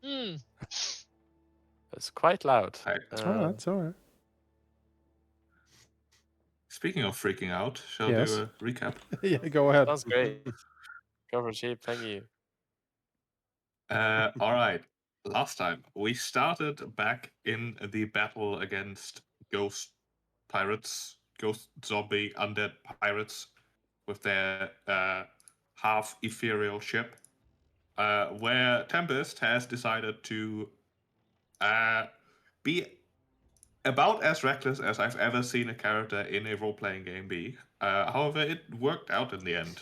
It's quite loud. It's all right. It's all right. Speaking of freaking out, shall Yes. do a recap? Yeah, go ahead. Sounds great. Go for cheap, thank you. All right. Last time we started back in the battle against ghost pirates, ghost zombie undead pirates with their half ethereal ship, where Tempest has decided to be about as reckless as I've ever seen a character in a role-playing game be. However, it worked out in the end.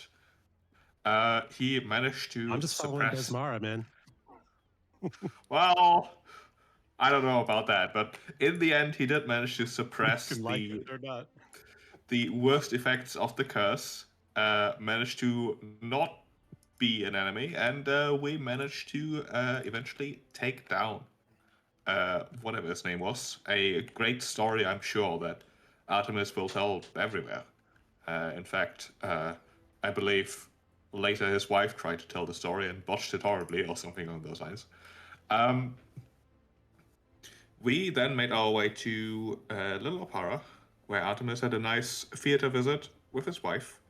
He managed to I'm just following suppress. Desmara, man. Well, I don't know about that, but in the end, he did manage to suppress You can like it or not. the worst effects of the curse. Managed to not be an enemy, and we managed to eventually take down whatever his name was. A great story, I'm sure, that Artemis will tell everywhere. In fact, I believe later his wife tried to tell the story and botched it horribly, or something along those lines. We then made our way to Little Opera, where Artemis had a nice theater visit with his wife.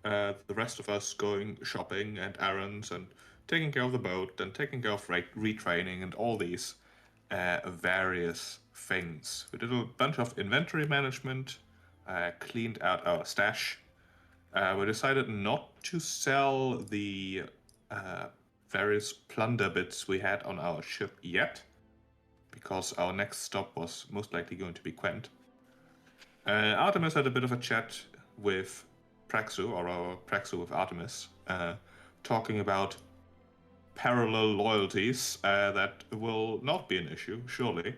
The rest of us going shopping and errands and taking care of the boat and taking care of retraining and all these various things. We did a bunch of inventory management, cleaned out our stash. We decided not to sell the various plunder bits we had on our ship yet, because our next stop was most likely going to be Quent. Artemis had a bit of a chat with Praxu, or our Praxu with Artemis, talking about parallel loyalties that will not be an issue, surely.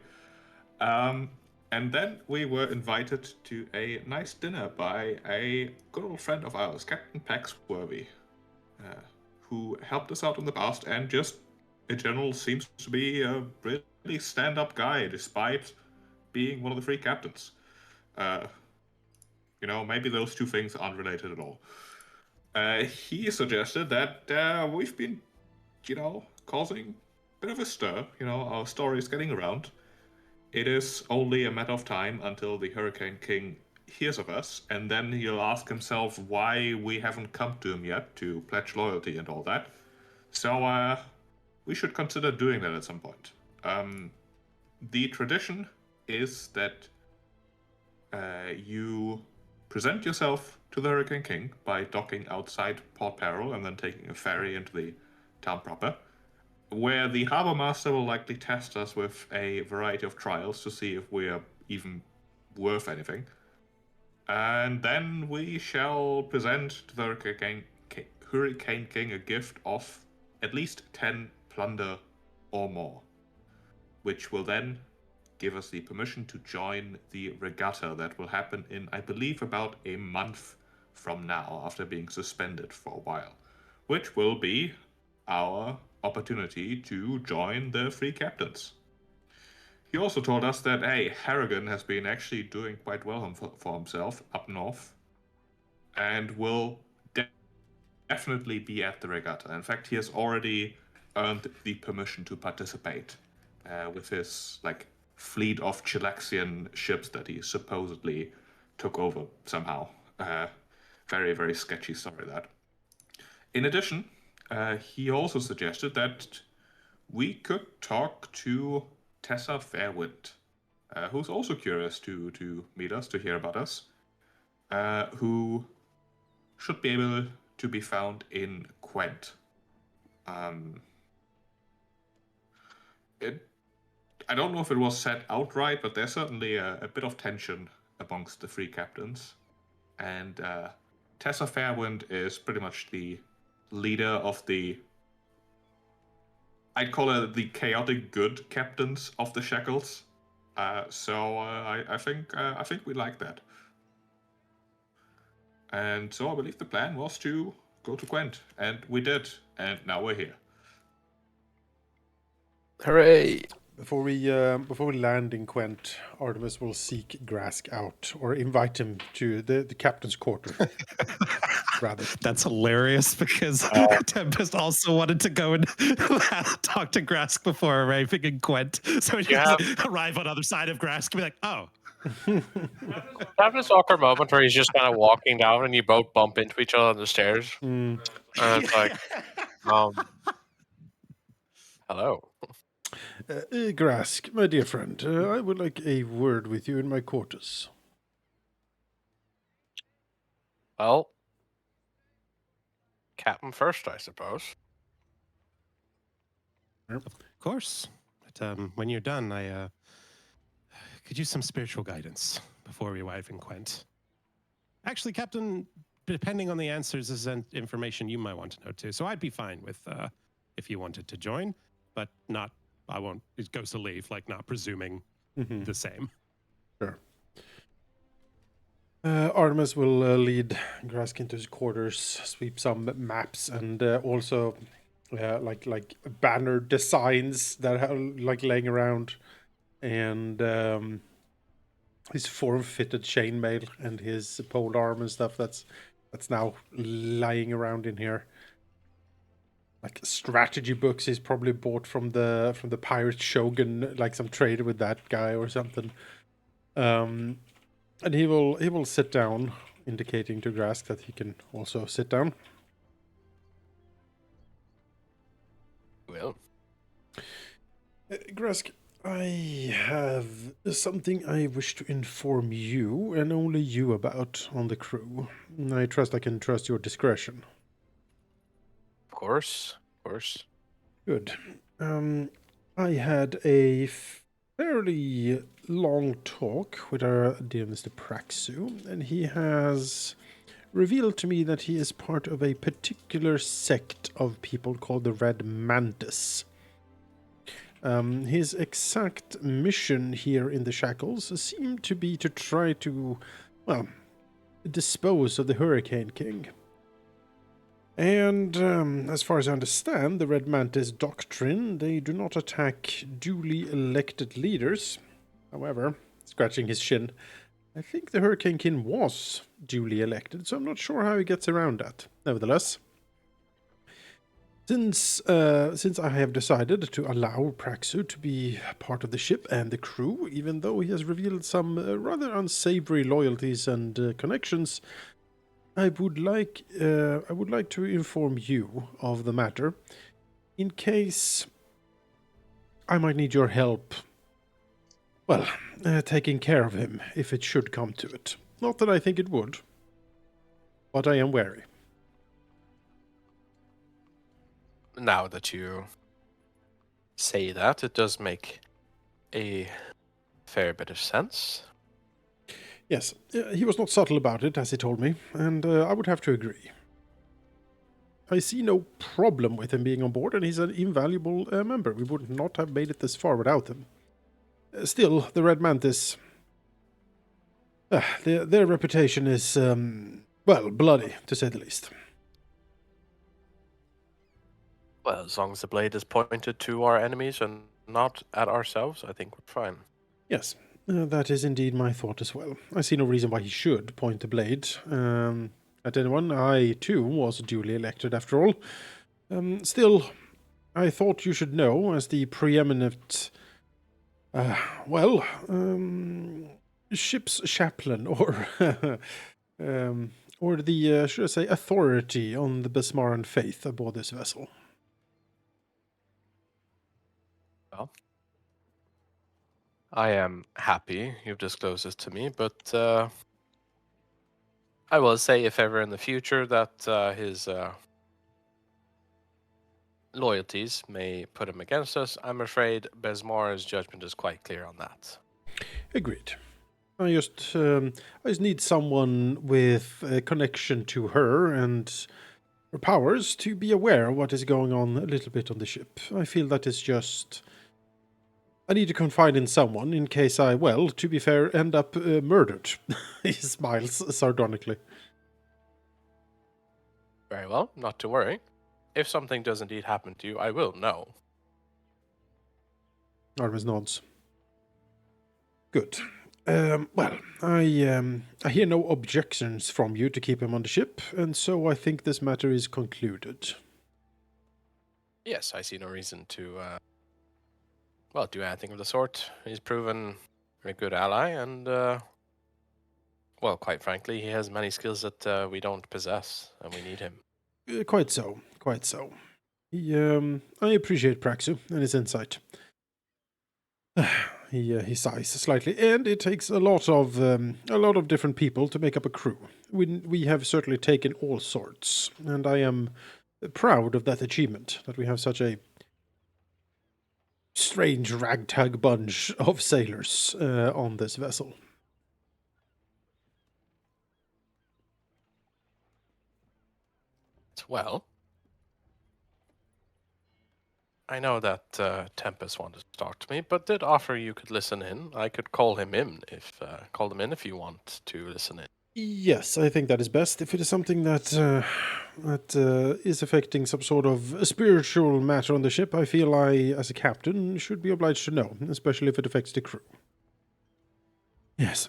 And then we were invited to a nice dinner by a good old friend of ours, Captain Paxworthy, who helped us out in the past and just, in general, seems to be a really stand-up guy, despite being one of the three captains. Maybe those two things aren't related at all. He suggested that we've been, causing a bit of a stir. Our story is getting around. It is only a matter of time until the Hurricane King hears of us, and then he'll ask himself why we haven't come to him yet to pledge loyalty and all that. So, we should consider doing that at some point. The tradition is that you present yourself to the Hurricane King by docking outside Port Peril and then taking a ferry into the town proper, where the Harbour Master will likely test us with a variety of trials to see if we are even worth anything. And then we shall present to the Hurricane King a gift of at least 10 plunder or more, which will then give us the permission to join the regatta that will happen in, I believe, about a month from now, after being suspended for a while, which will be our opportunity to join the three captains. He also told us that, hey, Harrigan has been actually doing quite well for himself up north, and will definitely be at the regatta. In fact, he has already earned the permission to participate with his fleet of Chilaxian ships that he supposedly took over somehow. Very, very sketchy story, that. In addition, he also suggested that we could talk to Tessa Fairwind, who's also curious to meet us, to hear about us, who should be able to be found in Quent. I don't know if it was said outright, but there's certainly a bit of tension amongst the three captains. And Tessa Fairwind is pretty much the leader of the, I'd call her the chaotic good captains of the Shackles. So I think we like that. And so I believe the plan was to go to Quent, and we did, and now we're here. Hooray! Before we land in Quent, Artemis will seek Grask out, or invite him to the captain's quarter. rather. That's hilarious because Tempest also wanted to go and talk to Grask before arriving in Gwent. So he just arrive on the other side of Grask and be like, oh. Have this awkward moment where he's just kind of walking down and you both bump into each other on the stairs. Mm. And it's like, hello. Grask, my dear friend, I would like a word with you in my quarters. Well, Captain first, I suppose. Of course. But when you're done, I could use some spiritual guidance before we arrive in Gwent. Actually, Captain, depending on the answers, is information you might want to know too. So I'd be fine with if you wanted to join, but not. I won't. It goes to leave, like not presuming the same. Sure. Artemis will lead Grask into his quarters, sweep some maps, and also like banner designs that are like laying around, and his form-fitted chainmail and his pole arm and stuff that's now lying around in here. Like strategy books he's probably bought from the pirate shogun, like some trader with that guy or something. And he will sit down, indicating to Grask that he can also sit down. Well, Grask, I have something I wish to inform you and only you about on the crew. I trust I can trust your discretion. of course. Good. I had a fairly long talk with our dear Mr. Praxu, and he has revealed to me that he is part of a particular sect of people called the Red Mantis. His exact mission here in the Shackles seemed to be to try to, well, dispose of the Hurricane King. And as far as I understand, the Red Mantis doctrine, they do not attack duly elected leaders. However, scratching his shin, I think the Hurricane King was duly elected, so I'm not sure how he gets around that. Nevertheless, since I have decided to allow Praxu to be part of the ship and the crew, even though he has revealed some rather unsavory loyalties and connections, I would like to inform you of the matter, in case I might need your help. Well, taking care of him if it should come to it. Not that I think it would, but I am wary. Now that you say that, it does make a fair bit of sense. Yes, he was not subtle about it, as he told me, and I would have to agree. I see no problem with him being on board, and he's an invaluable member. We would not have made it this far without him. Still, the Red Mantis... their reputation is, well, bloody, to say the least. Well, as long as the blade is pointed to our enemies and not at ourselves, I think we're fine. Yes, that is indeed my thought as well. I see no reason why he should point the blade at anyone. I, too, was duly elected, after all. Still, I thought you should know, as the preeminent... ship's chaplain, or... or the, should I say, authority on the Besmaran faith aboard this vessel. Well, I am happy you've disclosed this to me, but I will say if ever in the future that his loyalties may put him against us, I'm afraid Besmar's judgment is quite clear on that. Agreed. I just need someone with a connection to her and her powers to be aware of what is going on a little bit on the ship. I feel that is just... I need to confide in someone in case I, well, to be fair, end up murdered. He smiles sardonically. Very well, not to worry. If something does indeed happen to you, I will know. Artemis nods. Good. Well, I hear no objections from you to keep him on the ship, and so I think this matter is concluded. Yes, I see no reason to, well, do anything of the sort. He's proven a good ally, and, well, quite frankly, he has many skills that we don't possess, and we need him. Quite so, quite so. I appreciate Praxu and his insight. He sighs slightly, and it takes a lot of different people to make up a crew. We have certainly taken all sorts, and I am proud of that achievement. That we have such a strange ragtag bunch of sailors on this vessel. Well, I know that Tempest wanted to talk to me, but did offer you could listen in. I could call him in if you want to listen in. Yes, I think that is best. If it is something that is affecting some sort of spiritual matter on the ship, I feel I, as a captain, should be obliged to know, especially if it affects the crew. Yes.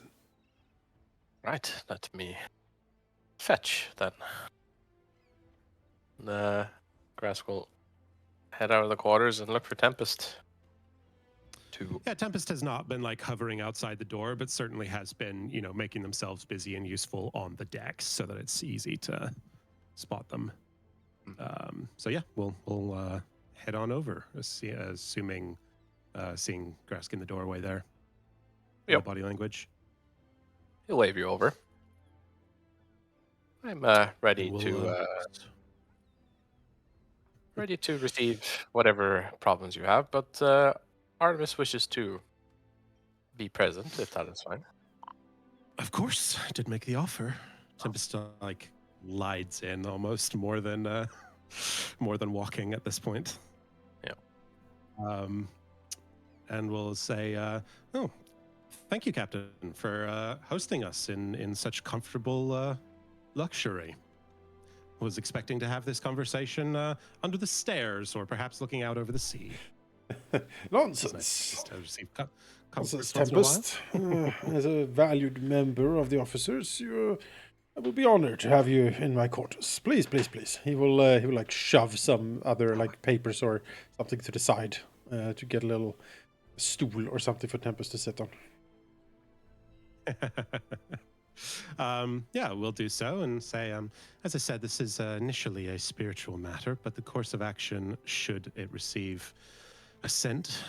Right, let me fetch then. The Grass will head out of the quarters and look for Tempest. Yeah, Tempest has not been like hovering outside the door, but certainly has been, making themselves busy and useful on the decks so that it's easy to spot them. So yeah, we'll head on over, assuming seeing Grask in the doorway there. Yep. Body language. He'll wave you over. I'm ready to receive whatever problems you have, but Artemis wishes to be present, if that is fine. Of course, I did make the offer. Tempest lides in almost more than walking at this point. Yeah. And we'll say, oh, thank you, Captain, for hosting us in such comfortable luxury. Was expecting to have this conversation under the stairs or perhaps looking out over the sea. Nonsense. Nonsense, Tempest. As a valued member of the officers, I will be honored to have you in my quarters. Please, please, please. He will like shove some other like papers or something to the side to get a little stool or something for Tempest to sit on. Yeah, we'll do so and say, as I said, this is initially a spiritual matter, but the course of action, should it receive assent,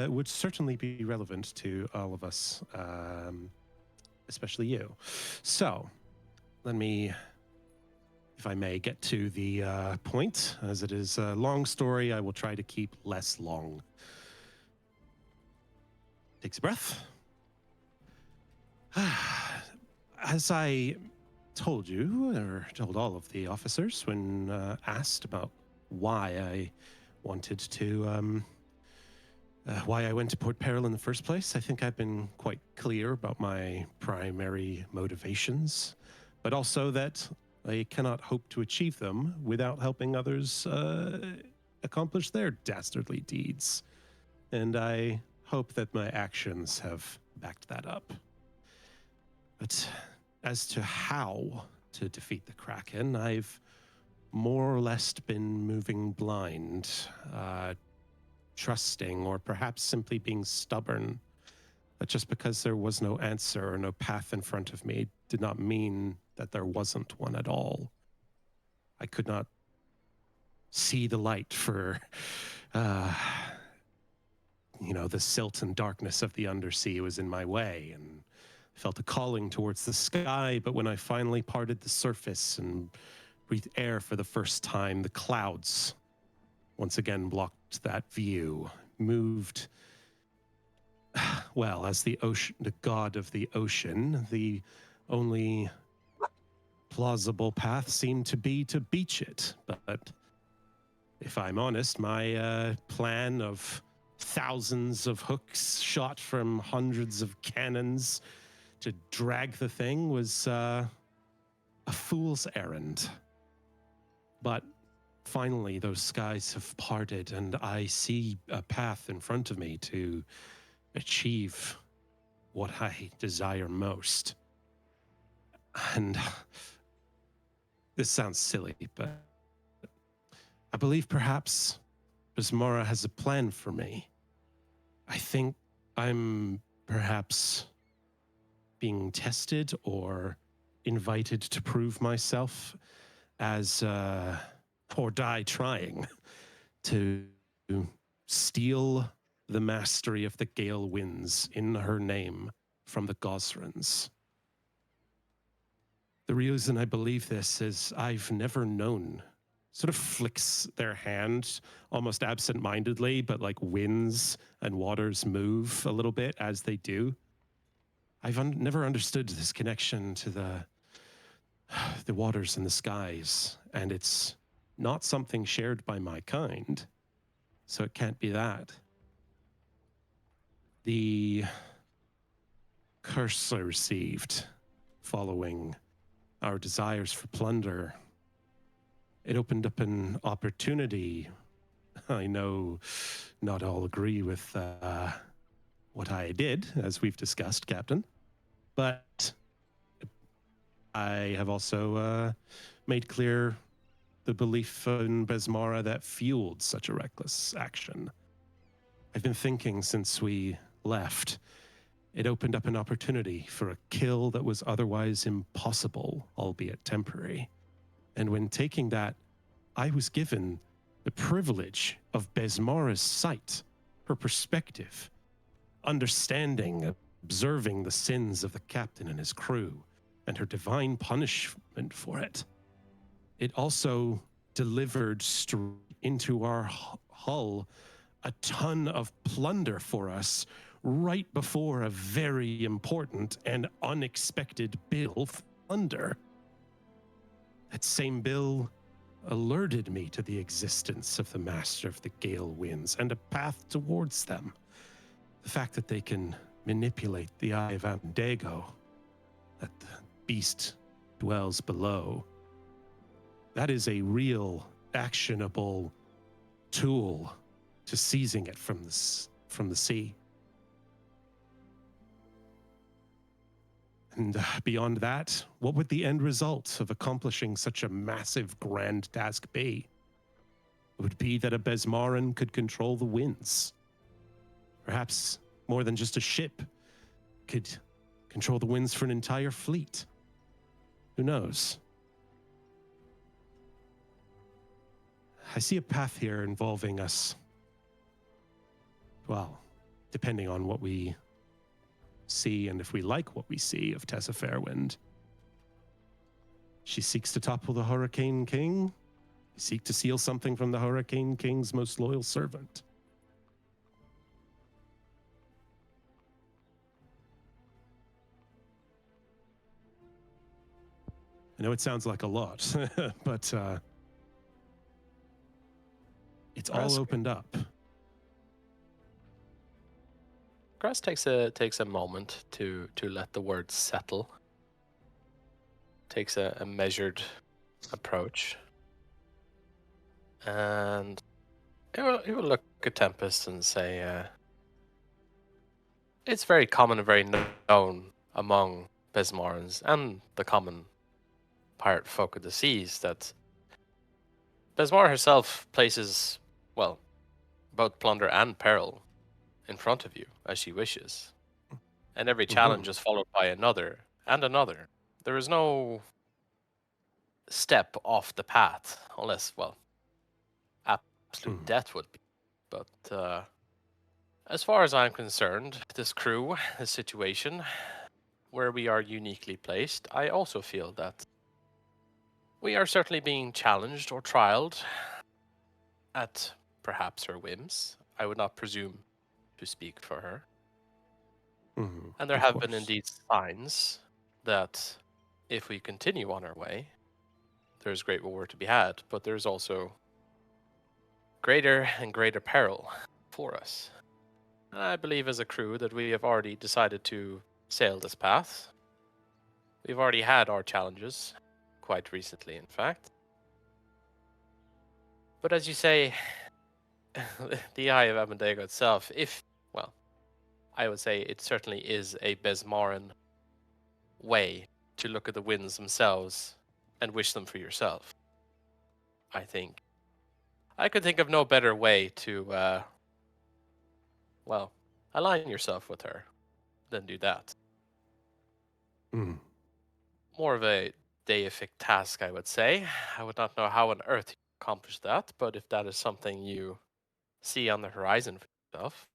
would certainly be relevant to all of us, especially you. So, let me, if I may, get to the point. As it is a long story, I will try to keep less long. Takes a breath. As I told you, or told all of the officers when asked about why I wanted to, why I went to Port Peril in the first place, I think I've been quite clear about my primary motivations, but also that I cannot hope to achieve them without helping others accomplish their dastardly deeds. And I hope that my actions have backed that up. But as to how to defeat the Kraken, I've more or less been moving blind, trusting, or perhaps simply being stubborn. But just because there was no answer or no path in front of me did not mean that there wasn't one at all. I could not see the light for, the silt and darkness of the undersea was in my way, and felt a calling towards the sky, but when I finally parted the surface and breathed air for the first time, the clouds once again blocked that view, moved, well, as the god of the ocean, the only plausible path seemed to be to beach it. But if I'm honest, my plan of thousands of hooks shot from hundreds of cannons to drag the thing was a fool's errand. But finally, those skies have parted, and I see a path in front of me to achieve what I desire most. And this sounds silly, but I believe perhaps Bismara has a plan for me. I think I'm perhaps being tested or invited to prove myself as, or die trying, to steal the mastery of the Gale Winds in her name from the Gosrans. The reason I believe this is I've never known, sort of flicks their hand almost absent-mindedly, but like winds and waters move a little bit as they do. I've never understood this connection to the waters and the skies, and it's not something shared by my kind, so it can't be that. The curse I received following our desires for plunder, it opened up an opportunity. I know not all agree with what I did, as we've discussed, Captain, but I have also made clear the belief in Besmara that fueled such a reckless action. I've been thinking since we left, it opened up an opportunity for a kill that was otherwise impossible, albeit temporary. And when taking that, I was given the privilege of Besmara's sight, her perspective, understanding, observing the sins of the captain and his crew, and her divine punishment for it. It also delivered straight into our hull a ton of plunder for us right before a very important and unexpected bill for plunder. That same bill alerted me to the existence of the Master of the Gale Winds and a path towards them. The fact that they can manipulate the Eye of Abendego, that the beast dwells below, that is a real, actionable tool to seizing it from the sea. And beyond that, what would the end result of accomplishing such a massive, grand task be? It would be that a Besmaran could control the winds. Perhaps more than just a ship, could control the winds for an entire fleet. Who knows? I see a path here involving us, well, depending on what we see and if we like what we see of Tessa Fairwind. She seeks to topple the Hurricane King. We seek to steal something from the Hurricane King's most loyal servant. I know it sounds like a lot, but it's all opened up. Grass takes a moment to let the words settle. Takes a measured approach, and he will look at Tempest and say, "It's very common and very known among Besmarans and the common pirate folk of the seas that Besmara herself places, well, both plunder and peril in front of you as she wishes. And every challenge is followed by another and another. There is no step off the path, unless, well, absolute death would be. But as far as I'm concerned, this crew, this situation, where we are uniquely placed, I also feel that we are certainly being challenged or trialed at perhaps her whims. I would not presume to speak for her. And there have been indeed signs that if we continue on our way, there's great reward to be had, but there's also greater and greater peril for us. And I believe as a crew that we have already decided to sail this path. We've already had our challenges, quite recently in fact. But as you say, the Eye of Abendego itself, I would say it certainly is a Besmaran way to look at the winds themselves and wish them for yourself. I think I could think of no better way to, well, align yourself with her than do that. Mm. More of a deific task, I would say. I would not know how on earth you accomplish that, but if that is something you see on the horizon for yourself,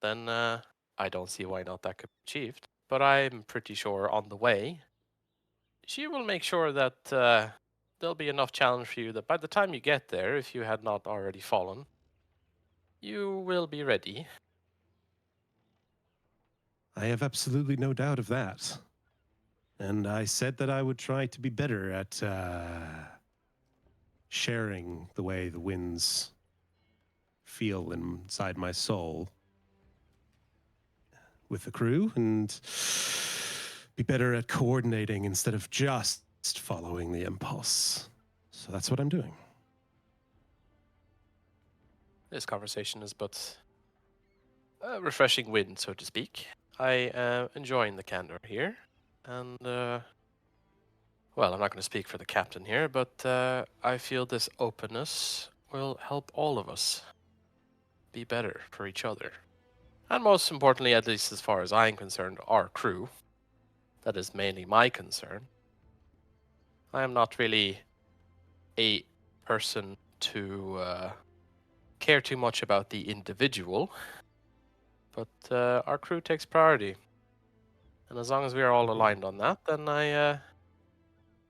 then I don't see why not that could be achieved. But I'm pretty sure on the way, she will make sure that there'll be enough challenge for you that by the time you get there, if you had not already fallen, you will be ready. I have absolutely no doubt of that. And I said that I would try to be better at sharing the way the winds feel inside my soul with the crew and be better at coordinating instead of just following the impulse. So that's what I'm doing. This conversation is but a refreshing wind, so to speak. I am enjoying the candor here, and well, I'm not going to speak for the captain here, but I feel this openness will help all of us be better for each other. And most importantly, at least as far as I'm concerned, our crew. That is mainly my concern. I am not really a person to care too much about the individual, but our crew takes priority. And as long as we are all aligned on that, then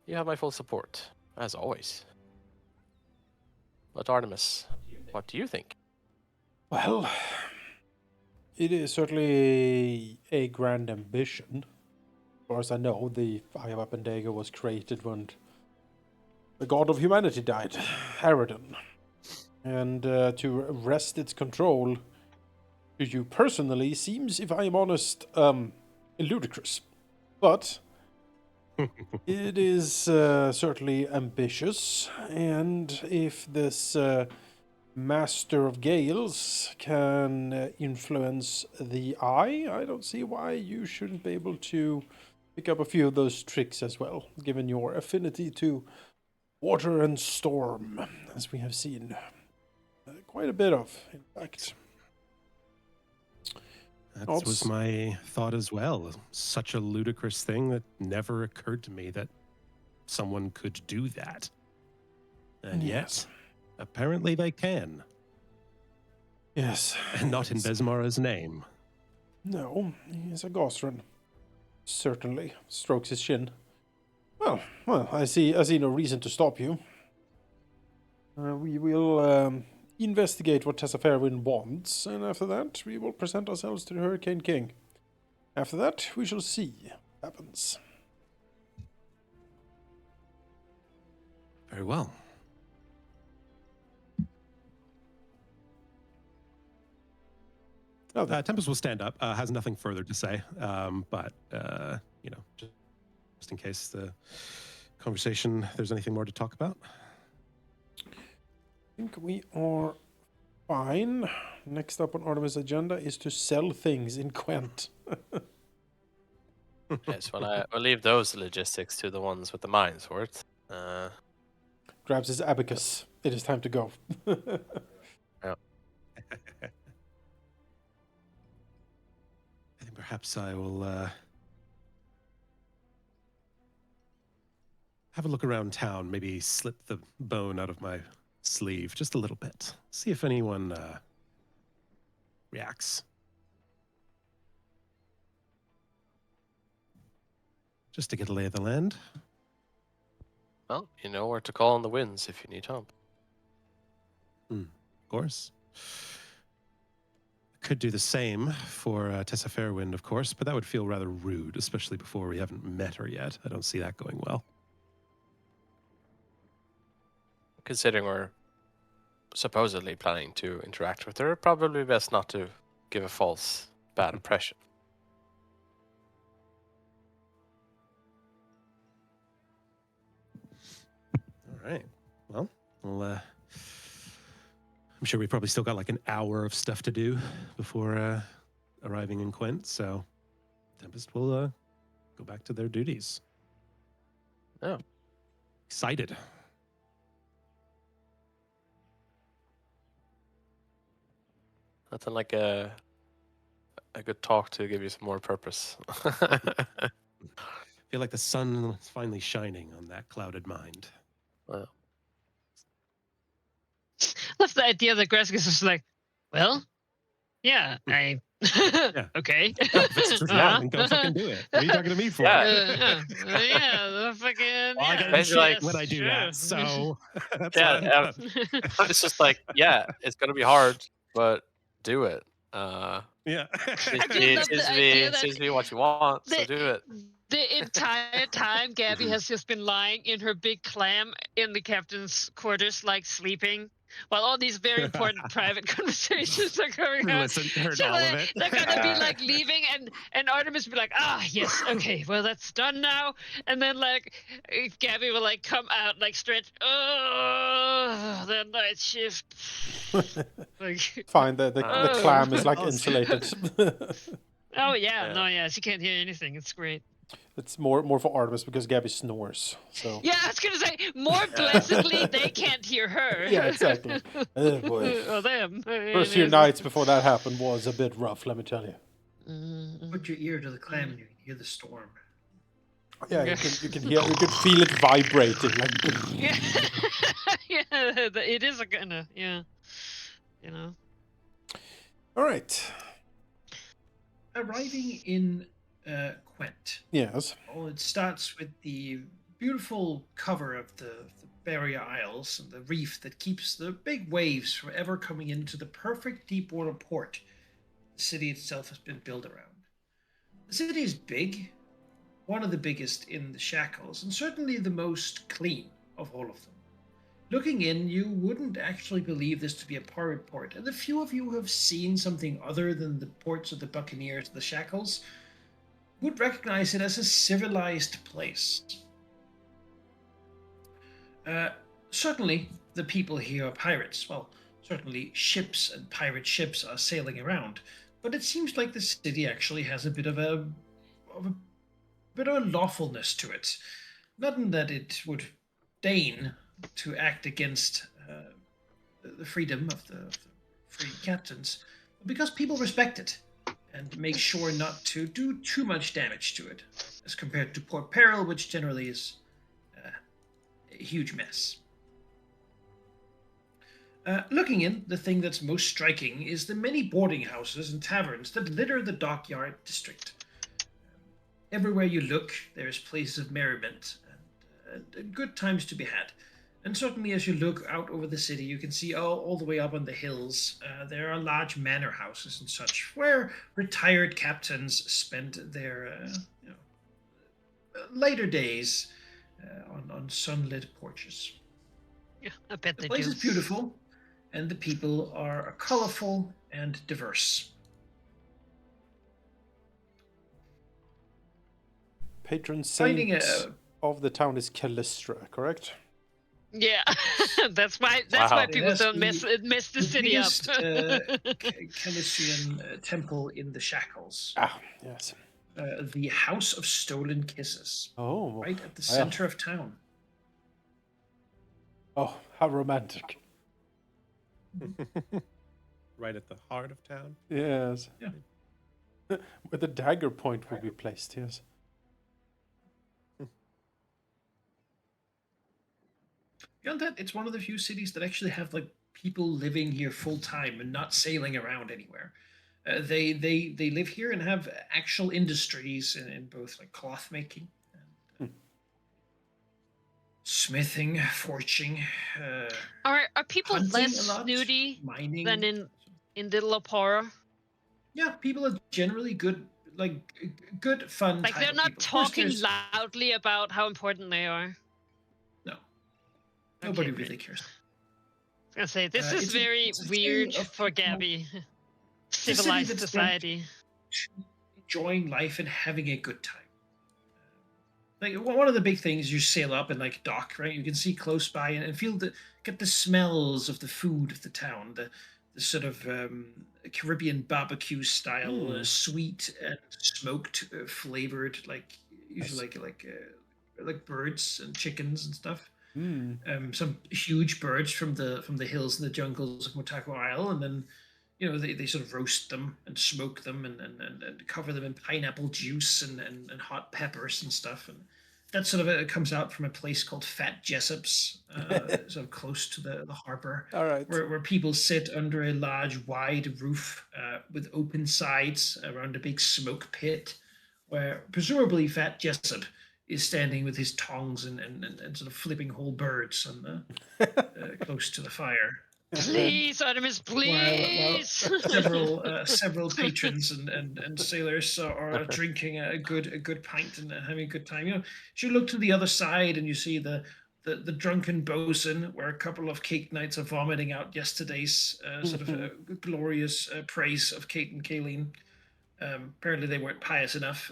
you have my full support, as always. But Artemis, what do you think? Well, it is certainly a grand ambition. As far as I know, the Fire Weapon Dagger was created when the god of humanity died, Aradon. And to wrest its control to you personally seems, if I am honest, ludicrous. But it is certainly ambitious, and if this Master of Gales can influence the eye, I don't see why you shouldn't be able to pick up a few of those tricks as well, given your affinity to water and storm, as we have seen quite a bit of, in fact. That Odds. was my thought as well. Such a ludicrous thing that never occurred to me that someone could do that. And Yes. yet, apparently they can. Yes. And not in Besmara's name. No, he's a Gosran. Certainly. Strokes his chin. Well, I see no reason to stop you. We will investigate what Tessa Fairwind wants, and after that, we will present ourselves to the Hurricane King. After that, we shall see what happens. Very well. Oh, Tempest will stand up, has nothing further to say, but, you know, just in case the conversation, there's anything more to talk about. I think we are fine. Next up on Artemis' agenda is to sell things in Quent. Yes, well, I'll leave those logistics to the ones with the mind sword. Grabs his abacus. It is time to go. Yeah. I think perhaps I will have a look around town, maybe slip the bone out of my sleeve just a little bit. See if anyone reacts. Just to get a lay of the land. Well, you know where to call on the winds if you need help. Of course. Could do the same for Tessa Fairwind, of course, but that would feel rather rude, especially before we haven't met her yet. I don't see that going well. Considering we're supposedly planning to interact with her, probably best not to give a false bad impression. All right. Well, I'm sure we probably still got like an hour of stuff to do before arriving in Quent, so Tempest will go back to their duties. Oh. Excited. Nothing like a good talk to give you some more purpose. Feel like the sun is finally shining on that clouded mind. Well, Love the idea that Grask is just like, well, yeah, I. Okay. If it's true, then go fucking do it. What are you talking to me for? Yeah. Yeah, the fucking. Well, I yeah, get Maybe like- when I do that, so that's Yeah, fine. it's just like, yeah, it's gonna be hard, but do it. Yeah. do love the idea that seems to be what you want, so the- do it. The entire time, Gabby has just been lying in her big clam in the captain's quarters, like sleeping, while all these very important private conversations are going on. Listen, heard So all of it. they're gonna be like leaving, and Artemis will be like, ah, yes, okay, well that's done now. And then like Gabby will like come out, like stretch, oh, the night shift. Like, Fine, the Oh. clam is like Oh, insulated. oh yeah, Yeah. no, yeah, she can't hear anything. It's great. It's more for Artemis because Gabby snores. So Yeah, I was gonna say more blessedly they can't hear her. yeah, exactly. Oh boy. Well, them. First few nights before that happened was a bit rough, let me tell you. Mm. Put your ear to the clam and you can hear the storm. Yeah, you can feel it vibrating like. Yeah, yeah, it is a gonna, yeah, you know. All right. Arriving in Quent. Yes. Well, it starts with the beautiful cover of the Barrier Isles and the reef that keeps the big waves from ever coming into the perfect deep water port the city itself has been built around. The city is big, one of the biggest in the Shackles, and certainly the most clean of all of them. Looking in, you wouldn't actually believe this to be a pirate port, and the few of you who have seen something other than the ports of the Buccaneers of the Shackles would recognize it as a civilized place. Certainly, the people here are pirates. Well, certainly ships and pirate ships are sailing around, but it seems like the city actually has a bit of a lawfulness to it. Not in that it would deign to act against the freedom of the free captains, but because people respect it and make sure not to do too much damage to it, as compared to Port Peril, which generally is a huge mess. Looking in, the thing that's most striking is the many boarding houses and taverns that litter the dockyard district. Everywhere you look, there's places of merriment and good times to be had. And certainly as you look out over the city, you can see all the way up on the hills, there are large manor houses and such, where retired captains spend their later days on sunlit porches. Yeah, I bet The they place do. is beautiful, and the people are colorful and diverse. Patron Finding saint of the town is Callistra, correct? Yeah, that's why Wow. people It has don't mess the city up. biggest Calistrian temple in the Shackles. Ah, yes. The House of Stolen Kisses, Oh, right at the well. center of town. Oh, how romantic. Right at the heart of town. Yes. Yeah. Where the dagger point will be placed, yes. Beyond that, it's one of the few cities that actually have like people living here full time and not sailing around anywhere. They live here and have actual industries in both like cloth making, and, smithing, forging, Are people hunting less a lot, snooty mining. than in Little Lapora? Yeah, people are generally good, like good, fun. Like type they're of not people. Of course, talking there's- loudly about how important they are. No, Okay, nobody great. really cares. I was gonna say this is It's a- very it's a weird thing of for people- Gabby. a city Civilized that's society. Enjoying life and having a good time. Like one of the big things, you sail up and like dock, right? You can see close by and feel get the smells of the food of the town, the sort of Caribbean barbecue style, sweet and smoked, flavored, like usually like birds and chickens and stuff. Some huge birds from the hills and the jungles of Motako Isle, and then they sort of roast them and smoke them and cover them in pineapple juice and hot peppers and stuff. And that sort of comes out from a place called Fat Jessop's, sort of close to the harbor, All right. where people sit under a large, wide roof with open sides around a big smoke pit, where presumably Fat Jessop is standing with his tongs and sort of flipping whole birds on close to the fire. Please, Artemis, While please. several patrons and sailors are drinking a good pint and having a good time. You look to the other side and you see the drunken bosun, where a couple of Cake Knights are vomiting out yesterday's sort of glorious praise of Kate and Kayleen. Apparently they weren't pious enough.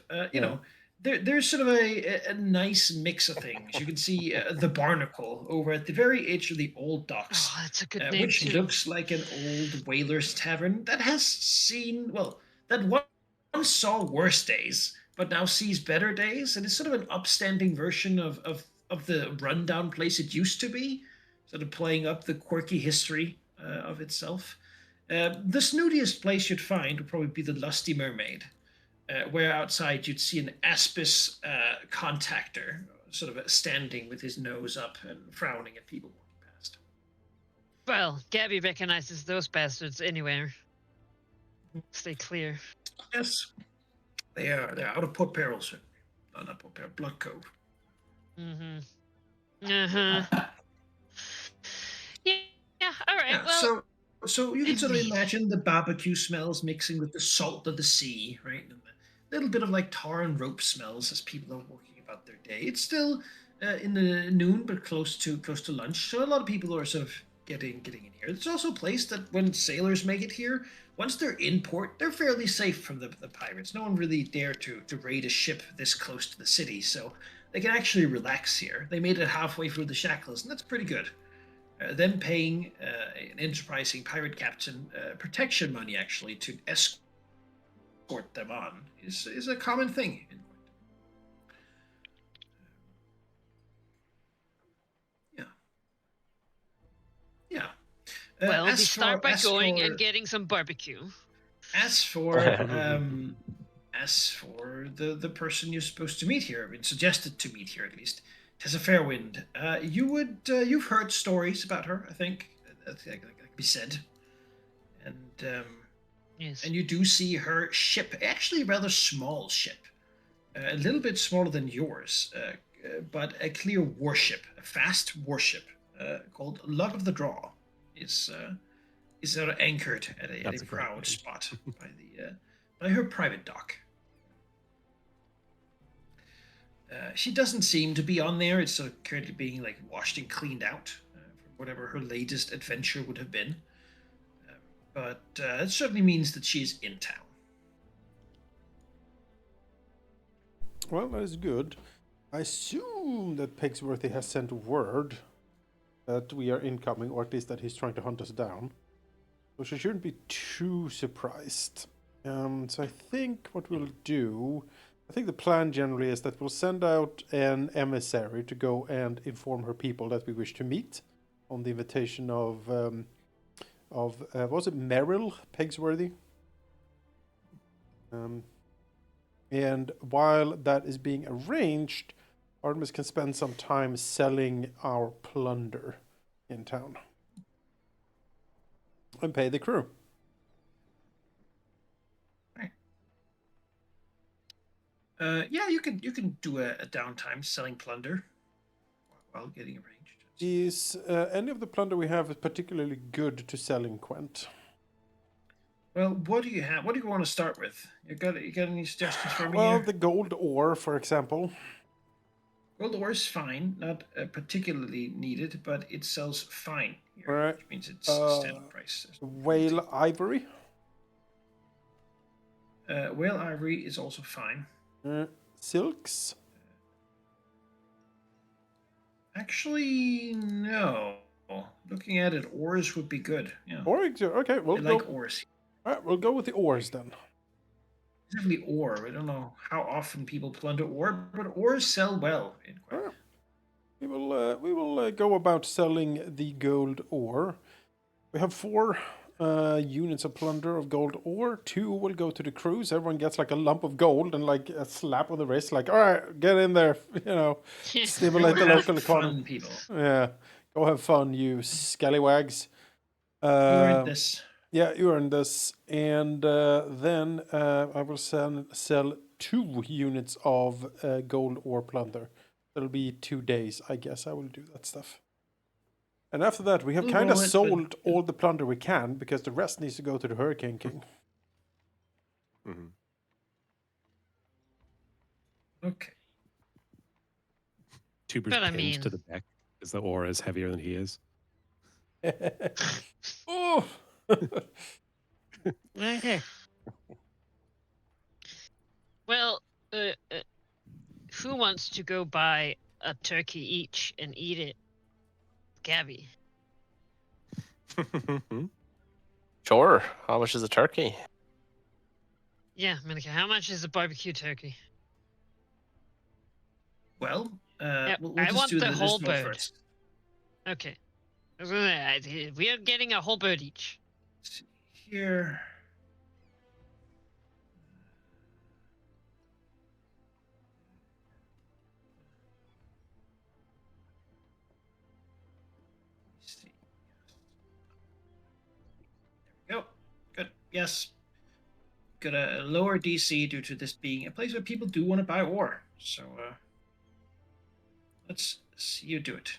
There's sort of a nice mix of things. You can see the Barnacle over at the very edge of the old docks, Oh, that's a good name which too. looks like an old whaler's tavern that has seen, well, that once saw worse days, but now sees better days, and it's sort of an upstanding version of the rundown place it used to be, sort of playing up the quirky history of itself. The snootiest place you'd find would probably be the Lusty Mermaid, where outside you'd see an Aspis contactor, sort of standing with his nose up and frowning at people walking past. Well, Gabby recognizes those bastards anywhere. Stay clear. Yes, they're out of Port Peril, sir. No, not Port Peril, Blood Cove. Mm-hmm. Uh-huh. Yeah, all right, Yeah, well... so you can sort of imagine the barbecue smells mixing with the salt of the sea, right? And a little bit of like tar and rope smells as people are walking about their day. It's still in the noon, but close to lunch. So a lot of people are sort of getting in here. It's also a place that when sailors make it here, once they're in port, they're fairly safe from the pirates. No one really dare to raid a ship this close to the city, so they can actually relax here. They made it halfway through the Shackles, and that's pretty good. Them paying an enterprising pirate captain protection money, actually, to escort them on is a common thing. Yeah. Well, we start by going and getting some barbecue. As for the person you're supposed to meet here, I mean, suggested to meet here at least, Tessa Fairwind, you've heard stories about her, I think, that can be said, and yes, and you do see her ship, actually a rather small ship, a little bit smaller than yours, but a clear warship, a fast warship called Luck of the Draw, is sort of anchored at a proud spot by her private dock. She doesn't seem to be on there. It's sort of currently being like washed and cleaned out from whatever her latest adventure would have been. But it certainly means that she's in town. Well, that is good. I assume that Pegsworthy has sent word that we are incoming, or at least that he's trying to hunt us down. So she shouldn't be too surprised. So I think what we'll do... I think the plan generally is that we'll send out an emissary to go and inform her people that we wish to meet on the invitation of was it Merrill Pegsworthy? And while that is being arranged, Artemis can spend some time selling our plunder in town and pay the crew. Yeah, you can do a downtime selling plunder while getting arranged. Is any of the plunder we have particularly good to sell in Quent? Well, what do you have? What do you want to start with? You got any suggestions for me? Well, here? the gold ore, for example. Gold ore is fine, not particularly needed, but it sells fine here, Right. which means it's standard price. Whale ivory. Whale ivory is also fine. Silks. Actually, no. Well, looking at it, oars would be good. Yeah, Oars? Okay, I we'll like go. oars. All right, we'll go with the oars then. Specifically ore. I don't know how often people plunder ore, but ores sell well in All Quack. right. We will go about selling the gold ore. We have 4 units of plunder of gold ore. 2 will go to the crews. Everyone gets like a lump of gold and like a slap on the wrist, like, all right, get in there, stimulate the Have local economy. fun, people. Yeah, go have fun, you scallywags. You earned this. Yeah, you earned this. And then I will sell 2 units of gold ore plunder. That'll be 2 days, I guess. I will do that stuff. And after that, we have We'll kind of roll it, but- sold all the plunder we can because the rest needs to go to the Hurricane King. Mhm. Okay. Tuber's But I pinned to mean- the deck because the ore is heavier than he is. Oh! Okay. Well, who wants to go buy a turkey each and eat it? Gabby. Sure. How much is a turkey? Yeah, Monica, how much is a barbecue turkey? Well, Yeah, we'll I just want do the the whole list roll bird. first. Okay. We are getting a whole bird each. Let's see here. Let's see. There we go. Good. Yes. Got a lower DC due to this being a place where people do want to buy ore. So let's see you do it.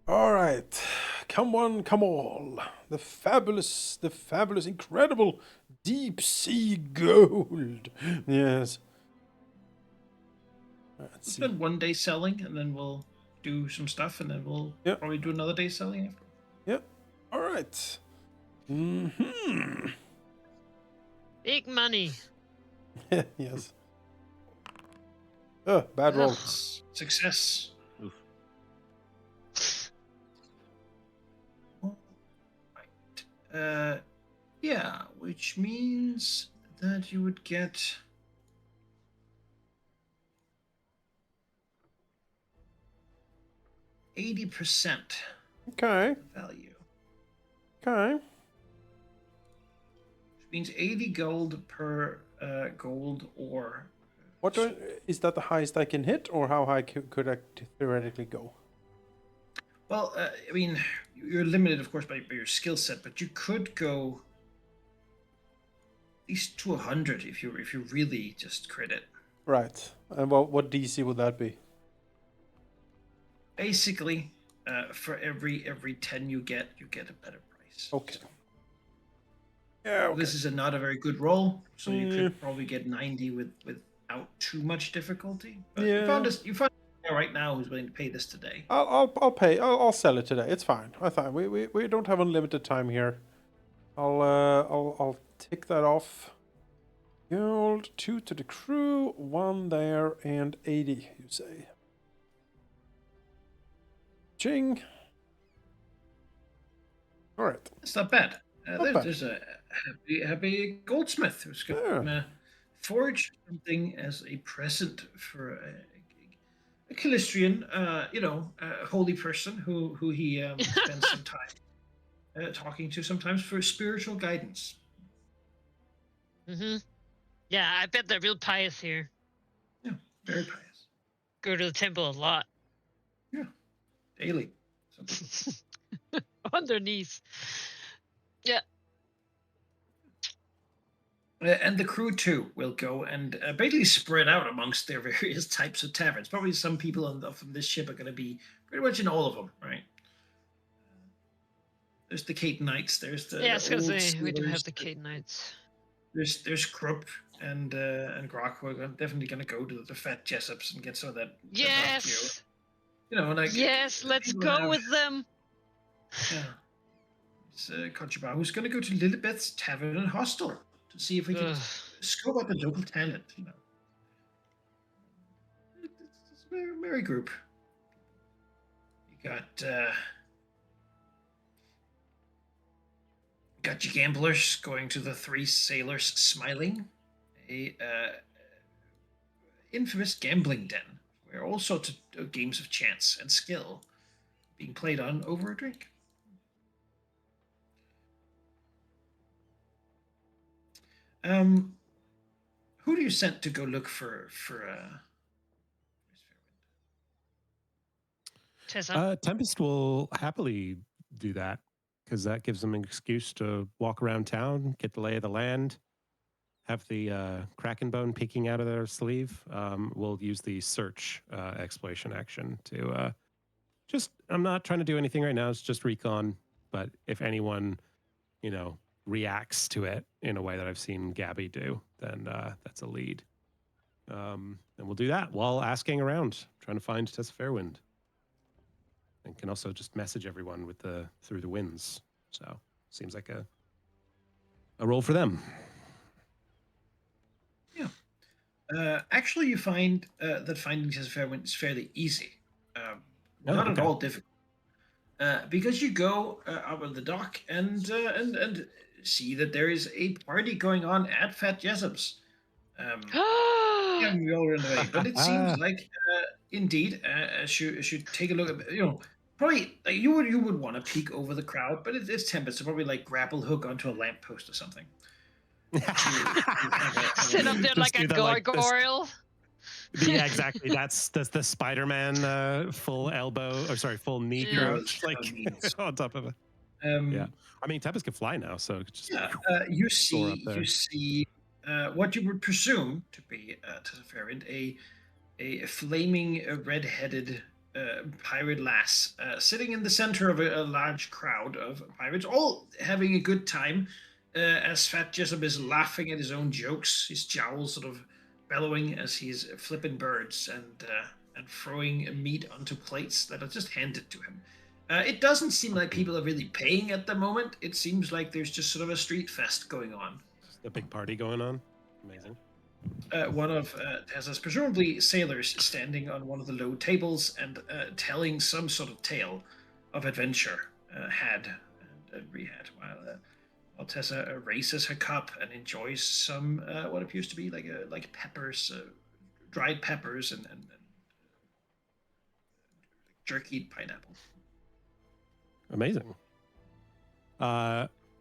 All right. Come one, come all. The fabulous, incredible deep sea gold. Yes. Let's We'll see. spend 1 day selling, and then we'll do some stuff, and then we'll Yep. probably do another day selling after. Yep. All right. Mm-hmm. Big money. Yes. Bad roll. Ugh. Success. Right. Yeah, which means that you would get 80% Okay. value. Okay. Which means 80 gold per gold ore. Is that the highest I can hit, or how high could I theoretically go? Well, I mean, you're limited, of course, by your skill set, but you could go at least to 100 if you really just crit it. Right. And what DC would that be? Basically, for every 10 you get a better price. Okay. Yeah. Okay. This is not a very good roll, so you could probably get 90 without too much difficulty. But Yeah. you found a guy right now who's willing to pay this today. I'll pay. I'll sell it today. It's fine. I thought we don't have unlimited time here. I'll tick that off. Gold, 2 to the crew, 1 there, and 80. You say. Ching. All right. It's not bad. Not bad. There's a happy goldsmith who's going to forge something as a present for a Calistrian, a holy person who he spends some time talking to sometimes for spiritual guidance. Mm-hmm. Yeah, I bet they're real pious here. Yeah, very pious. Go to the temple a lot. Yeah, daily. On their knees. Yeah. And the crew too will go and basically spread out amongst their various types of taverns. Probably some people from this ship are going to be pretty much in all of them, right? There's the Kate Knights. There's the Yeah, I was gonna old say we do sailors, have the Kate Knights. There's Krupp and Grok who are definitely going to go to the Fat Jessups and get some of that. Yes. Like Yes, let's people go have- with them. Yeah. It's Kochibah who's going to go to Lilibeth's Tavern and Hostel to see if we can Ugh. scope out the local talent. It's a merry group. Got your gamblers going to the Three Sailors Smiling, a infamous gambling den where all sorts of games of chance and skill being played on over a drink. Who do you send to go look for Tessa. Tempest will happily do that because that gives them an excuse to walk around town, get the lay of the land, have the Kraken bone peeking out of their sleeve. We'll use the search exploration action to I'm not trying to do anything right now. It's just recon. But if anyone, reacts to it in a way that I've seen Gabby do, then that's a lead. And we'll do that while asking around, trying to find Tessa Fairwind. And can also just message everyone with through the winds. So seems like a role for them. Yeah. Actually, you find that finding Tessa Fairwind is fairly easy. Not at okay. all difficult. Because you go out of the dock and see that there is a party going on at Fat Jessup's. Yeah, we all run away, but it seems like indeed, should take a look at probably like, you would want to peek over the crowd, but it's Tempest, so probably like grapple hook onto a lamppost or something. Sit up there like a gargoyle. Yeah, exactly. That's the Spider-Man full elbow, or sorry, full knee crouch, like on top of it. Yeah, I mean, Tempest can fly now, so it's just you see what you would presume to be Tessa Fairwind, a flaming red-headed pirate lass sitting in the center of a large crowd of pirates, all having a good time. As Fat Jessup is laughing at his own jokes, his jowls sort of bellowing as he's flipping birds and throwing meat onto plates that are just handed to him. It doesn't seem like people are really paying at the moment. It seems like there's just sort of a street fest going on. Just a big party going on. Amazing. One of Tessa's presumably sailors standing on one of the low tables and telling some sort of tale of adventure had and re-had while Tessa raises her cup and enjoys some what appears to be like peppers, dried peppers and jerkied pineapple. Amazing.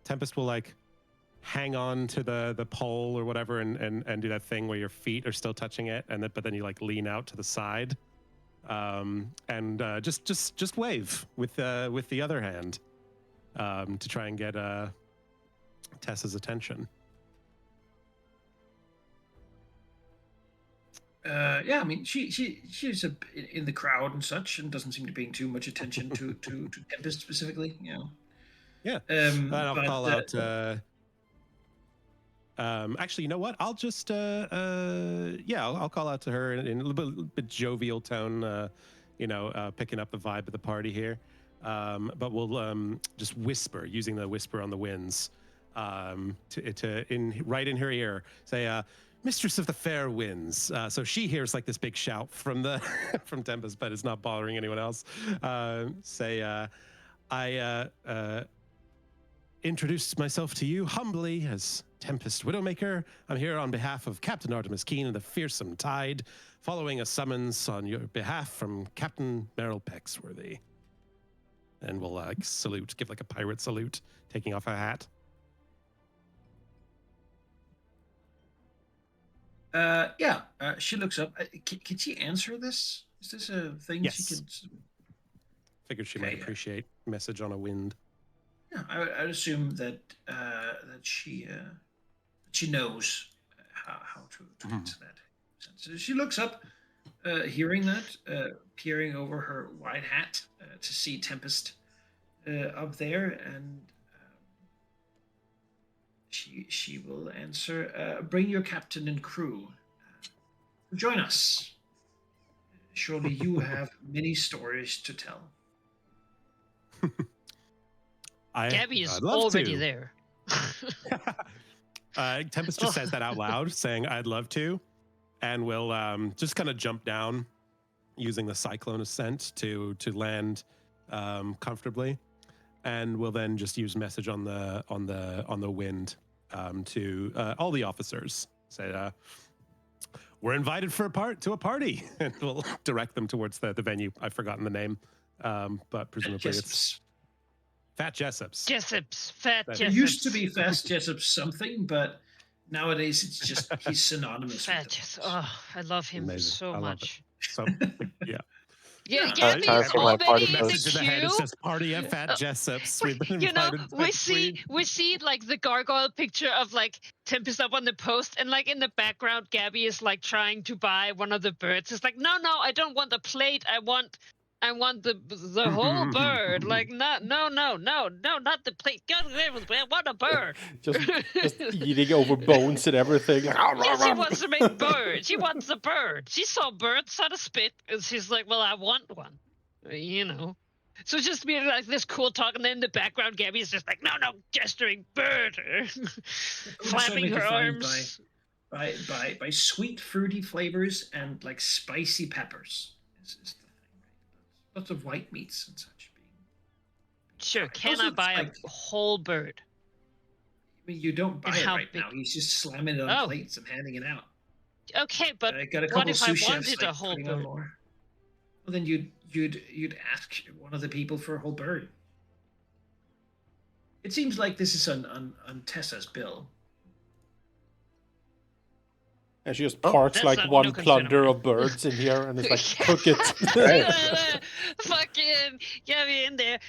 Tempest will like hang on to the pole or whatever and do that thing where your feet are still touching it, but then you like lean out to the side, and just wave with the other hand to try and get Tessa's attention. Yeah, I mean, she's in the crowd and such, and doesn't seem to be paying too much attention to Tempest specifically. Yeah. And I'll call out. Actually, you know what? I'll just I'll call out to her in a little bit jovial tone. Picking up the vibe of the party here. But we'll just whisper, using the whisper on the winds, right in her ear, say, "Mistress of the fair winds." So she hears like this big shout from from Tempest, but it's not bothering anyone else. I introduce myself to you humbly as Tempest Widowmaker. I'm here on behalf of Captain Artemis Keen and the Fearsome Tide, following a summons on your behalf from Captain Merrill Pexworthy. And we'll salute, give like a pirate salute, taking off her hat. She looks up. Can she answer this? Is this a thing yes. she can? Figured she might appreciate message on a wind. Yeah, I'd assume that she knows how to answer that. So she looks up, hearing that, peering over her wide hat to see Tempest up there, and she will answer, "Bring your captain and crew. Join us. Surely you have many stories to tell." Gabby is already there. Tempest just says that out loud, saying, "I'd love to," and we'll just kind of jump down using the cyclone ascent to land comfortably, and will then just use message on the wind to all the officers. Say, we're invited for to a party, and we'll direct them towards the venue. I've forgotten the name, but presumably it's Fat Jessup's. Fat There Jessups. used to be Fast Jessup something, but nowadays it's just he's synonymous Fat with Jessup. Oh, I love him Amazing. so I love much. So yeah. Yeah, Yeah. Gabby Time is for my party already in the post. Message in the head. It queue. says party at Fat Jessup's. We've been You know, invited by the we see like the gargoyle picture of like Tempest up on the post, and like in the background, Gabby is like trying to buy one of the birds. It's like, no, I don't want the plate. I want the whole bird. Like, no, not the plate. I want a bird. just eating over bones and everything. Yeah, she wants to make bird. She wants the bird. She saw birds on a spit, and she's like, well, I want one. You know. So it's just being like this cool talk, and then in the background, Gabby's just like, no, gesturing bird, flapping her arms. By sweet, fruity flavors and like spicy peppers is the thing. Right? Lots of white meats and such. Sure, can Also, I it's buy like- a whole bird? I mean, you don't buy And it how right big- now. He's just slamming it on Oh. plates and handing it out. Okay, but I got a what couple if I sous chefs wanted a like, whole putting on bird? more. Well, then you'd ask one of the people for a whole bird. It seems like this is on Tessa's bill. And she just parks That's like not one no concern of plunder mine. of birds in here, and it's like, cook it. Fucking get me in there.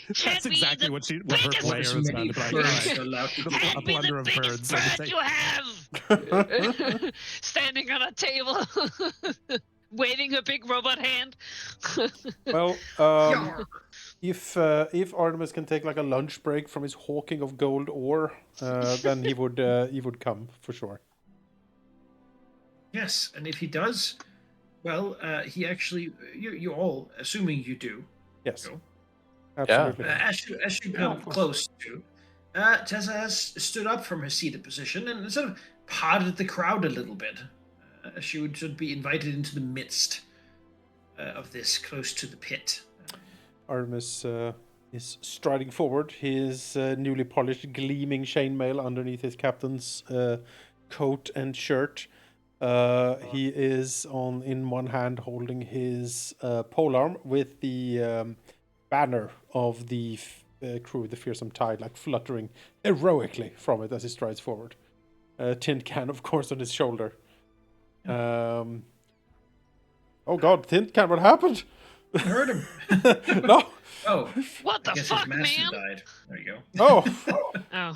That's Hand me exactly the what her biggest- player As is many about to be like. birds "All right, allowed to a get Hand me plunder the of biggest birds. And bird say, you have. Standing on a table, waving a big robot hand. Well, Yarr. if Artemis can take like a lunch break from his hawking of gold ore, then he would come for sure. Yes, and if he does, well, he actually you all, assuming you do, Yes, go. absolutely. As you come close to, Tessa has stood up from her seated position and sort of parted the crowd a little bit. She should be invited into the midst of this, close to the pit. Artemis is striding forward, his newly polished, gleaming chainmail underneath his captain's coat and shirt. He is in one hand holding his polearm with the banner of the crew, the Fearsome Tide, like fluttering heroically from it as he strides forward. Tin can, of course, on his shoulder. Oh God, Tin Can, what happened? I heard him. No. Oh, What I the guess fuck, his master man? died. There you go. Oh. Oh. Well,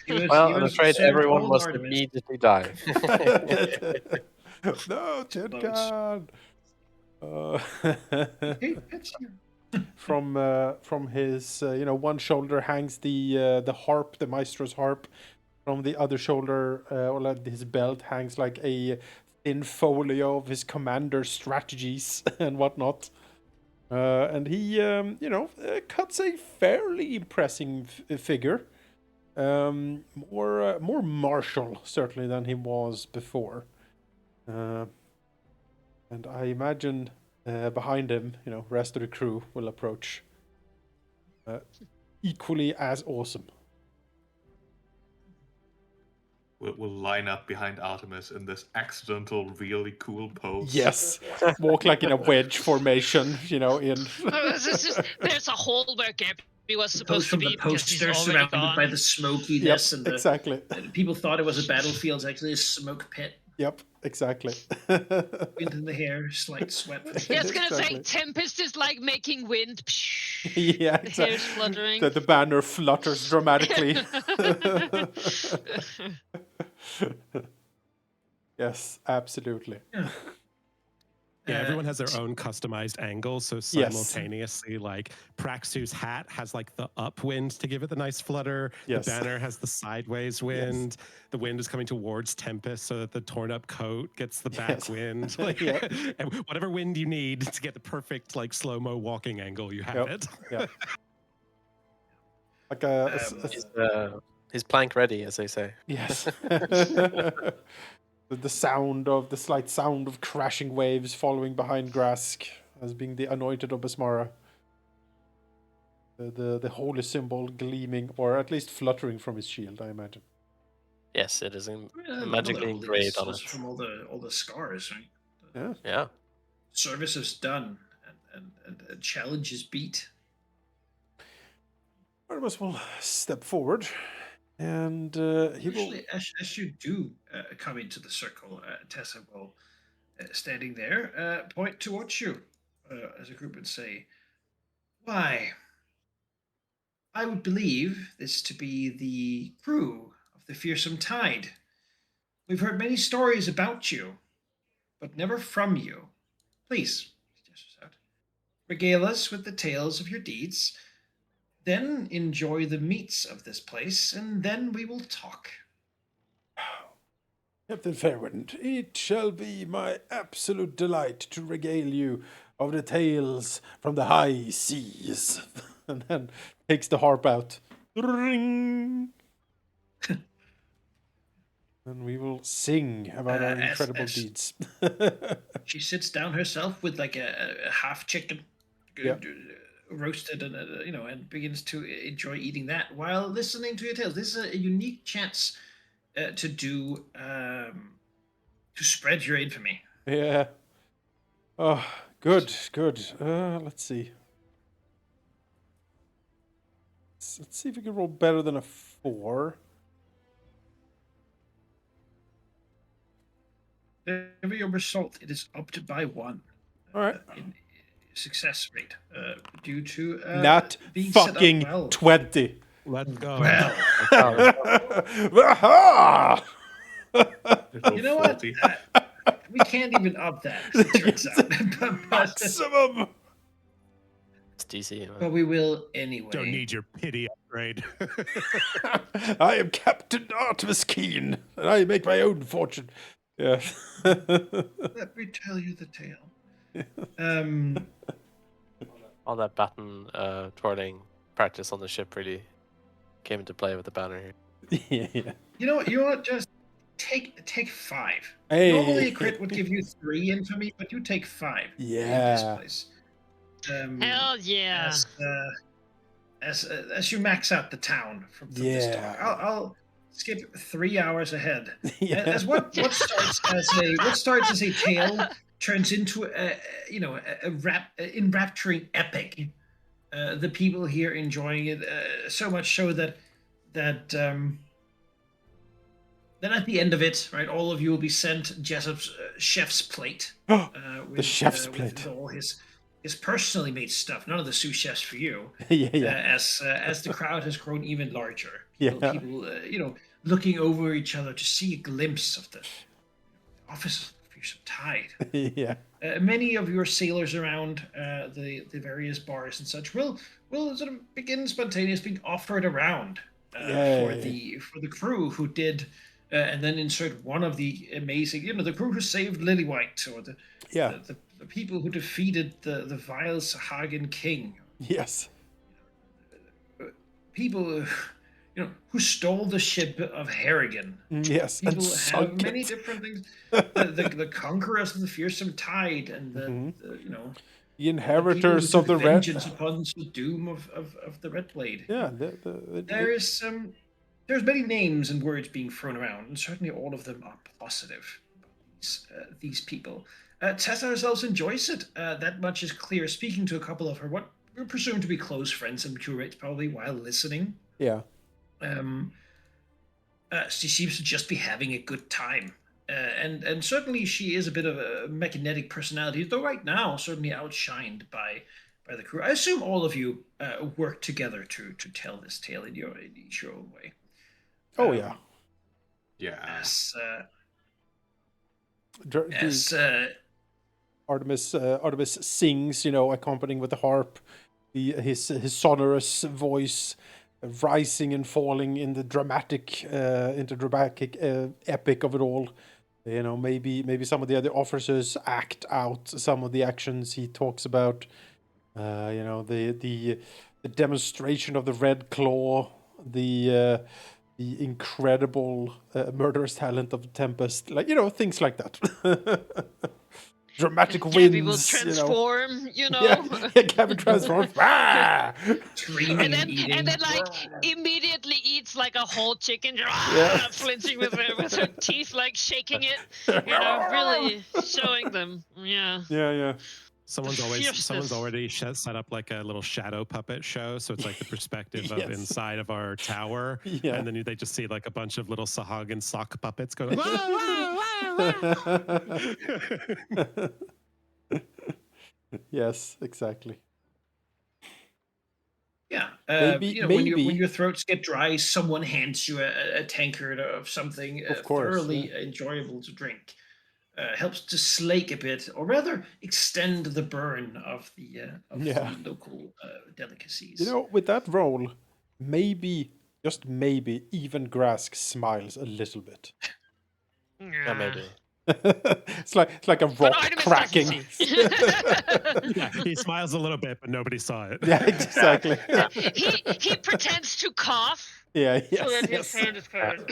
He I'm was afraid concerned everyone old must Artemis. immediately die. No, Tin Can. Hey, it's here. From his one shoulder hangs the harp, the maestro's harp. From the other shoulder, or like his belt hangs like a thin folio of his commander's strategies and whatnot. And he cuts a fairly impressive figure. More martial certainly than he was before. And I imagine behind him, rest of the crew will approach. Equally as awesome. We'll line up behind Artemis in this accidental, really cool pose. Yes, walk like in a wedge formation, in. There's a hole where Gabby was Post supposed to from be the because she's poster already surrounded gone. by the smokiness Yep, and the exactly. people thought it was a battlefield. It's actually a smoke pit. Yep, exactly. Wind in the hair, slight sweat. From the Yeah, I was gonna Exactly. say Tempest is like making wind. Yeah, The hair's fluttering. The banner flutters dramatically. Yes, absolutely. Yeah, everyone has their own customized angle. So simultaneously, like Praxu's hat has like the upwind to give it the nice flutter. Yes. The banner has the sideways wind. The wind is coming towards Tempest so that the torn up coat gets the back Yes. wind. Like, Yep. and whatever wind you need to get the perfect like slow-mo walking angle, you have Yep. it. Yeah. Like His plank ready, as they say. yes. The slight sound of crashing waves following behind Grask as being the anointed of Basmara. the holy symbol gleaming, or at least fluttering from his shield, I imagine. Yes, it is Another magically holiness engraved on also it. from all the scars, right? Yeah. Yeah. Service is done, and challenge is beat. Artemis will step forward, and he will. Actually, as you do come into the circle, Tessa will, standing there, point towards you as a group and say, "Why, I would believe this to be the crew of the Fearsome Tide. We've heard many stories about you, but never from you. Please, he gestures out, regale us with the tales of your deeds, then enjoy the meats of this place, and then we will talk." Captain Fairwind, it shall be my absolute delight to regale you of the tales from the high seas. And then takes the harp out. Ring! And we will sing about our incredible deeds. She sits down herself with like a half chicken, Yeah. roasted, and and begins to enjoy eating that while listening to your tales. This is a unique chance to do to spread your infamy. Yeah. Oh, good, good. Let's see. Let's see if we can roll better than a 4. Whatever your result, it is upped by 1. All right. In success rate due to Not being set up fucking well. 20. Let's go. Well, Aha! you know what? We can't even up that, as it turns out. Maximum. It's DC. But we will anyway. Don't need your pity upgrade. I am Captain Artemis Keen, and I make my own fortune. Yeah. Let me tell you the tale. All that baton twirling practice on the ship really came into play with the banner here. Yeah. You know what? Just take 5. Hey. Normally a crit would give you 3 infamy, but you take 5. Yeah. In this place. Hell yeah. As you max out the town from this talk, I'll skip 3 hours ahead. Yeah. As what starts as a tale turns into a enrapturing epic. The people here enjoying it so much so that then at the end of it, right, all of you will be sent Jessup's chef's plate. The chef's plate. With all his personally made stuff. None of the sous chefs for you. Yeah. As the crowd has grown even larger. Yeah. People looking over each other to see a glimpse of the office of the Fearsome Tide. Yeah. Many of your sailors around the various bars and such will sort of begin spontaneously being offered around for the crew who did, and then insert one of the amazing, the crew who saved Lillywhite, or the people who defeated the vile Sahagan king. Yes. People who stole the ship of Harrigan. Yes, people and have many different things. The conquerors of the Fearsome Tide, and the inheritors the of the Red. Vengeance upon the doom of the Red Blade. Yeah, there's many names and words being thrown around, and certainly all of them are positive. These people. Tessa herself enjoys it. That much is clear. Speaking to a couple of her, what we presume to be close friends and curates, probably while listening. Yeah. She seems to just be having a good time. And certainly she is a bit of a magnetic personality, though right now certainly outshined by the crew. I assume all of you work together to tell this tale in each your own way. Oh yeah. Yeah. Artemis sings, accompanying with the harp, his sonorous voice rising and falling in the dramatic epic of it all. Maybe some of the other officers act out some of the actions he talks about. The demonstration of the Red Claw, the incredible murderous talent of Tempest, things like that. dramatic Gabby will winds, transform, Yeah, yeah, Gabby transforms. Ah! Screaming and eating. and then like immediately eats like a whole chicken, Yeah. flinching with her teeth, like shaking it, really showing them. Yeah. Yeah. Someone's fierceness. already set up like a little shadow puppet show, so it's like the perspective of Yes. inside of our tower, Yeah. and then they just see like a bunch of little Sahagin sock puppets going. "Wah, wah, wah, wah." Yes, exactly. Yeah, Maybe- when maybe- your throats get dry, someone hands you a tankard of something Of course, thoroughly enjoyable to drink. Helps to slake a bit, or rather extend the burn of the Yeah. local delicacies. With that roll, maybe, just maybe, even Grask smiles a little bit. Yeah, maybe. it's like a But rock Artemis cracking. doesn't see. Yeah, he smiles a little bit, but nobody saw it. Yeah, exactly. he pretends to cough Yeah, so that his yes. hand is covered.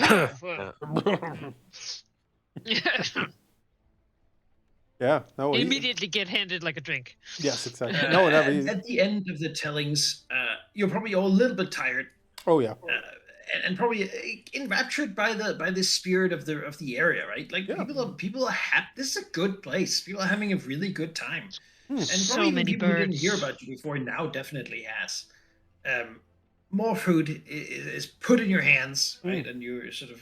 Yeah, no, Immediately get handed like a drink. yes, exactly. No, never. At the end of the tellings, you're probably all a little bit tired, Oh yeah, and probably enraptured by the spirit of the area, right? Like Yeah. people are happy. This is a good place. People are having a really good time, and So probably even many people who didn't hear birds. about you before now definitely has. More food is put in your hands, right? And you're sort of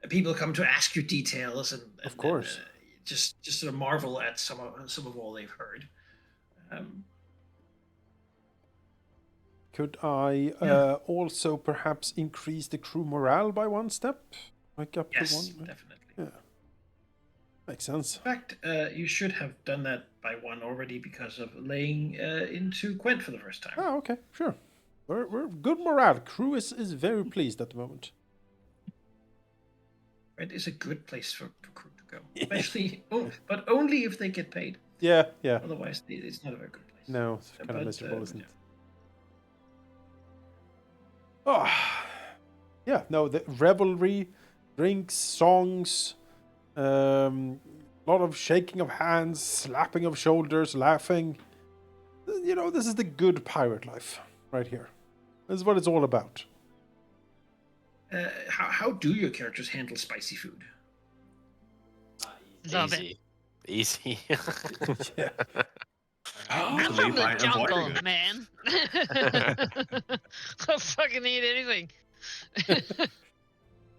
people come to ask you details, and Of course. just sort of marvel at some of all they've heard. Could I Yeah. also perhaps increase the crew morale by one step, like up Yes, to one? definitely. Yeah, makes sense. In fact, you should have done that by one already because of laying into Quent for the first time. Oh, okay, sure. We're good morale. Crew is very pleased at the moment. Quent is a good place for crew to go, especially, but only if they get paid. Yeah. Otherwise, it's not a very good place. No, it's kind But, of miserable, isn't yeah. it? Oh, yeah. No, the revelry, drinks, songs, a lot of shaking of hands, slapping of shoulders, laughing. This is the good pirate life right here. This is what it's all about. How do your characters handle spicy food? Love it. Easy. Yeah. I'm Usually from the by avoiding jungle, it. man. I'll fucking eat anything.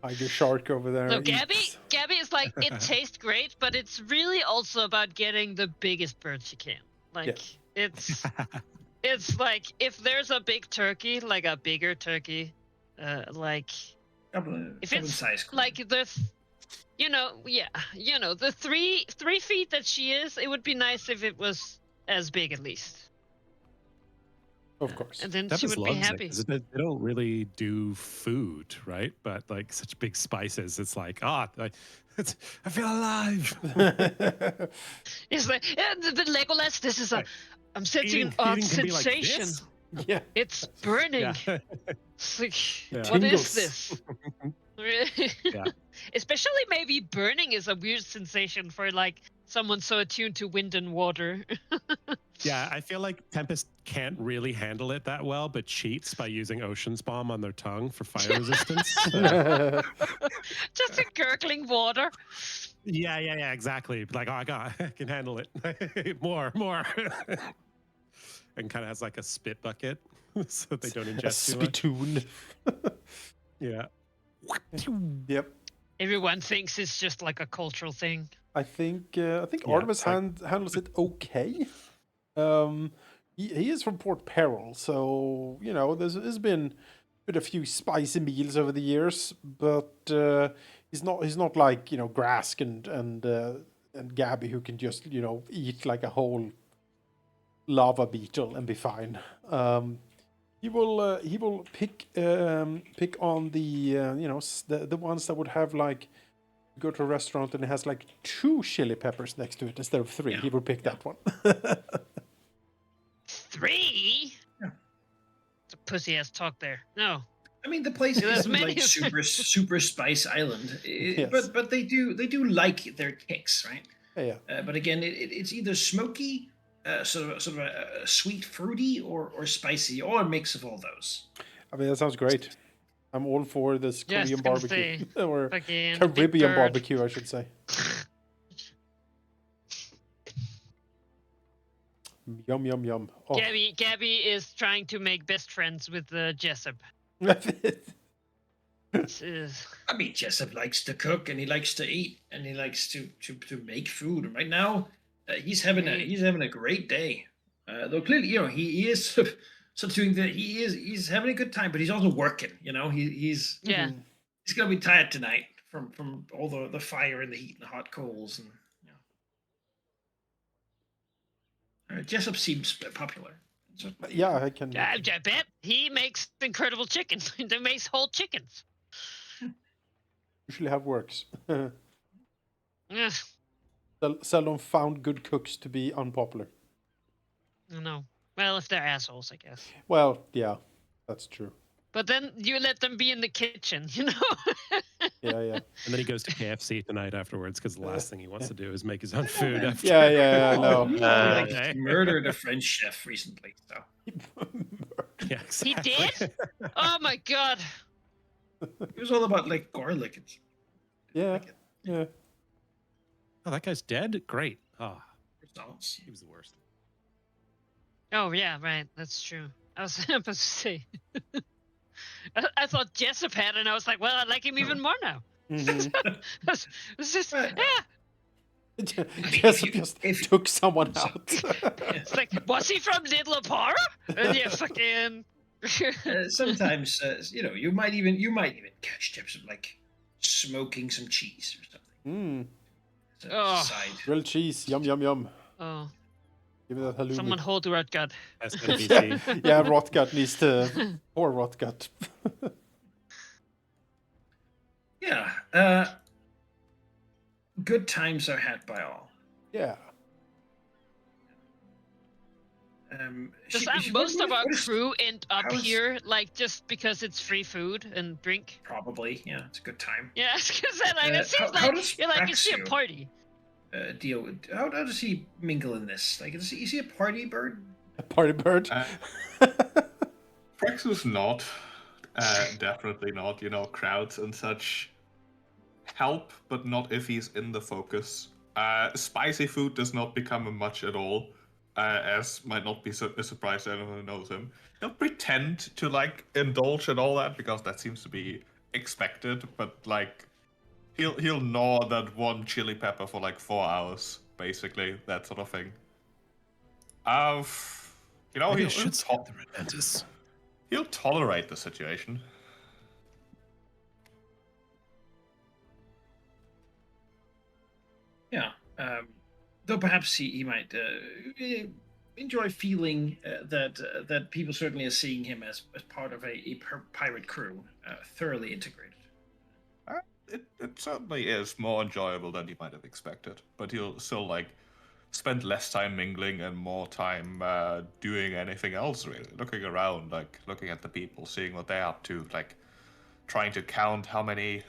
Tiger shark over there. No, Gabby is like, it tastes great, but it's really also about getting the biggest birds you can. Like, it's like, if there's a big turkey, like a bigger turkey, like, if it's size like the, the 3 feet that she is, it would be nice if it was as big at least. Of course. And then she Tempest would be loves it, happy. 'cause they don't really do food, right? But like such big spices, it's like, I feel alive. It's like, yeah, the Legolas, this is Right. I'm sensing Eating- an odd eating can be like sensation. this? Yeah. It's burning. Yeah. It's like, Yeah. what Tingles. is this? Yeah. Especially maybe burning is a weird sensation for like someone so attuned to wind and water. Yeah, I feel like Tempest can't really handle it that well, but cheats by using Ocean's Bomb on their tongue for fire resistance. Just a gurgling water. Yeah, exactly. Like, I can handle it. more. And kind of has like a spit bucket so that they don't A ingest too much. spittoon. Yeah. Yep. Everyone thinks it's just like a cultural thing. I think Yeah, Artemis it's like- handles it okay. He is from Port Peril, so there's been a few spicy meals over the years, but he's not like Grask and Gabby, who can just eat like a whole lava beetle and be fine. He will pick on the the ones that would have like, go to a restaurant and it has like 2 chili peppers next to it instead of 3. Yeah. He will pick that one. 3? Yeah. It's a pussy ass talk there. No. I mean, the place There's isn't many like of them. super spice island, Yes. but they do like their kicks, right? Yeah. But again, it's either smoky, sort of a sweet, fruity, or spicy, or a mix of all those. I mean, that sounds great. I'm all for this Yes, Korean gonna barbecue. say, Or fucking the big Caribbean bird. barbecue, I should say. Yum, yum, yum. Oh. Gabby is trying to make best friends with Jessup. This is I mean, Jessup likes to cook and he likes to eat and he likes to make food. And right now, he's having a great day. Though clearly, he is sort of doing that. He's having a good time, but he's also working. He's yeah. he's gonna be tired tonight from all the fire and the heat and the hot coals and. Jessup seems popular. Yeah, I can. I bet he makes incredible chickens. He makes whole chickens. Usually how it works. Yeah, Seldom found good cooks to be unpopular. I know. Well, if they're assholes, I guess. Well, yeah, that's true. But then you let them be in the kitchen, you know? Yeah. And then he goes to KFC tonight afterwards because the last thing he wants to do is make his own food after. Yeah, I know. He murdered a French chef recently, so. Yeah, He exactly. did? Oh my god. It was all about like garlic and Yeah. Oh, that guy's dead? Great. Oh, results. he was the worst. Oh yeah, right. That's true. I was supposed to say. I thought Jessup had, and I was like, well, I like him even more now. It's just, Right. yeah. Jessup just took someone out. It's like, was he from Little Para? And yeah, fucking. Sometimes you might even catch Jessup like smoking some cheese or something. As a Oh. side. Grilled cheese, yum, yum, yum. Oh, Give me that halloumi. someone hold the red gut. SNBC. Yeah, Rotgut needs to. Poor Rotgut. Yeah. Good times are had by all. Yeah. Most of our what is- crew end up how is- here, like, just because it's free food and drink. Probably, yeah, it's a good time. Yeah, because like, it seems how like does you're like, it's a Praxio party. Deal with how does he mingle in this? Like, is he a party bird? A party bird. Praxus not. Definitely not. Crowds and such help, but not if he's in the focus. Spicy food does not become a much at all, as might not be a surprise to anyone who knows him. He'll pretend to, indulge in all that, because that seems to be expected, but, he'll gnaw that one chili pepper for, 4 hours, basically, that sort of thing. Maybe I should stop the Relentus. He'll tolerate the situation. Yeah. Though perhaps he might enjoy feeling that people certainly are seeing him as part of a pirate crew, thoroughly integrated. It certainly is more enjoyable than you might have expected, but he'll still spend less time mingling and more time doing anything else, really. Looking around, looking at the people, seeing what they're up to, trying to count how many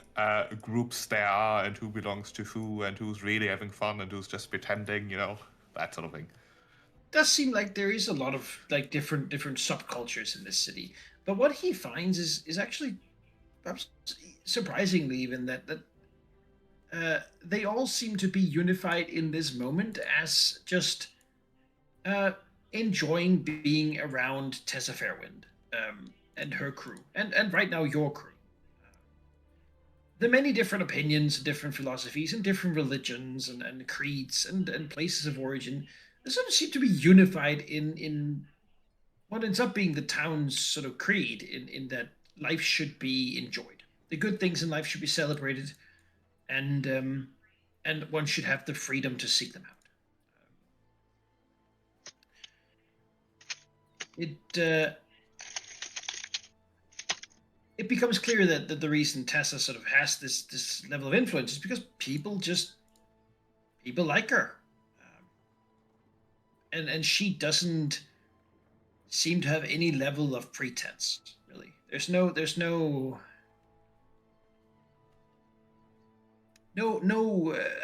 groups there are and who belongs to who and who's really having fun and who's just pretending, that sort of thing. Does seem like there is a lot of different subcultures in this city, but what he finds is actually perhaps surprisingly even that they all seem to be unified in this moment as just enjoying being around Tessa Fairwind and her crew, and right now your crew. The many different opinions, different philosophies, and different religions and creeds and places of origin, they sort of seem to be unified in what ends up being the town's sort of creed in that life should be enjoyed. The good things in life should be celebrated, and one should have the freedom to seek them out. It becomes clear that the reason Tessa sort of has this level of influence is because people like her, and she doesn't seem to have any level of pretense. Really, there's no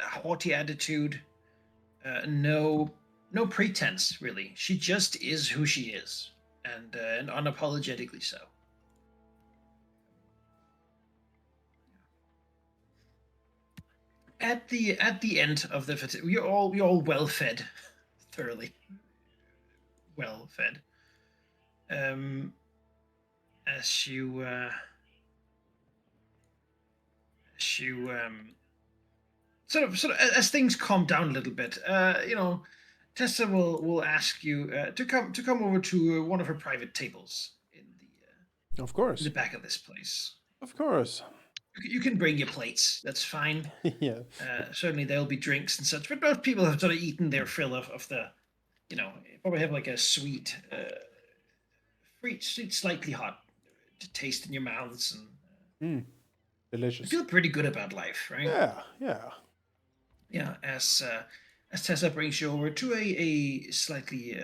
haughty attitude. No pretense, really. She just is who she is, and unapologetically so. At the end of the you're all well fed, thoroughly well fed. As you sort of as things calm down a little bit, Tessa will ask you to come over to one of her private tables Of in course. the back of this place. Of course. You can bring your plates. That's fine. Yeah. Certainly there'll be drinks and such, but most people have sort of eaten their fill of the, probably have like a sweet, slightly hot to taste in your mouths, and you Delicious. feel pretty good about life, right? Yeah, yeah. Yeah. As Tessa brings you over to a slightly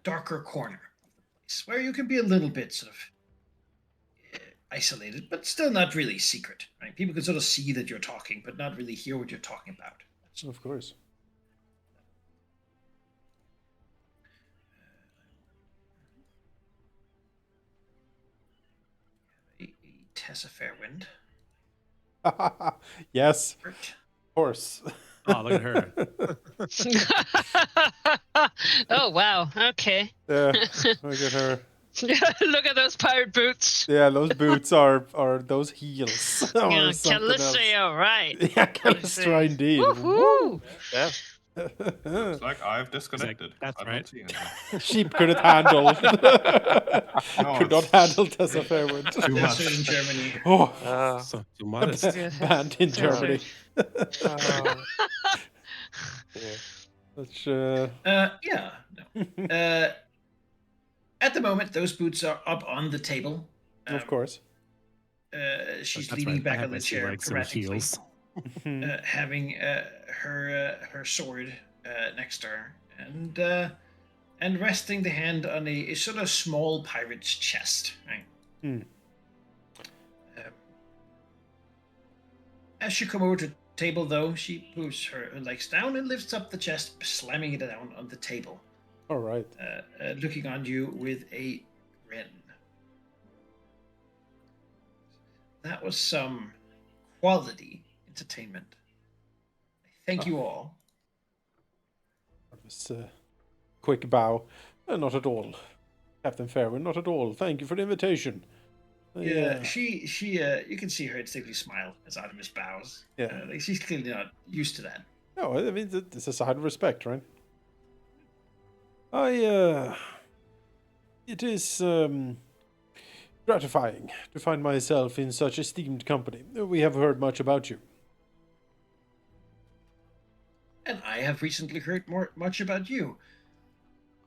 darker corner of the place where you can be a little bit sort of isolated, but still not really secret, right? People can sort of see that you're talking, but not really hear what you're talking about. Of course. A Tessa Fairwind. Yes, Right. of course. Oh, look at her. Oh wow. Okay. Yeah, look at her. Look at those pirate boots. Yeah, those boots are those heels or Yeah, something else. Calistria, right? Yeah, Calistria indeed. Woohoo! Yeah. Looks like I've disconnected. "That's I'm right." not seeing anything. Sheep couldn't handle. Could not it's- handle Tessa Fairwind. Too Desert much. in Germany. Oh, So too modest. banned in Germany. Yeah. Which, Yeah. No. At the moment, those boots are up on the table. of course. She's That's leaning right. I back have on the my sea chair, legs and dramatically, heels. having her sword next to her, and resting the hand on a sort of small pirate's chest. Right. As you come over to the table, though, she moves her legs down and lifts up the chest, slamming it down on the table, All right. looking on you with a grin. That was some quality entertainment. Thank you all. That was a quick bow. Not at all. Captain Fairwind, not at all. Thank you for the invitation. Yeah, she you can see her instinctively smile as Artemis bows. Yeah. Like she's clearly not used to that. No, I mean, it's a sign of respect, right? It is gratifying to find myself in such esteemed company. We have heard much about you. And I have recently heard much about you.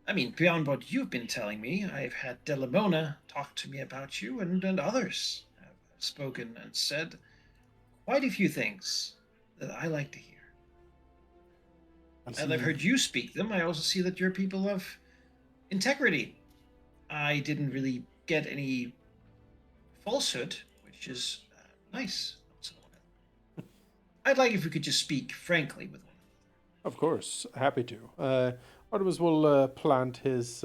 I mean, beyond what you've been telling me, I've had Delamona talk to me about you, and others have spoken and said quite a few things that I like to hear. And I've heard you speak them. I also see that you're people of integrity. I didn't really get any falsehood, which is nice. I'd like if we could just speak frankly with one another. Of course, happy to. Artemis will plant his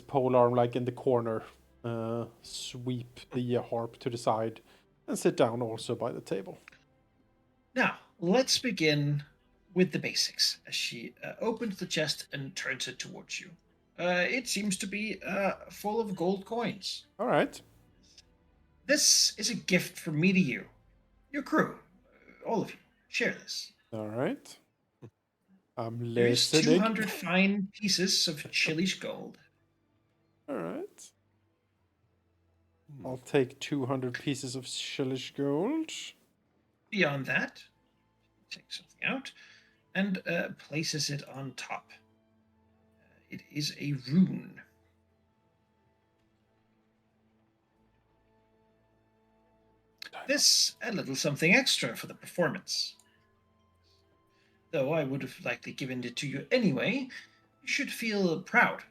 pole arm like in the corner, sweep the harp to the side, and sit down also by the table. Now, let's begin with the basics. As she opens the chest and turns it towards you. It seems to be full of gold coins. All right. This is a gift from me to you, your crew, all of you. Share this. All right. I'm Here's listening. 200 fine pieces of Chilish gold. All right. I'll take 200 pieces of Shillish gold. Beyond that, take something out and places it on top. It is a rune. This, a little something extra for the performance. Though I would have likely given it to you anyway, you should feel proud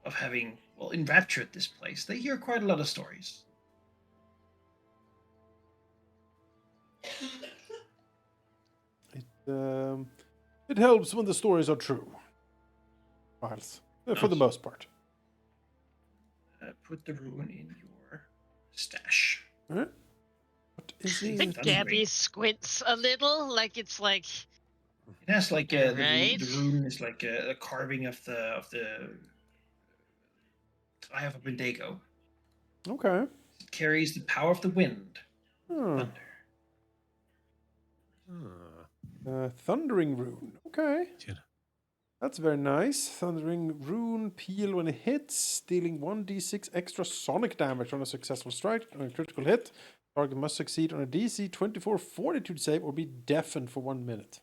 of having, well, enraptured this place. They hear quite a lot of stories. It helps when the stories are true, Miles, for the most part. Put the rune in your stash. Huh? What is I it? think Gabby squints a little, like it's like. It has like Right. the rune is like a carving of the Eye of a Bendigo. Okay. It carries the power of the wind, Hmm. thunder. Thundering rune. Okay. Yeah. That's very nice. Thundering rune peel when it hits, dealing 1d6 extra sonic damage on a successful strike. On a critical hit, target must succeed on a DC 24 fortitude save or be deafened for 1 minute.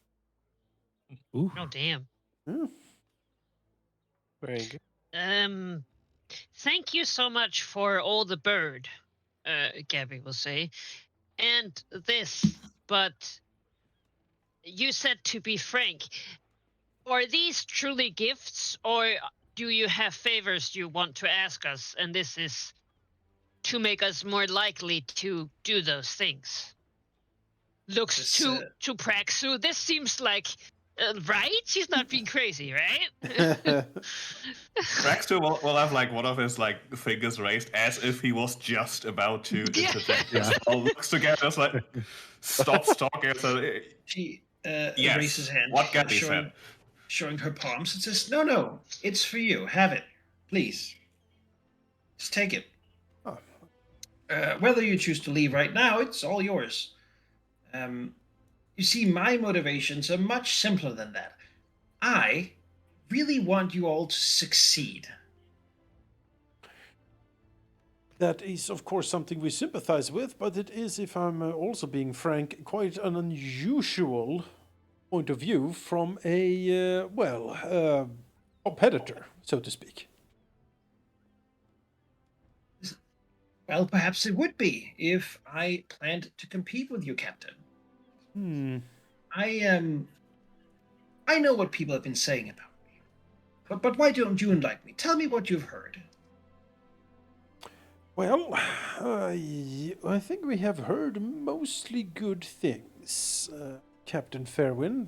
Ooh. Oh damn. Yeah. Very good. Thank you so much for all the bird, Gabby will say, and this. But you said to be frank. Are these truly gifts, or do you have favors you want to ask us, and this is to make us more likely to do those things? Looks This, to Praxu. This seems like right. She's not being crazy, right? Braxton will have like one of his like fingers raised as if he was just about to Yeah. interject as well. Looks together, it's like stops talking. So, She yes, raises hand, what Gabby said. showing her palms, and says, "No, it's for you. Have it, please. Just take it. Oh. Whether you choose to leave right now, it's all yours. You see, my motivations are much simpler than that. I really want you all to succeed." That is, of course, something we sympathize with, but it is, if I'm also being frank, quite an unusual point of view from a, competitor, so to speak. Well, perhaps it would be if I planned to compete with you, Captain. I know what people have been saying about me. But why don't you enlighten me? Tell me what you've heard. Well, I think we have heard mostly good things, Captain Fairwind.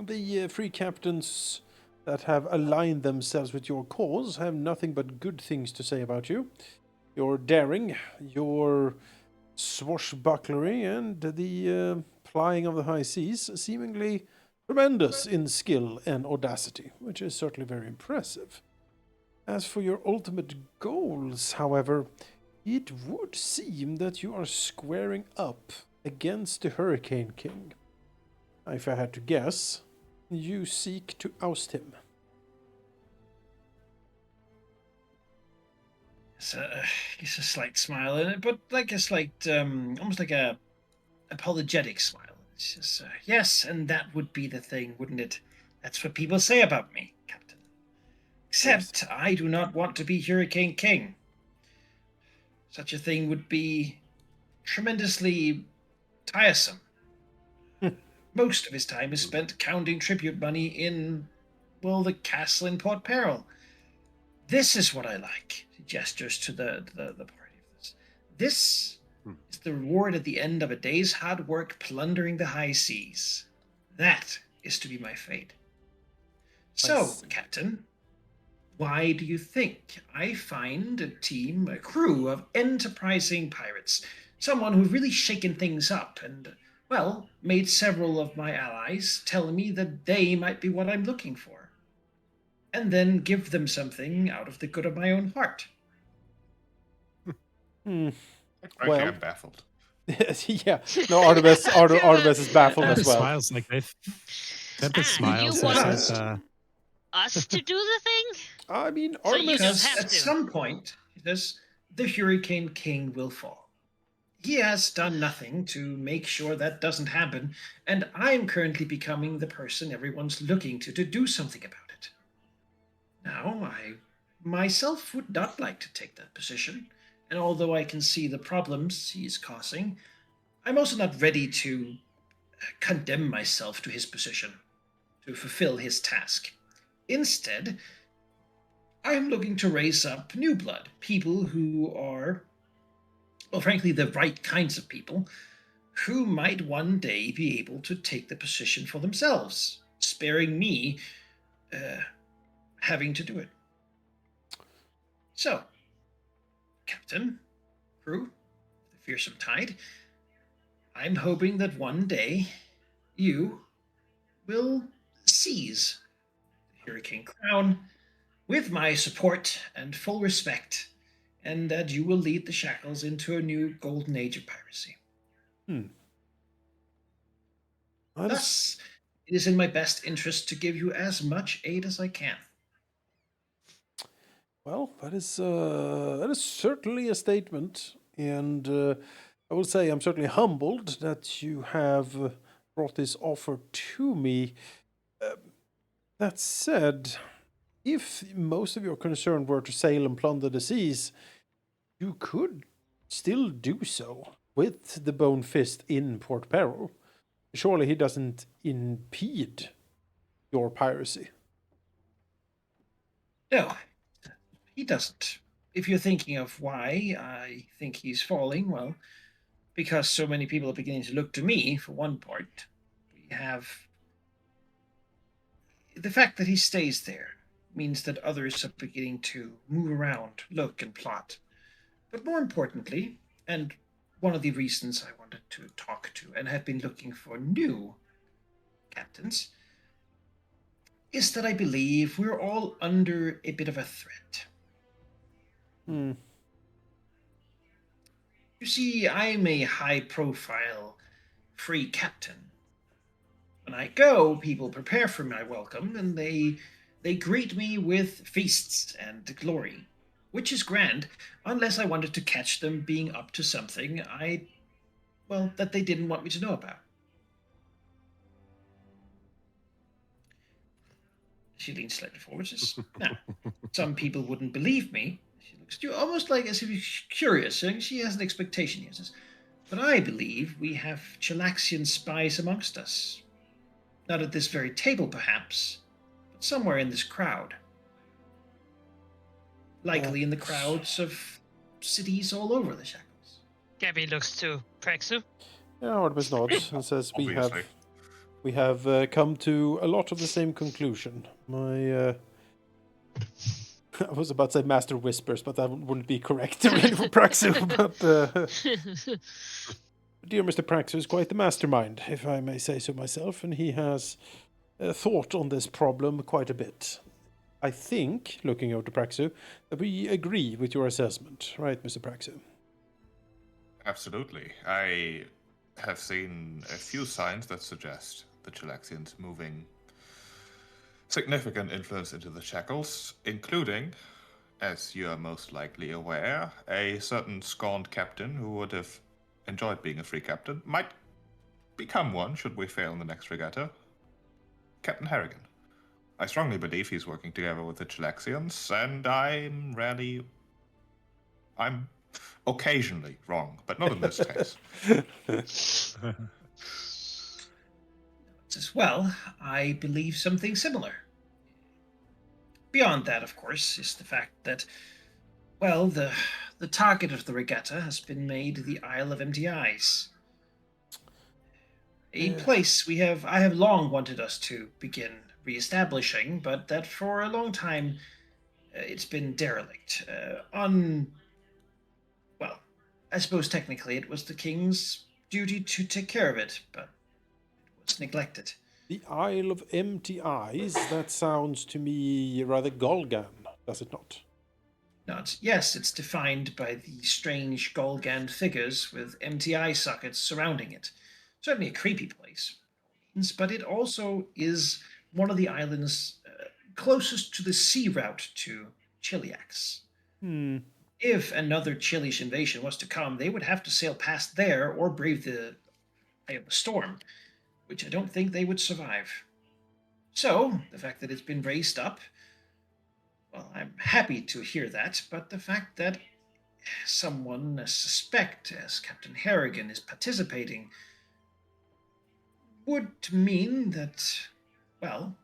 The free captains that have aligned themselves with your cause have nothing but good things to say about you. Your daring, your swashbucklery, and the plying of the high seas, seemingly tremendous in skill and audacity, which is certainly very impressive. As for your ultimate goals, however, it would seem that you are squaring up against the Hurricane King. If I had to guess, you seek to oust him. It's a slight smile in it, but like a slight, almost like a apologetic smile. It's just, yes, and that would be the thing, wouldn't it? That's what people say about me, Captain. Except I do not want to be Hurricane King. Such a thing would be tremendously tiresome. Most of his time is spent counting tribute money in, well, the castle in Port Peril. This is what I like. He gestures to the party of this. This is the reward at the end of a day's hard work plundering the high seas. That is to be my fate. So, Captain, why do you think I find a crew of enterprising pirates, someone who've really shaken things up and, well, made several of my allies tell me that they might be what I'm looking for, and then give them something out of the good of my own heart? Frankly, Well- I'm baffled. Yeah, no, Artemis is baffled as Tempest well. smiles like this. Tempest smiles you and want says, us to do the thing? I mean, So you Artemis. don't Because have at to. some point, the Hurricane King will fall. He has done nothing to make sure that doesn't happen, and I'm currently becoming the person everyone's looking to do something about it. Now, I myself would not like to take that position, and although I can see the problems he's causing, I'm also not ready to condemn myself to his position, to fulfill his task. Instead, I'm looking to raise up new blood, people who are well, frankly, the right kinds of people who might one day be able to take the position for themselves, sparing me having to do it. So, Captain, crew, the fearsome tide, I'm hoping that one day you will seize the Hurricane Crown with my support and full respect, and that you will lead the Shackles into a new golden age of piracy. That is, Thus, it is in my best interest to give you as much aid as I can. well, that is certainly a statement, and I will say I'm certainly humbled that you have brought this offer to me. That said, if most of your concern were to sail and plunder the seas, you could still do so with the Bone Fist in Port Peril. Surely he doesn't impede your piracy. No, he doesn't. If you're thinking of why I think he's falling, well, because so many people are beginning to look to me, for one part. We have the fact that he stays there means that others are beginning to move around, look, and plot. But more importantly, and one of the reasons I wanted to talk to and have been looking for new captains, is that I believe we're all under a bit of a threat. Hmm. You see, I'm a high profile free captain. When I go, people prepare for my welcome and they greet me with feasts and glory, which is grand, unless I wanted to catch them being up to something that they didn't want me to know about. She leans slightly forward. Says, now, some people wouldn't believe me. She looks at you almost like as if she's curious, and she has an expectation here. Says, but I believe we have Chilaxian spies amongst us. Not at this very table, perhaps, but somewhere in this crowd. Likely in the crowds of cities all over the Shackles. Gabby looks to Praxu. Yeah, Artemis nods and says, Obviously. We have come to a lot of the same conclusion. My, I was about to say Master Whispers, but that wouldn't be correct really for Praxu. But dear Mr. Praxu is quite the mastermind, if I may say so myself, and he has thought on this problem quite a bit. I think, looking over to Praxu, that we agree with your assessment, right, Mr. Praxu? Absolutely. I have seen a few signs that suggest the Chilaxians moving significant influence into the Shackles, including, as you are most likely aware, a certain scorned captain who would have enjoyed being a free captain, might become one should we fail in the next regatta. Captain Harrigan. I strongly believe he's working together with the Chilaxians, and I'm occasionally wrong, but not in this case. Says, well, I believe something similar. Beyond that, of course, is the fact that, well, the target of the regatta has been made the Isle of Empty Eyes. A place I have long wanted us to begin re-establishing, but that for a long time it's been derelict. Well, I suppose technically it was the king's duty to take care of it, but it was neglected. The Isle of Empty Eyes, that sounds to me rather Golgan, does it not? Yes, it's defined by the strange Golgan figures with empty eye sockets surrounding it. Certainly a creepy place, but it also is one of the islands closest to the sea route to Chiliax. If another Chilish invasion was to come, they would have to sail past there or brave the eye of the storm, which I don't think they would survive. So, the fact that it's been raised up, well, I'm happy to hear that, but the fact that someone as suspect as Captain Harrigan is participating would mean that, well,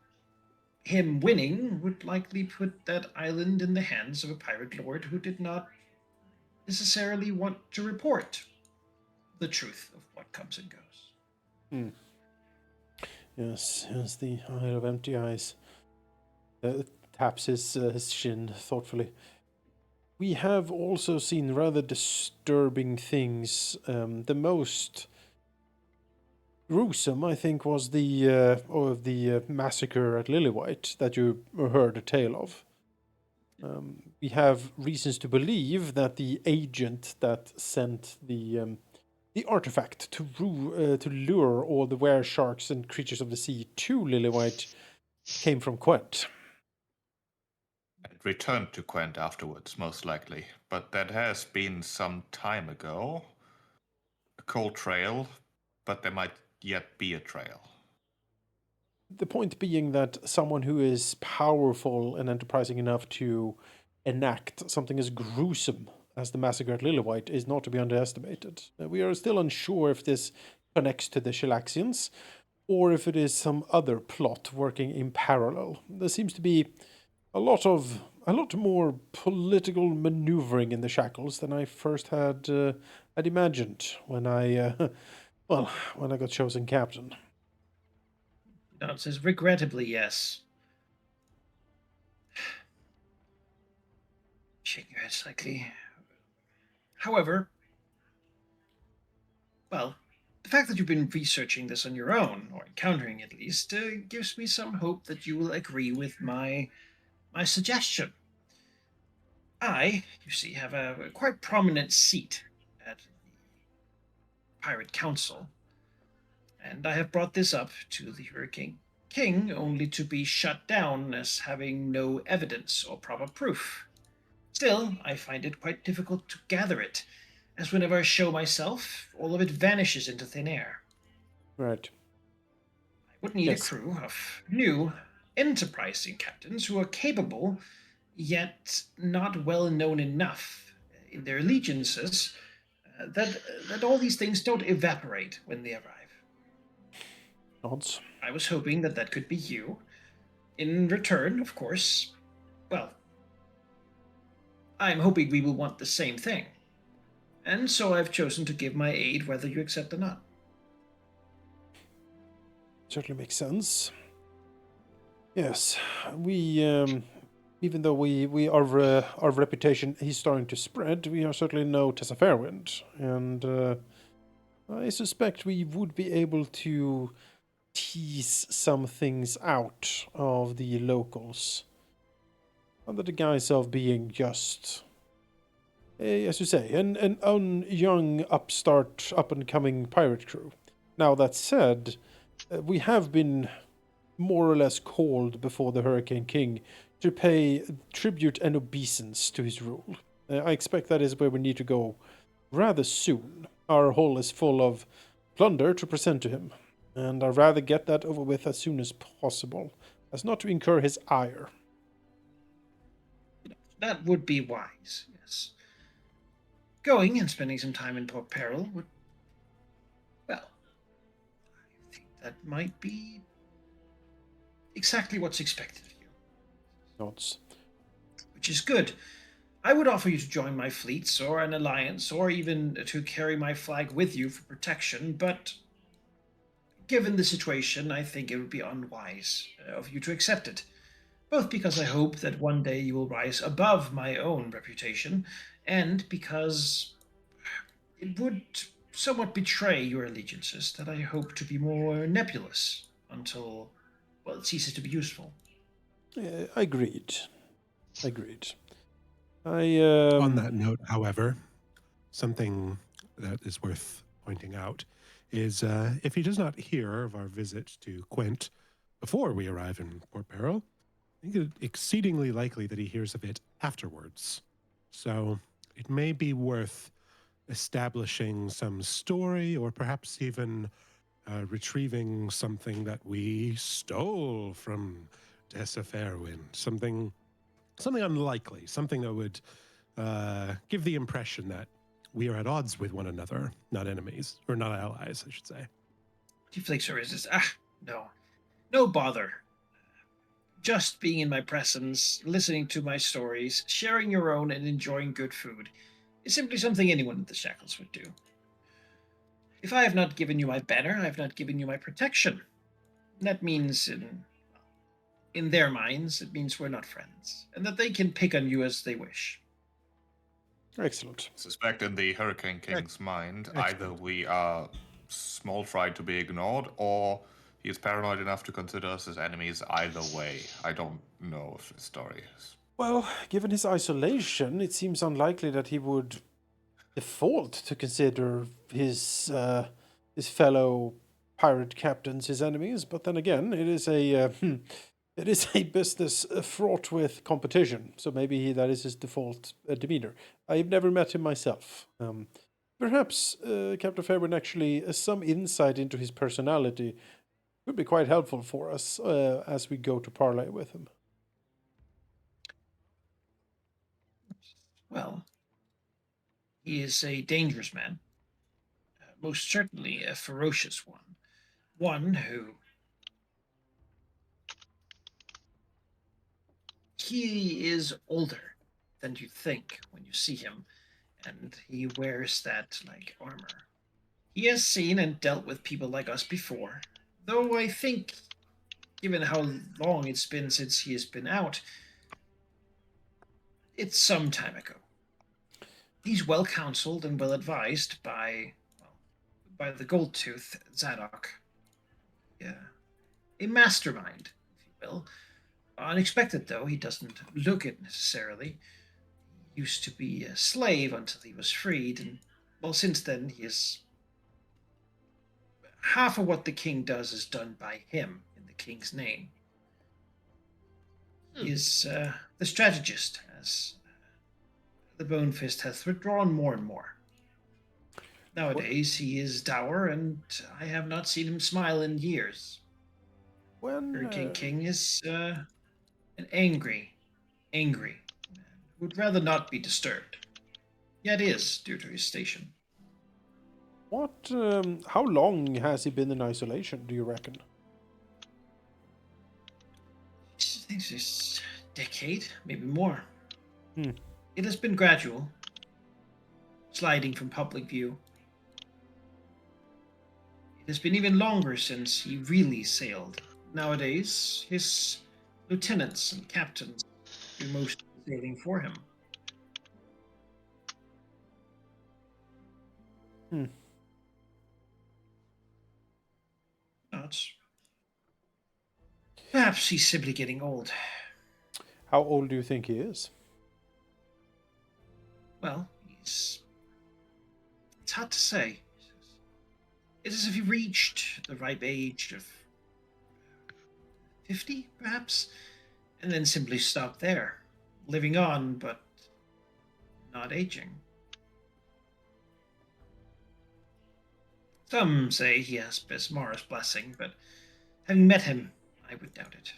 him winning would likely put that island in the hands of a pirate lord who did not necessarily want to report the truth of what comes and goes. Yes, the Isle of Empty Eyes taps his shin thoughtfully. We have also seen rather disturbing things. The most gruesome, I think, was the massacre at Lillywhite that you heard a tale of. We have reasons to believe that the agent that sent the artifact to lure all the were sharks and creatures of the sea to Lillywhite came from Quent. It returned to Quent afterwards, most likely, but that has been some time ago. A cold trail, but there might yet be a trail. The point being that someone who is powerful and enterprising enough to enact something as gruesome as the massacre at Lillywhite is not to be underestimated. We are still unsure if this connects to the Shellaxians or if it is some other plot working in parallel. There seems to be a lot more political maneuvering in the Shackles than I first had imagined when I when I got chosen captain. It says, regrettably, yes. Shake your head slightly. However, well, the fact that you've been researching this on your own, or encountering at least, gives me some hope that you will agree with my suggestion. I, you see, have a quite prominent seat at the Pirate Council, and I have brought this up to the Hurricane King only to be shut down as having no evidence or proper proof. Still, I find it quite difficult to gather it, as whenever I show myself, all of it vanishes into thin air. Right. I would need a Yes. crew of new, enterprising captains who are capable, yet not well known enough in their allegiances that all these things don't evaporate when they arrive. Odds. I was hoping that that could be you. In return, of course, well, I'm hoping we will want the same thing. And so I've chosen to give my aid whether you accept or not. Certainly makes sense. Yes, we even though our reputation is starting to spread, we are certainly no Tessa Fairwind, and I suspect we would be able to tease some things out of the locals under the guise of being just, as you say, an young upstart, up and coming pirate crew. Now that said, we have been more or less called before the Hurricane King to pay tribute and obeisance to his rule. I expect that is where we need to go rather soon. Our hull is full of plunder to present to him, and I'd rather get that over with as soon as possible, as not to incur his ire. That would be wise, yes. Going and spending some time in Port Peril would, well, I think that might be exactly what's expected of you. Nods. Which is good. I would offer you to join my fleets or an alliance or even to carry my flag with you for protection, but given the situation, I think it would be unwise of you to accept it. Both because I hope that one day you will rise above my own reputation, and because it would somewhat betray your allegiances that I hope to be more nebulous until, well, it ceases to be useful. Agreed. Agreed. On that note, however, something that is worth pointing out is if he does not hear of our visit to Quint before we arrive in Port Peril, I think it's exceedingly likely that he hears of it afterwards. So it may be worth establishing some story or perhaps even retrieving something that we stole from Tessa Fairwind. Something unlikely, something that would give the impression that we are at odds with one another, not enemies, or not allies, I should say. He flakes her resist. No. No bother. Just being in my presence, listening to my stories, sharing your own, and enjoying good food. is simply something anyone in the Shackles would do. If I have not given you my banner, I have not given you my protection. That means, in their minds, it means we're not friends, and that they can pick on you as they wish. Excellent. Suspect in the Hurricane King's mind, either excellent. we are small fried to be ignored, or he is paranoid enough to consider us as enemies. Either way, I don't know if the story is. Well, given his isolation, it seems unlikely that he would default to consider his fellow pirate captains his enemies. But then again, it is a business fraught with competition. So maybe that is his default demeanor. I've never met him myself. Perhaps Captain Fairburn actually some insight into his personality could be quite helpful for us as we go to parley with him. Well, he is a dangerous man, most certainly a ferocious one. One who. He is older than you think when you see him, and he wears that, like, armor. He has seen and dealt with people like us before, though I think, given how long it's been since he has been out, it's some time ago. He's well counseled and well advised by the Gold Tooth Zadok. Yeah, a mastermind, if you will. Unexpected though, he doesn't look it necessarily. He used to be a slave until he was freed, and well, since then he is. Half of what the king does is done by him in the king's name. He is the strategist, as the Bone Fist has withdrawn more and more. Nowadays, he is dour, and I have not seen him smile in years. Hurricane King is an angry man who would rather not be disturbed. Yet is, due to his station. How long has he been in isolation, do you reckon? I think it's a decade, maybe more. Hmm. It has been gradual, sliding from public view. It has been even longer since he really sailed. Nowadays, his lieutenants and captains do most of the sailing for him. Not. Perhaps he's simply getting old. How old do you think he is? Well, it's hard to say. It's as if he reached the ripe age of 50, perhaps, and then simply stopped there, living on, but not aging. Some say he has Besmara's blessing, but having met him, I would doubt it.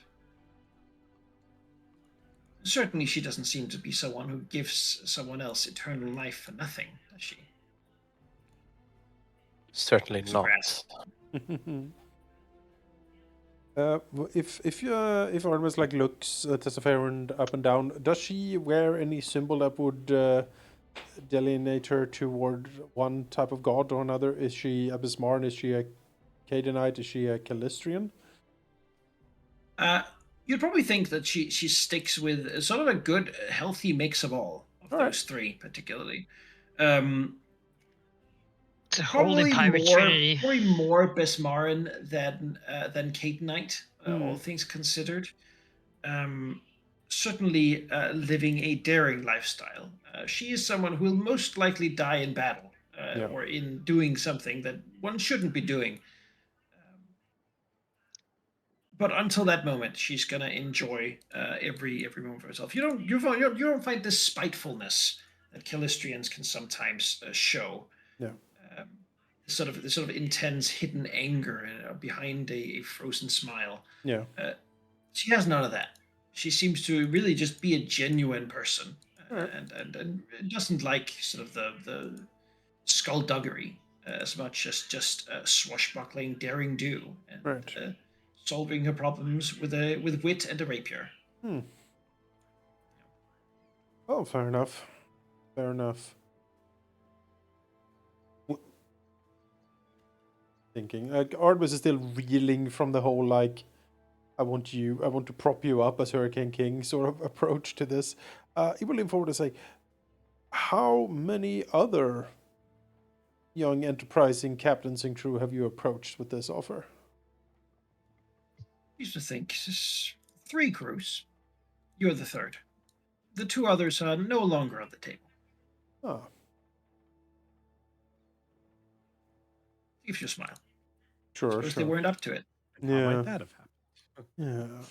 Certainly she doesn't seem to be someone who gives someone else eternal life for nothing, does she? Certainly not. Grass. If Artemis like looks at Tessafair up and down, does she wear any symbol that would delineate her toward one type of god or another? Is she a Bismarn? Is she a Canaanite? Is she a Calistrian? You'd probably think that she sticks with sort of a good, healthy mix of all of those three, particularly. It's a holy pirate trinity. Probably more Besmaran than Cadenite, all things considered. Certainly living a daring lifestyle. She is someone who will most likely die in battle or in doing something that one shouldn't be doing. But until that moment, she's gonna enjoy every moment for herself. You don't find this spitefulness that Calistrians can sometimes show. Yeah. Sort of intense hidden anger behind a frozen smile. Yeah. She has none of that. She seems to really just be a genuine person, and doesn't like sort of the skullduggery as much as just swashbuckling daring do and solving her problems with wit and a rapier. Oh, fair enough. Fair enough. thinking. Artemis is still reeling from the whole like, I want to prop you up as Hurricane King sort of approach to this. He will lean forward and say, how many other young enterprising captains and crew have you approached with this offer? Used to think 3 crews. You're the 3rd. The 2 others are no longer on the table. Ah, Gives you a smile. sure, Suppose they sure. weren't up to it. How Yeah. might that have happened?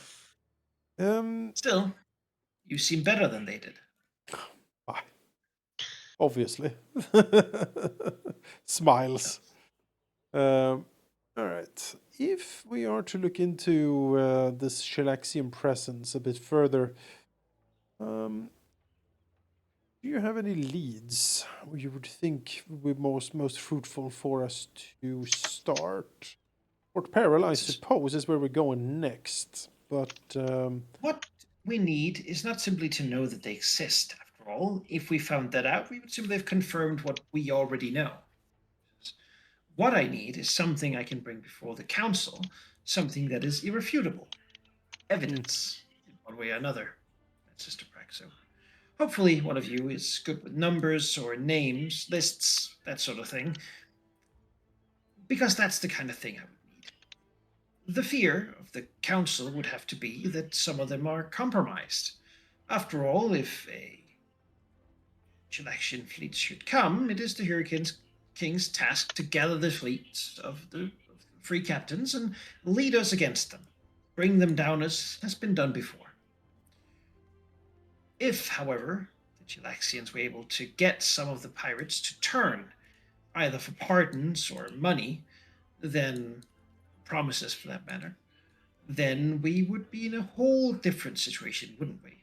Yeah. Still, you seem better than they did. Obviously. Smiles. All right. If we are to look into this Shelaxian presence a bit further, do you have any leads where you would think would be most fruitful for us to start? Port Peril, I suppose, is where we're going next. But What we need is not simply to know that they exist, after all. If we found that out, we would simply have confirmed what we already know. What I need is something I can bring before the council, something that is irrefutable. Evidence, in one way or another. That's Sister Praxo. Hopefully, one of you is good with numbers or names, lists, that sort of thing. Because that's the kind of thing I would need. The fear of the council would have to be that some of them are compromised. After all, if a Chilaxian fleet should come, it is the Hurricane King's task to gather the fleets of the free captains and lead us against them, bring them down as has been done before. If, however, the Chilaxians were able to get some of the pirates to turn, either for pardons or money, then promises for that matter, then we would be in a whole different situation, wouldn't we?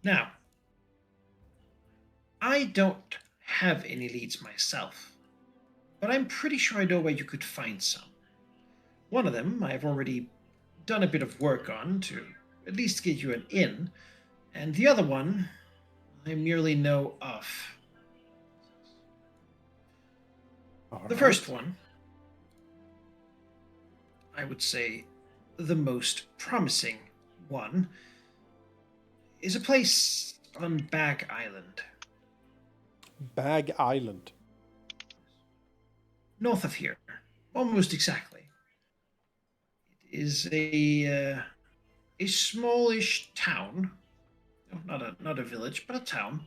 Now, I don't have any leads myself, but I'm pretty sure I know where you could find some. One of them I've already done a bit of work on to at least get you an in, and the other one I merely know of. The first one, I would say the most promising one, is a place on Bag Island. Bag Island. North of here, almost exactly. It is a smallish town, not a village, but a town,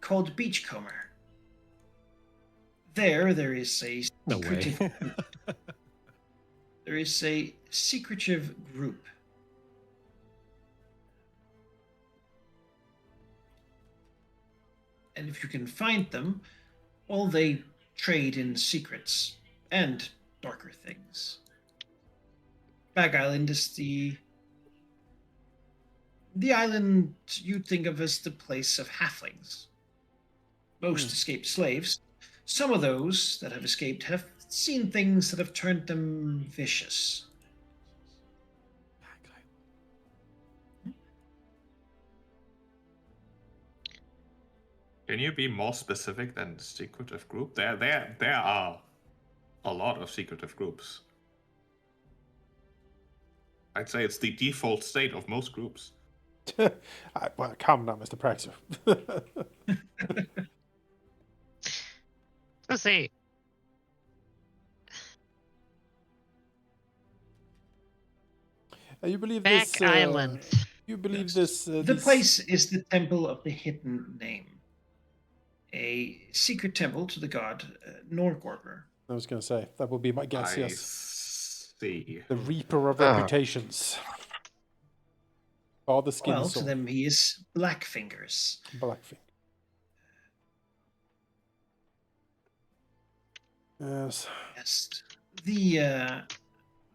called Beachcomber. There is a No way. secretive there is a secretive group. And if you can find them, well, they trade in secrets and darker things. Bag Island is the island you'd think of as the place of halflings. Most escaped slaves. Some of those that have escaped have seen things that have turned them vicious. Can you be more specific than secretive group? There are a lot of secretive groups. I'd say it's the default state of most groups. Well, calm down, Mr. Praxo. Let's see. You believe Back this? Island. You believe Yes. this? The these- place is the Temple of the Hidden Name, a secret temple to the god Norgorber. I was going to say that would be my guess. I Yes, see. the Reaper of reputations. Father Skin Well, to Sword. them he is Blackfingers. Blackfing. Yes. Yes, the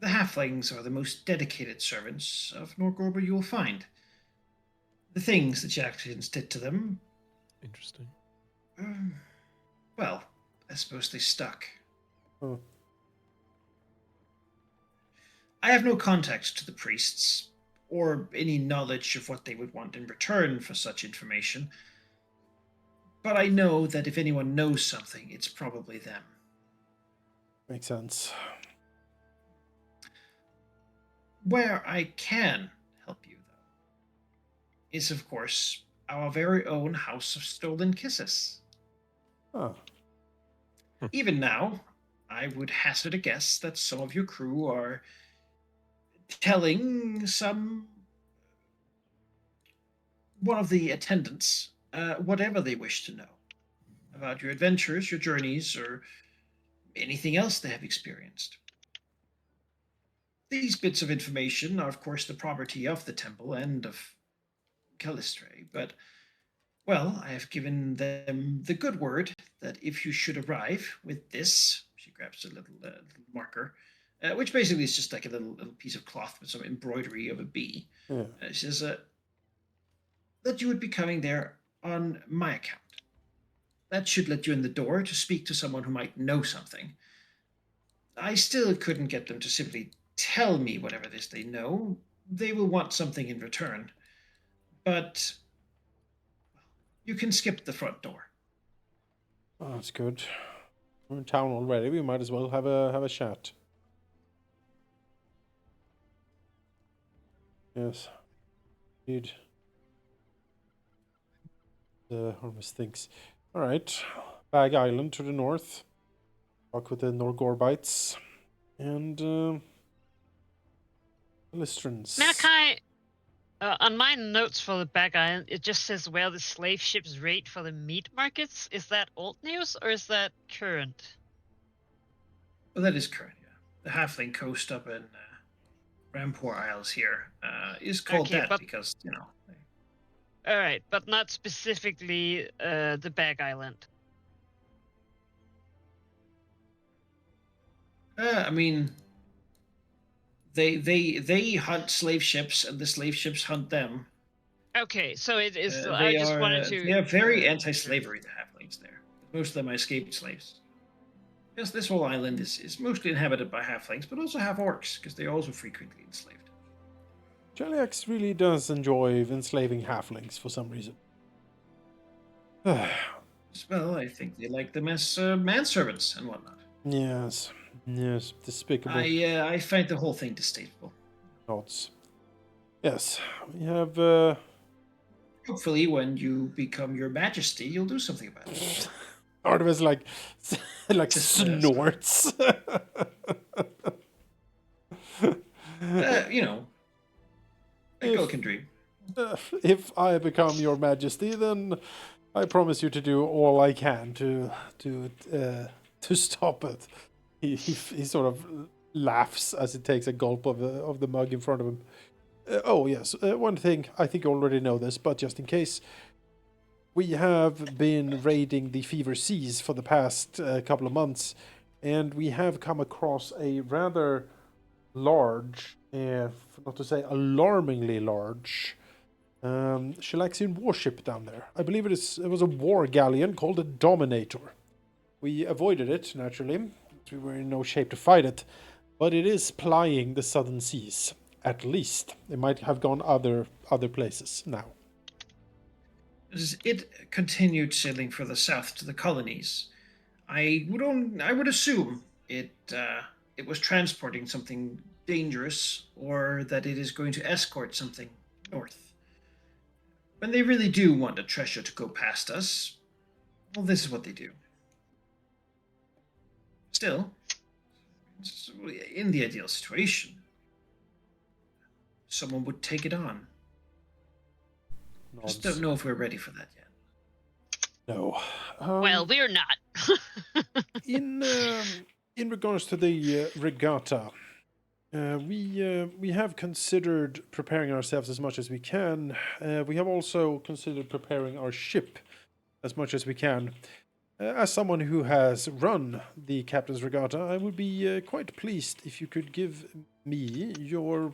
halflings are the most dedicated servants of Norgorber you will find. The things the Jacksons did to them, Interesting. well, I suppose they stuck. Oh. I have no contact to the priests, or any knowledge of what they would want in return for such information. But I know that if anyone knows something, it's probably them. Makes sense. Where I can help you, though, is, of course, our very own House of Stolen Kisses. Oh, Even now, I would hazard a guess that some of your crew are telling one of the attendants whatever they wish to know about your adventures, your journeys, or anything else they have experienced. These bits of information are, of course, the property of the temple and of Callistre, but, well, I have given them the good word that if you should arrive with this, she grabs a little marker, which basically is just like a little piece of cloth with some embroidery of a bee. yeah. She says that you would be coming there on my account. That should let you in the door to speak to someone who might know something. I still couldn't get them to simply tell me whatever it is they know. They will want something in return. But you can skip the front door. Oh, that's good. We're in town already. We might as well have a chat. Yes. Indeed. The Hormus thinks. All right. Bag Island to the north. Talk with the Norgorbites. And Listrans. Malachi, on my notes for the back island, it just says where the slave ships rate for the meat markets. Is that old news or is that current? Well, that is current, yeah. The Halfling coast up in Rampur Isles here is called Okay, that but- because, All right, but not specifically the back island. I mean, they hunt slave ships, and the slave ships hunt them. Okay, so it is. I They just are wanted to. they are very anti-slavery. The halflings there. Most of them are escaped slaves. Yes, this whole island is mostly inhabited by halflings, but also have orcs because they're also frequently enslaved. Jeliax really does enjoy enslaving halflings for some reason. Well, I think they like them as manservants and whatnot. Yes. Yes. Despicable I find the whole thing distasteful. thoughts. Yes. We have Hopefully, when you become your majesty, you'll do something about it. Artemis like Just, snorts. A girl can dream. If I become your majesty, then I promise you to do all I can to stop it. He sort of laughs as he takes a gulp of the mug in front of him. Oh yes, one thing, I think you already know this, but just in case, we have been raiding the Fever Seas for the past couple of months, and we have come across a rather large, not to say alarmingly large, Shalaxian warship down there. I believe it was a war galleon called a Dominator. We avoided it, naturally. We were in no shape to fight it, but it is plying the southern seas. At least it might have gone other places now. It continued sailing further south to the colonies. I would assume it was transporting something dangerous, or that it is going to escort something north. When they really do want a treasure to go past us, well, this is what they do. Still, in the ideal situation, someone would take it on. Just don't know if we're ready for that yet. No. Well, we're not. In regards to the regatta, we have considered preparing ourselves as much as we can. We have also considered preparing our ship as much as we can. As someone who has run the Captain's Regatta, I would be quite pleased if you could give me your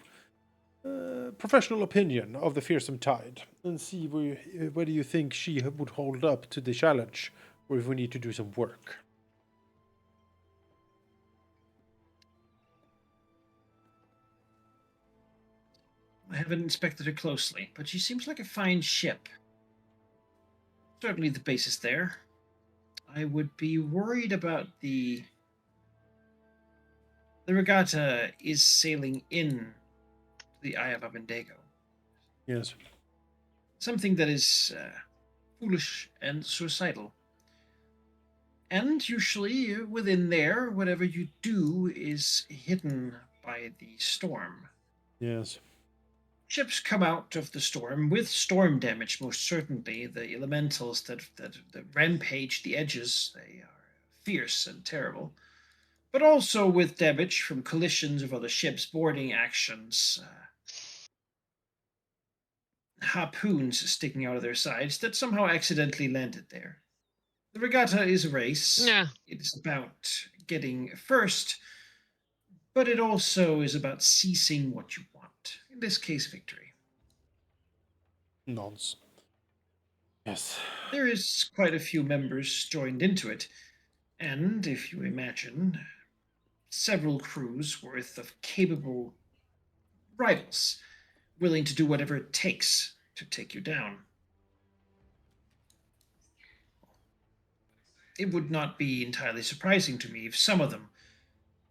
professional opinion of the Fearsome Tide and see whether you think she would hold up to the challenge or if we need to do some work. I haven't inspected her closely, but she seems like a fine ship. certainly the base is there. I would be worried about the regatta is sailing in to the Eye of Abendago. Yes. Something that is foolish and suicidal. And usually within there, whatever you do is hidden by the storm. Yes. Ships come out of the storm with storm damage, most certainly. The elementals that rampage the edges, they are fierce and terrible. But also with damage from collisions of other ships, boarding actions, harpoons sticking out of their sides that somehow accidentally landed there. The regatta is a race. Yeah. It is about getting first, but it also is about ceasing what you want. In this case, victory. Nods. Yes. There is quite a few members joined into it, and if you imagine, several crews worth of capable rivals willing to do whatever it takes to take you down. It would not be entirely surprising to me if some of them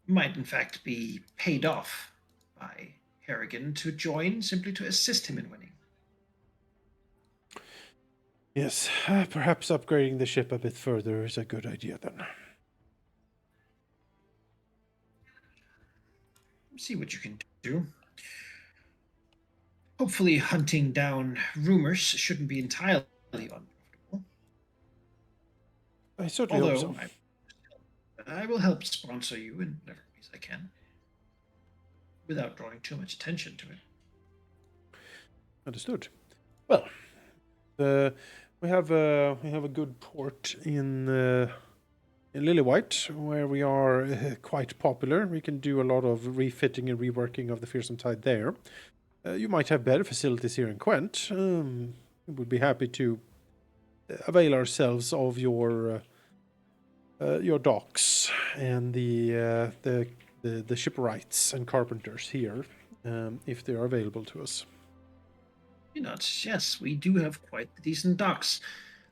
might in fact be paid off by Harrigan to join simply to assist him in winning. Yes. Perhaps upgrading the ship a bit further is a good idea then. See what you can do. Hopefully, hunting down rumors shouldn't be entirely unprofitable. I certainly hope Although so. I will help sponsor you in whatever ways I can, without drawing too much attention to it. Understood. Well, we have a good port in Lillywhite, where we are quite popular. We can do a lot of refitting and reworking of the Fearsome Tide there. You might have better facilities here in Quent. We would be happy to avail ourselves of your docks and the shipwrights and carpenters here, if they are available to us. Peanuts, yes, we do have quite decent docks.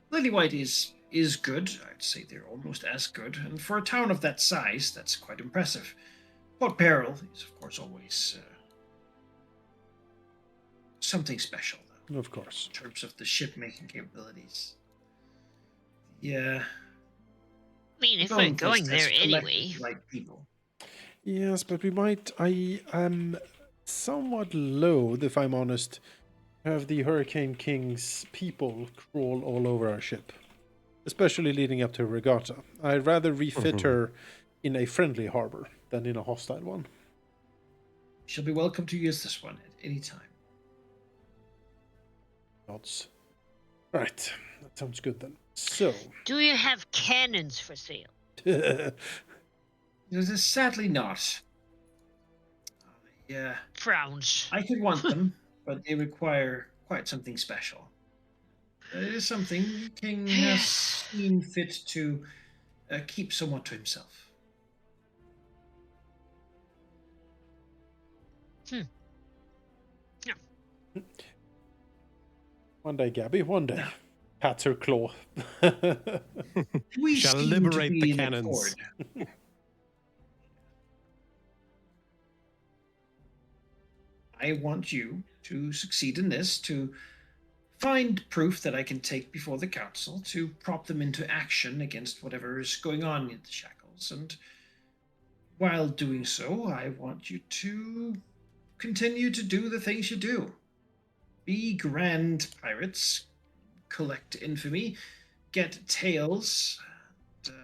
Lillywhite is good. I'd say they're almost as good, and for a town of that size, that's quite impressive. Port Peril is, of course, always something special, though, Of course. in terms of the ship-making capabilities. Yeah. I mean, if we're going there anyway. Like people. Yes, but we might. I am somewhat loath, if I'm honest, have the Hurricane King's people crawl all over our ship, especially leading up to a regatta. I'd rather refit her in a friendly harbor than in a hostile one. She'll be welcome to use this one at any time. Nods. Right, that sounds good then. So, Do you have cannons for sale? Sadly not. Yeah. Frowns. I could want them, but they require quite something special. It is something the king has seen fit to keep somewhat to himself. one day, Gabby, one day. Pats her claw. We shall seem liberate to be the in cannons. accord. I want you to succeed in this, to find proof that I can take before the council, to prop them into action against whatever is going on in the Shackles. And while doing so, I want you to continue to do the things you do. Be grand pirates, collect infamy, get tales, and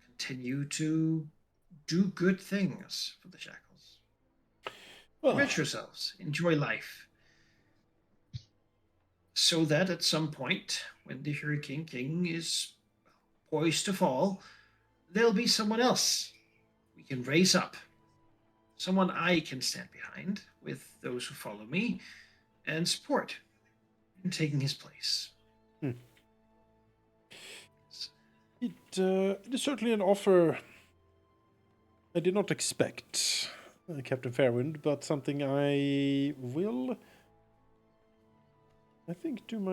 continue to do good things for the Shackles. Well, Enrich yourselves, enjoy life. So that at some point, when the Hurricane King is poised to fall, there'll be someone else we can raise up. Someone I can stand behind with those who follow me and support in taking his place. it is certainly an offer I did not expect, Captain Fairwind, but something I will I think do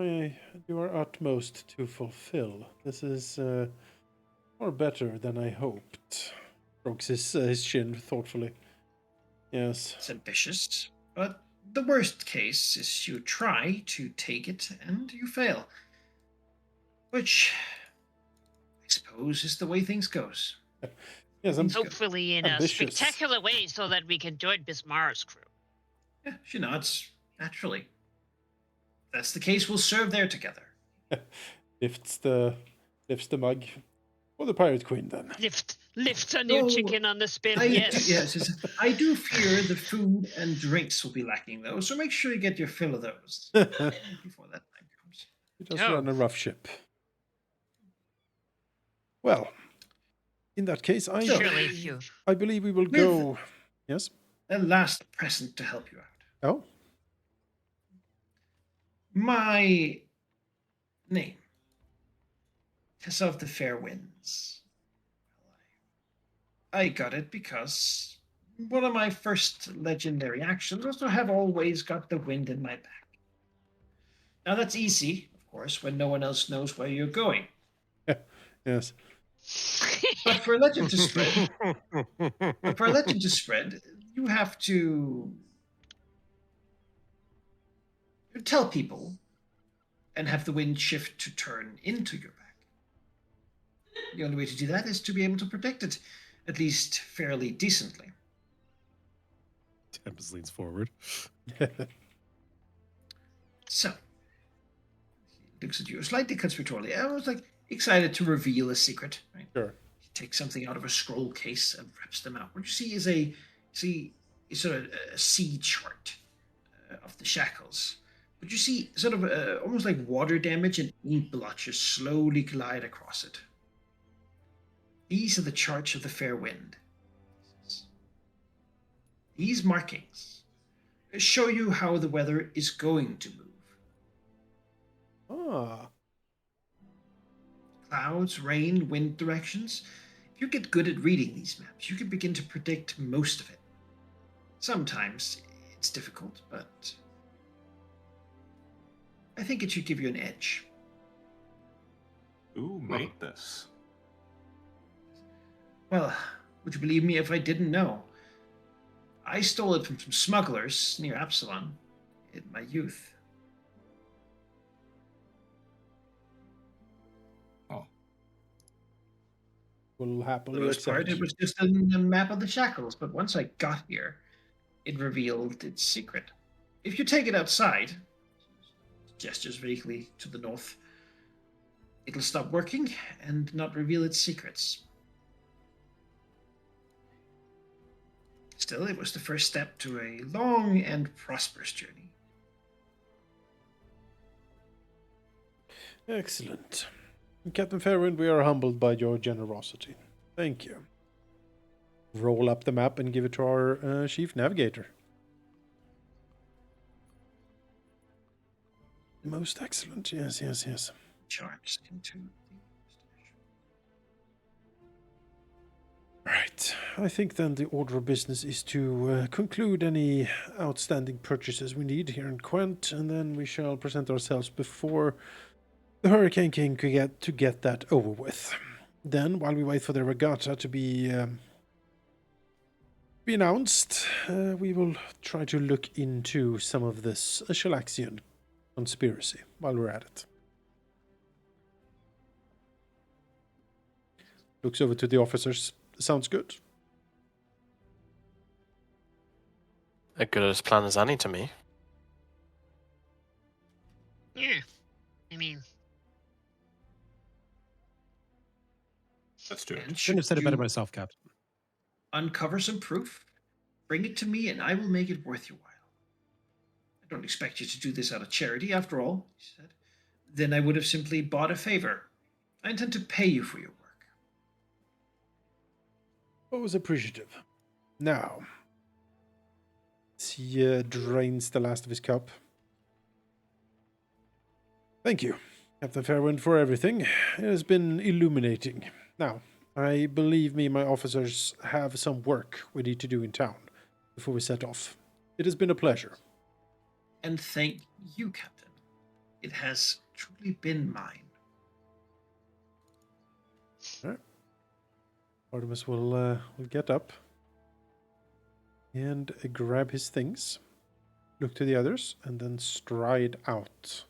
our utmost to fulfill. This is far better than I hoped. Strokes his chin thoughtfully. Yes. It's ambitious, but the worst case is you try to take it and you fail. Which, I suppose, is the way things goes. Yes, I'm Hopefully in ambitious. a spectacular way so that we can join Bismarck's crew. Yeah, she nods, naturally. If that's the case, we'll serve there together. lifts the mug. For the Pirate Queen, then. Lift a new Oh, chicken on the spit, I yes. yes, I do fear the food and drinks will be lacking, though, so make sure you get your fill of those before that time comes. He does Oh. run a rough ship. Well, in that case, I Surely if you... I believe we will With- go. Yes. A last present to help you out. Oh. My name is of the fair winds. I got it because one of my first legendary actions was to have always got the wind in my back. Now that's easy, of course, when no one else knows where you're going. Yes. But for a legend to spread, you have to tell people and have the wind shift to turn into your back. The only way to do that is to be able to predict it, at least fairly decently. Tempest leans forward. So, he looks at you slightly conspiratorially. I was like excited to reveal a secret. Right? Sure. He takes something out of a scroll case and wraps them out. What you see is a sort of a sea chart of the Shackles. But you see sort of almost like water damage and ink blotches slowly glide across it. These are the charts of the fair wind. These markings show you how the weather is going to move. Ah. Clouds, rain, wind directions. If you get good at reading these maps, you can begin to predict most of it. Sometimes it's difficult, but I think it should give you an edge. Who made this? Well, would you believe me if I didn't know? I stole it from some smugglers near Absalom in my youth. Oh, Will For happily the most part, accept. it was just a map of the Shackles, but once I got here, it revealed its secret. If you take it outside, gestures vaguely to the north, it'll stop working and not reveal its secrets. Still, it was the first step to a long and prosperous journey. Excellent. Captain Fairwind, we are humbled by your generosity. Thank you. Roll up the map and give it to our chief navigator. Most excellent. Yes, yes, yes. Charts into Right. I think then the order of business is to conclude any outstanding purchases we need here in Quent, and then we shall present ourselves before the Hurricane King could get that over with. Then, while we wait for the regatta to be announced, we will try to look into some of this Shalaxian conspiracy while we're at it. Looks over to the officers. Sounds good. A good as plan as any to me. Yeah. I mean, let's do it. And Shouldn't have said it better you myself, Captain. uncover some proof, bring it to me, and I will make it worth your while. I don't expect you to do this out of charity, after all, he said. Then I would have simply bought a favor. I intend to pay you for your work. Always appreciative. Now, he drains the last of his cup. Thank you, Captain Fairwind, for everything. It has been illuminating. Now, I believe me and my officers have some work we need to do in town before we set off. It has been a pleasure. And thank you, Captain. It has truly been mine. Artemis will get up and grab his things, look to the others, and then stride out.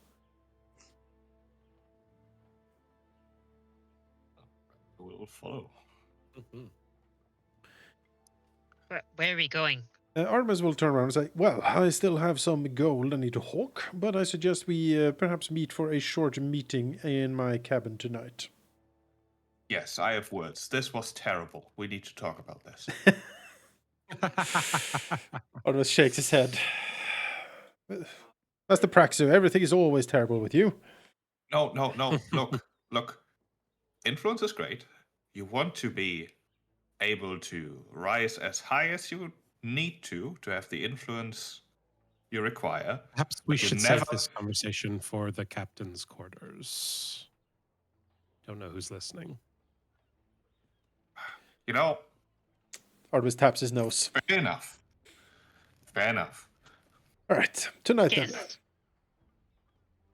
We'll follow. Where are we going? Artemis will turn around and say, well, I still have some gold I need to hawk, but I suggest we perhaps meet for a short meeting in my cabin tonight. Yes, I have words. This was terrible. We need to talk about this. Artemis shakes his head. That's the Praxu. Everything is always terrible with you. No. Look. Influence is great. You want to be able to rise as high as you need to have the influence you require. Perhaps we But you should never- save this conversation for the captain's quarters. Don't know who's listening. You know, Artemis taps his nose. fair enough. All right, tonight then. Yes.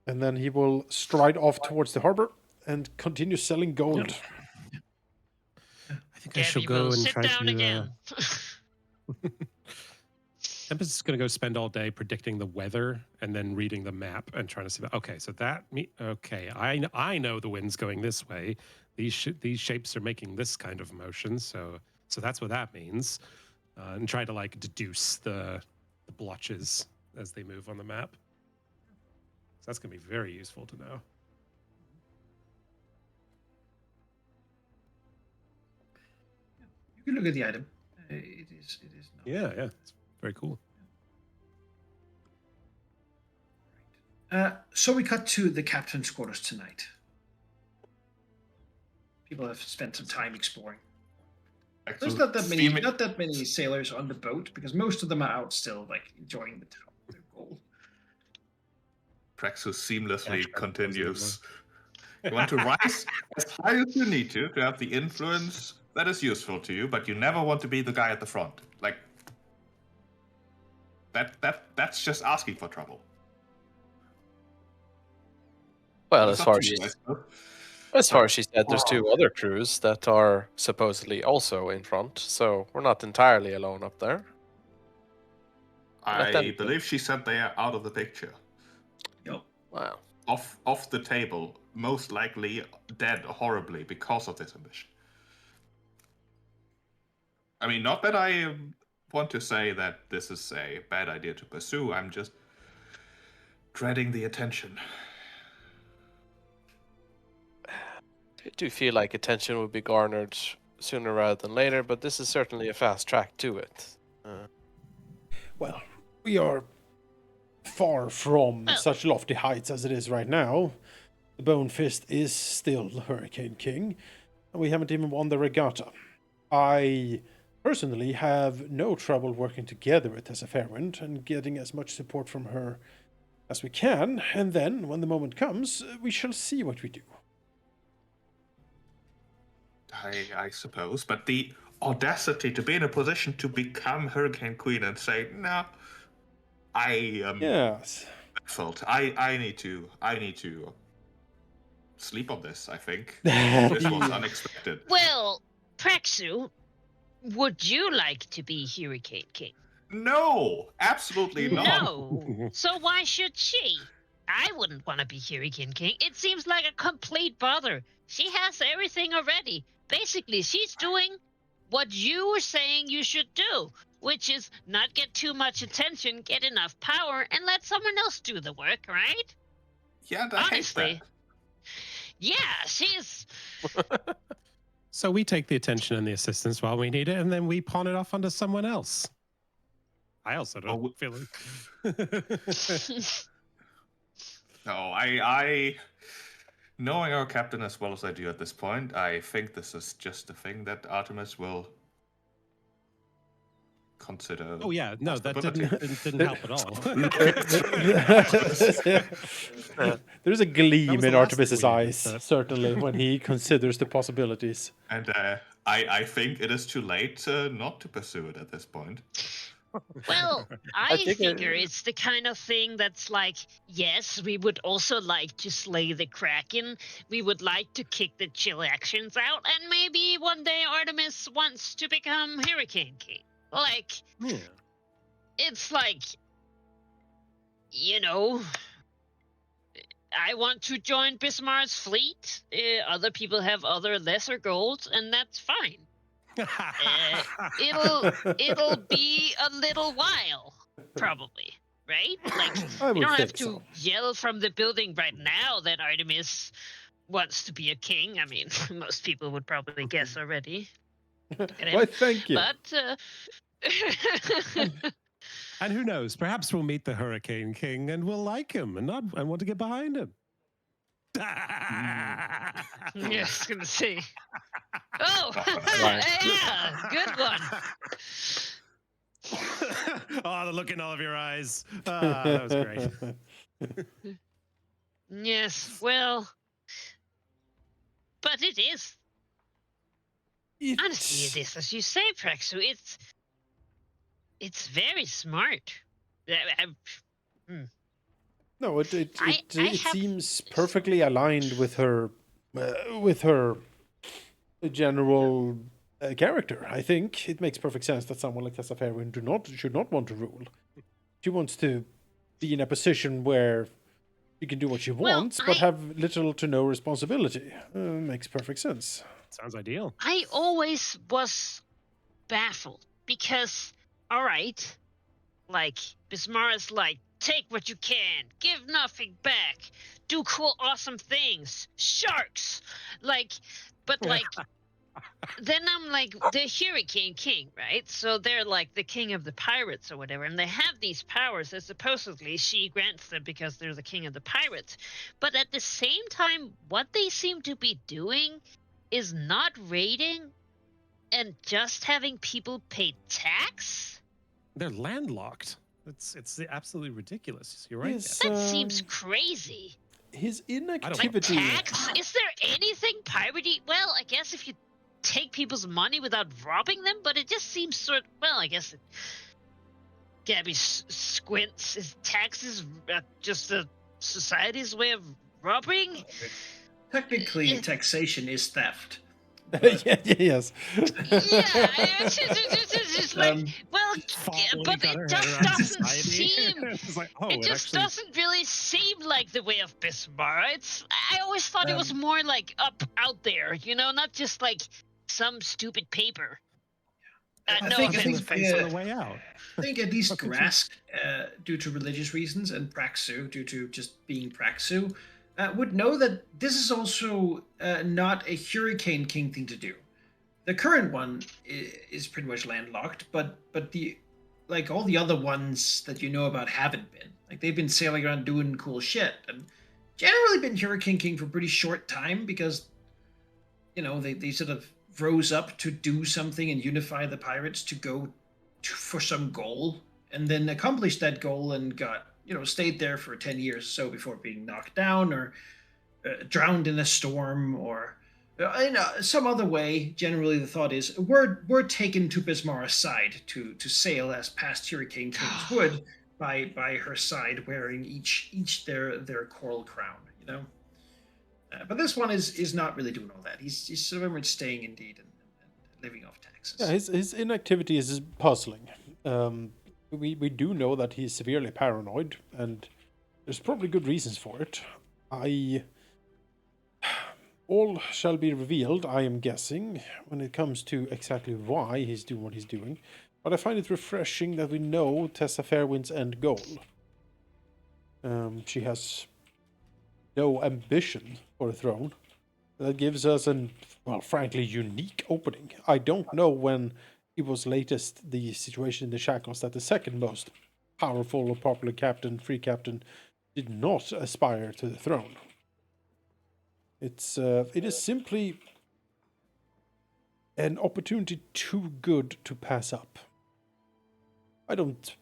And then he will stride off towards the harbor and continue selling gold. I think I shall Gabby go will and sit try down to. again. Tempest is going to go spend all day predicting the weather and then reading the map and trying to see. Okay, so I know the wind's going this way. These shapes are making this kind of motion, so that's what that means. And try to like deduce the blotches as they move on the map. So that's going to be very useful to know. You can look at the item. It is not. Yeah, it's very cool. So we cut to the captain's quarters tonight. People have spent some time exploring. There's not that many sailors on the boat because most of them are out still, like enjoying the town, their gold. Praxus seamlessly Yeah, continues. You want to rise as high as you need to have the influence that is useful to you, but you never want to be the guy at the front. Like that's just asking for trouble. Well, It's as up far to as you, she, I suppose. as far as she said, there's two other crews that are supposedly also in front, so we're not entirely alone up there. Let them I believe she said they are out of the picture. Yo, Wow. Off the table, most likely dead horribly because of this ambition. I mean, not that I want to say that this is a bad idea to pursue, I'm just dreading the attention. I do feel like attention would be garnered sooner rather than later, but this is certainly a fast track to it. Well, we are far from such lofty heights as it is right now. The Bone Fist is still the Hurricane King, and we haven't even won the regatta. I personally have no trouble working together with Tessa Fairwind and getting as much support from her as we can, and then, when the moment comes, we shall see what we do. I suppose, but the audacity to be in a position to become Hurricane Queen and say, no, I am Yes. baffled. I need to sleep on this, I think. This was unexpected. Well, Praxu, would you like to be Hurricane King? No, absolutely not. No. So why should she? I wouldn't want to be Hurricane King. It seems like a complete bother. She has everything already. Basically, she's doing what you were saying you should do, which is not get too much attention, get enough power, and let someone else do the work, right? Yeah, I hate Honestly. that. Yeah, she's... So we take the attention and the assistance while we need it, and then we pawn it off onto someone else. I also don't feel it. No, I knowing our captain as well as I do at this point, I think this is just a thing that Artemis will consider. Oh yeah, no, that didn't help at all. There's a gleam That was the in last Artemis's thing we eyes, did, certainly, when he considers the possibilities. And I think it is too late not to pursue it at this point. Well, I I think figure it's the kind of thing that's like, yes, we would also like to slay the Kraken. We would like to kick the chill actions out, and maybe one day Artemis wants to become Hurricane King. Like, Yeah. it's like, you know, I want to join Bismarck's fleet. Other people have other lesser goals, and that's fine. It'll be a little while, probably, right? Like, I we would don't have think to so. yell from the building right now that Artemis wants to be a king. I mean, most people would probably guess already. Look at Why, him. thank you. But And who knows? Perhaps we'll meet the Hurricane King and we'll like him and want to get behind him. yes, gonna see. Oh, Right. yeah, good one. Oh, the look in all of your eyes. That was great. Yes, well, but it is. Honestly, it is as you say, Praxu. It's very smart. No, it I have seems perfectly aligned with her general character. I think it makes perfect sense that someone like Tessa Fairwind should not want to rule. She wants to be in a position where she can do what she wants, but have little to no responsibility. Makes perfect sense. Sounds ideal. I always was baffled because, all right, like Bismarck's like, take what you can, give nothing back, do cool, awesome things, sharks, like, but like. Then I'm like the Hurricane King, right? So they're like the king of the pirates or whatever, and they have these powers that supposedly she grants them because they're the king of the pirates. But at the same time, what they seem to be doing is not raiding and just having people pay tax. They're landlocked. It's absolutely ridiculous. You're right. Yes, That seems crazy. His Like inactivity. tax? Is there anything piratey? Well, I guess if you take people's money without robbing them, but it just seems sort. Well, I guess Gabby squints. Is taxes just a society's way of robbing? Technically, taxation is theft. Yes. Yeah, it's just like, well, but it just doesn't seem. It just doesn't really seem like the way of Bismarck. I always thought it was more like out there, you know, not just like some stupid paper. I No think offense. On the way out. I think at least Grask, due to religious reasons, and Praxu, due to just being Praxu, would know that this is also not a Hurricane King thing to do. The current one is pretty much landlocked, but the like all the other ones that you know about haven't been. Like they've been sailing around doing cool shit, and generally been Hurricane King for a pretty short time because, you know, they sort of rose up to do something and unify the pirates to go for some goal, and then accomplished that goal and got, you know, stayed there for 10 years or so before being knocked down or drowned in a storm or in some other way. Generally the thought is we're taken to Bismarck's side to sail as past Hurricane Kings would by her side, wearing each their coral crown, you know. But this one is not really doing all that. He's very much staying indeed and living off taxes. Yeah, his inactivity is puzzling. We do know that he's severely paranoid, and there's probably good reasons for it. All shall be revealed, I am guessing, when it comes to exactly why he's doing what he's doing. But I find it refreshing that we know Tessa Fairwind's end goal. She has no ambition for a throne. That gives us an, well, frankly, unique opening. I don't know when it was latest the situation in the Shackles that the second most powerful or popular captain, free captain, did not aspire to the throne. It is simply an opportunity too good to pass up. I don't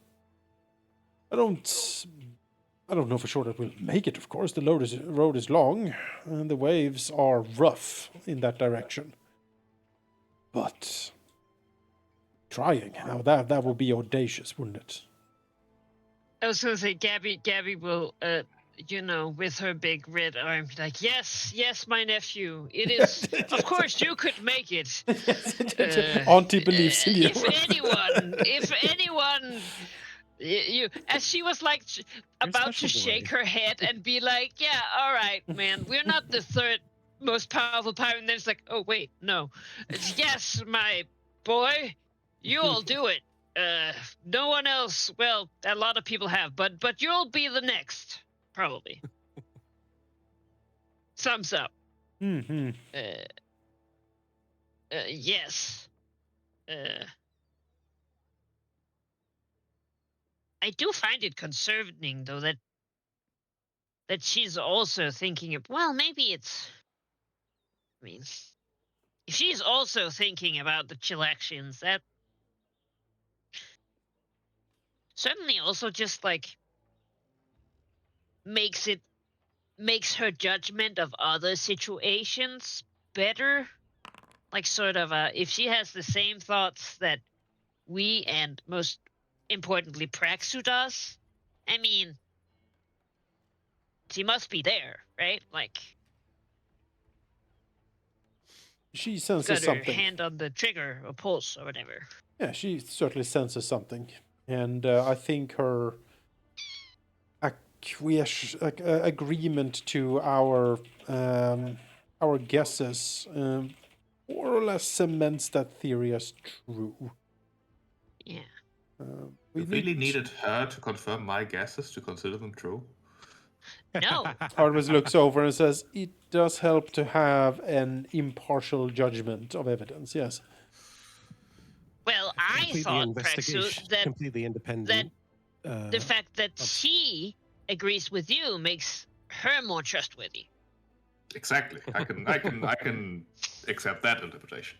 know for sure that we'll make it, of course. The road is long, and the waves are rough in that direction. But trying. Now that would be audacious, wouldn't it? I was gonna say Gabby will with her big red arm be like, yes, my nephew. It is of course you could make it. Auntie believes in you. If anyone you as she was like about to special boy. shake her head and be like, yeah, all right, man, we're not the third most powerful pirate, and then it's like, oh wait, no. It's, yes, my boy, you all do it. No one else, well, a lot of people have, but you'll be the next, probably. Thumbs up. Mm-hmm. Yes. I do find it concerning, though, that she's also thinking of, well, maybe it's, I mean, if she's also thinking about the chillaxians, that certainly also just, like, makes her judgment of other situations better. Like, sort of, if she has the same thoughts that we, and most importantly, Praxu does, I mean, she must be there, right? Like, She she's senses got her something. hand on the trigger or pulse or whatever. Yeah, she certainly senses something, and I think her agreement to our guesses more or less cements that theory as true. Yeah. We really needed her to confirm my guesses to consider them true. No. Artemis looks over and says, "It does help to have an impartial judgment of evidence." Yes. Well, I Completely thought, Praxu, investigation, that completely independent. the fact that she agrees with you makes her more trustworthy. Exactly. I can accept that interpretation.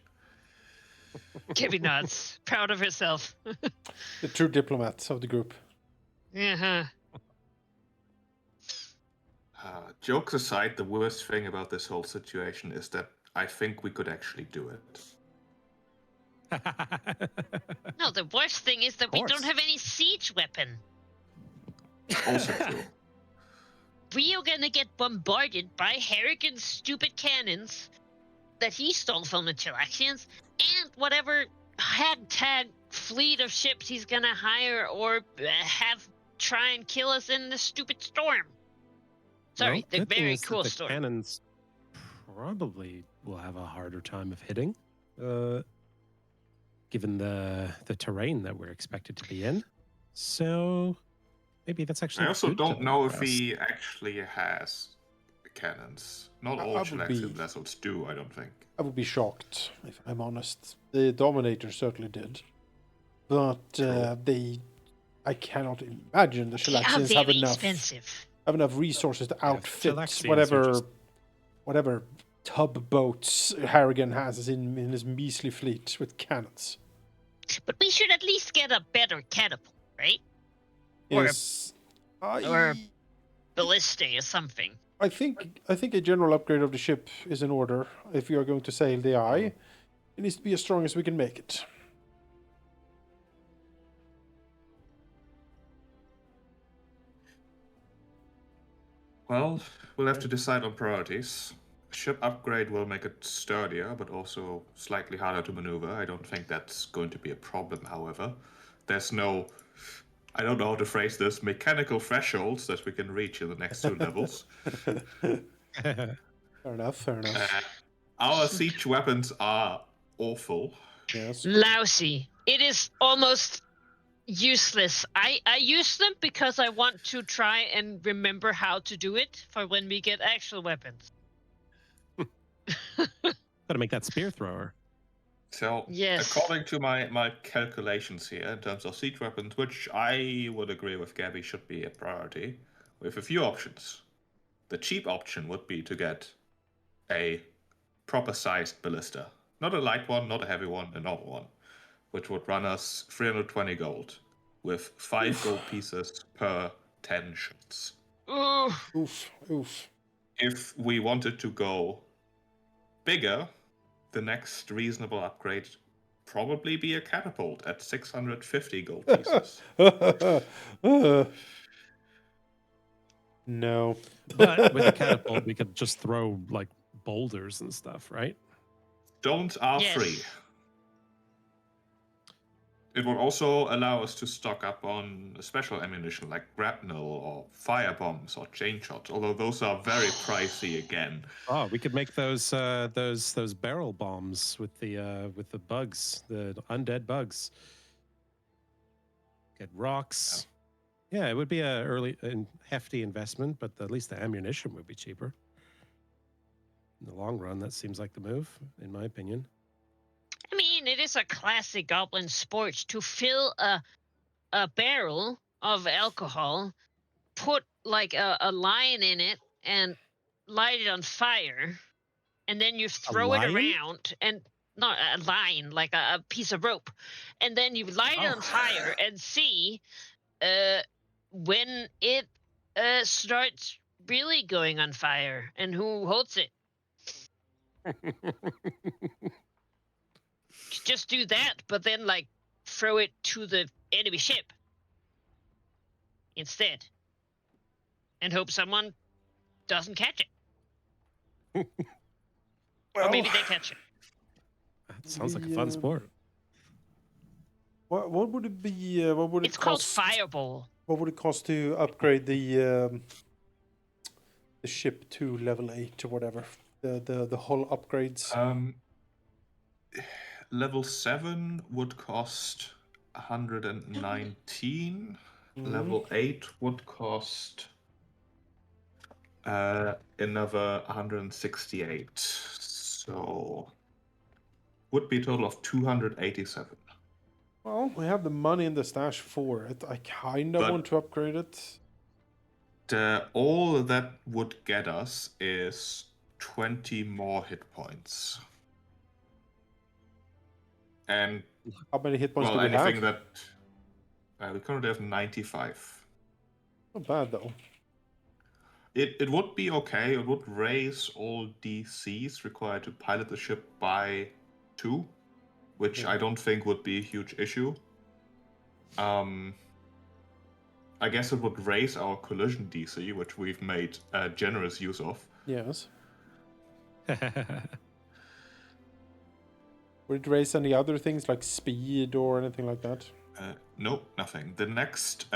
Gibby nods, proud of herself. The true diplomat of the group. Uh-huh. Jokes aside, the worst thing about this whole situation is that I think we could actually do it. No, the worst thing is that we don't course. have any siege weapon. Also true. We are gonna get bombarded by Harrigan's stupid cannons that he stole from the Chilaxians, and whatever hag-tag fleet of ships he's gonna hire or have try and kill us in the stupid storm. Sorry, Well, the good thing very is that cool the storm. cannons probably will have a harder time of hitting, given the terrain that we're expected to be in. So maybe that's actually. I also good don't know if for us. he actually has cannons. Not all I would be- Chilaxian vessels do, I don't think. I would be shocked, if I'm honest. The Dominator certainly did. But I cannot imagine the They are Chilaxians have very enough expensive. resources to outfit Chilaxians are whatever just- whatever tub boats Harrigan has in his measly fleet with cannons. But we should at least get a better catapult, right? Or- Yes, or- Ballista or something. I think a general upgrade of the ship is in order. If you are going to sail the Eye, it needs to be as strong as we can make it. Well, we'll have to decide on priorities. Ship upgrade will make it sturdier, but also slightly harder to maneuver. I don't think that's going to be a problem, however. There's no, I don't know how to phrase this, mechanical thresholds that we can reach in the next two levels. Fair enough. Our siege weapons are awful. Yes. Lousy. It is almost useless. I use them because I want to try and remember how to do it for when we get actual weapons. Gotta make that spear thrower. So, Yes. according to my calculations here, in terms of siege weapons, which I would agree with Gabby should be a priority, we have a few options. The cheap option would be to get a proper-sized ballista. Not a light one, not a heavy one, a normal one, which would run us 320 gold, with 5 gold pieces per 10 shots. Ooh. Oof. If we wanted to go bigger, the next reasonable upgrade probably be a catapult at 650 gold pieces. No. But with a catapult, we could just throw like boulders and stuff, right? Stones are free. Yes. It will also allow us to stock up on special ammunition like grapnel or fire bombs or chain shots, although those are very pricey again. Oh, we could make those barrel bombs with the bugs, the undead bugs. Get rocks. Yeah, it would be a early and hefty investment, but at least the ammunition would be cheaper. In the long run, that seems like the move, in my opinion. I mean, it is a classic goblin sport to fill a barrel of alcohol, put like a lion in it, and light it on fire, and then you throw it lion? around, and not a line, like a piece of rope, and then you light it on fire and see when it starts really going on fire and who holds it. Just do that, but then like throw it to the enemy ship instead, and hope someone doesn't catch it. Or maybe they catch it. That sounds like a fun sport. What would it be? What would It's it called cost? Fireball. What would it cost to upgrade the ship to level 8 or whatever? The hull upgrades. Level 7 would cost 119. Level 8 would cost another 168. So would be a total of 287. Well, we have the money in the stash for it. I kind of But- want to upgrade it. All that would get us is 20 more hit points. And How many hit points well, do we anything have? that we currently have 95. Not bad though. It would be okay. It would raise all DCs required to pilot the ship by 2, which Yeah. I don't think would be a huge issue. I guess it would raise our collision DC, which we've made generous use of. Yes. Would it raise any other things like speed or anything like that? No, nothing. The next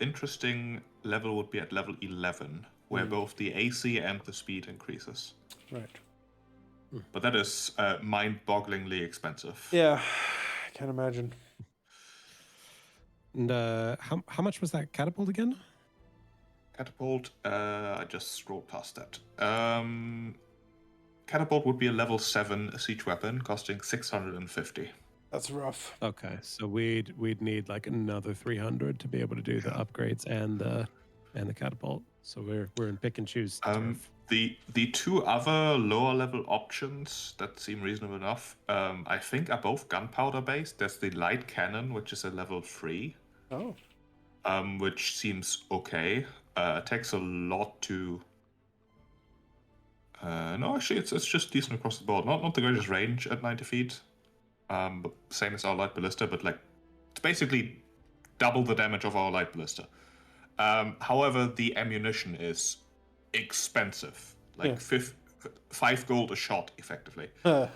interesting level would be at level 11, where both the AC and the speed increases. Right. But that is mind-bogglingly expensive. Yeah, I can imagine. And how much was that catapult again? Catapult, I just scrolled past that. Catapult would be a level 7 siege weapon, costing 650. That's rough. Okay, so we'd need like another 300 to be able to do the upgrades and the catapult. So we're in pick and choose turf. The two other lower level options that seem reasonable enough, I think, are both gunpowder based. There's the light cannon, which is a level 3. Oh. Which seems okay. It takes a lot to. No, actually, it's just decent across the board. Not the greatest range at 90 feet. But same as our light ballista, but like it's basically double the damage of our light ballista. However, the ammunition is expensive, like 5 gold a shot, effectively. The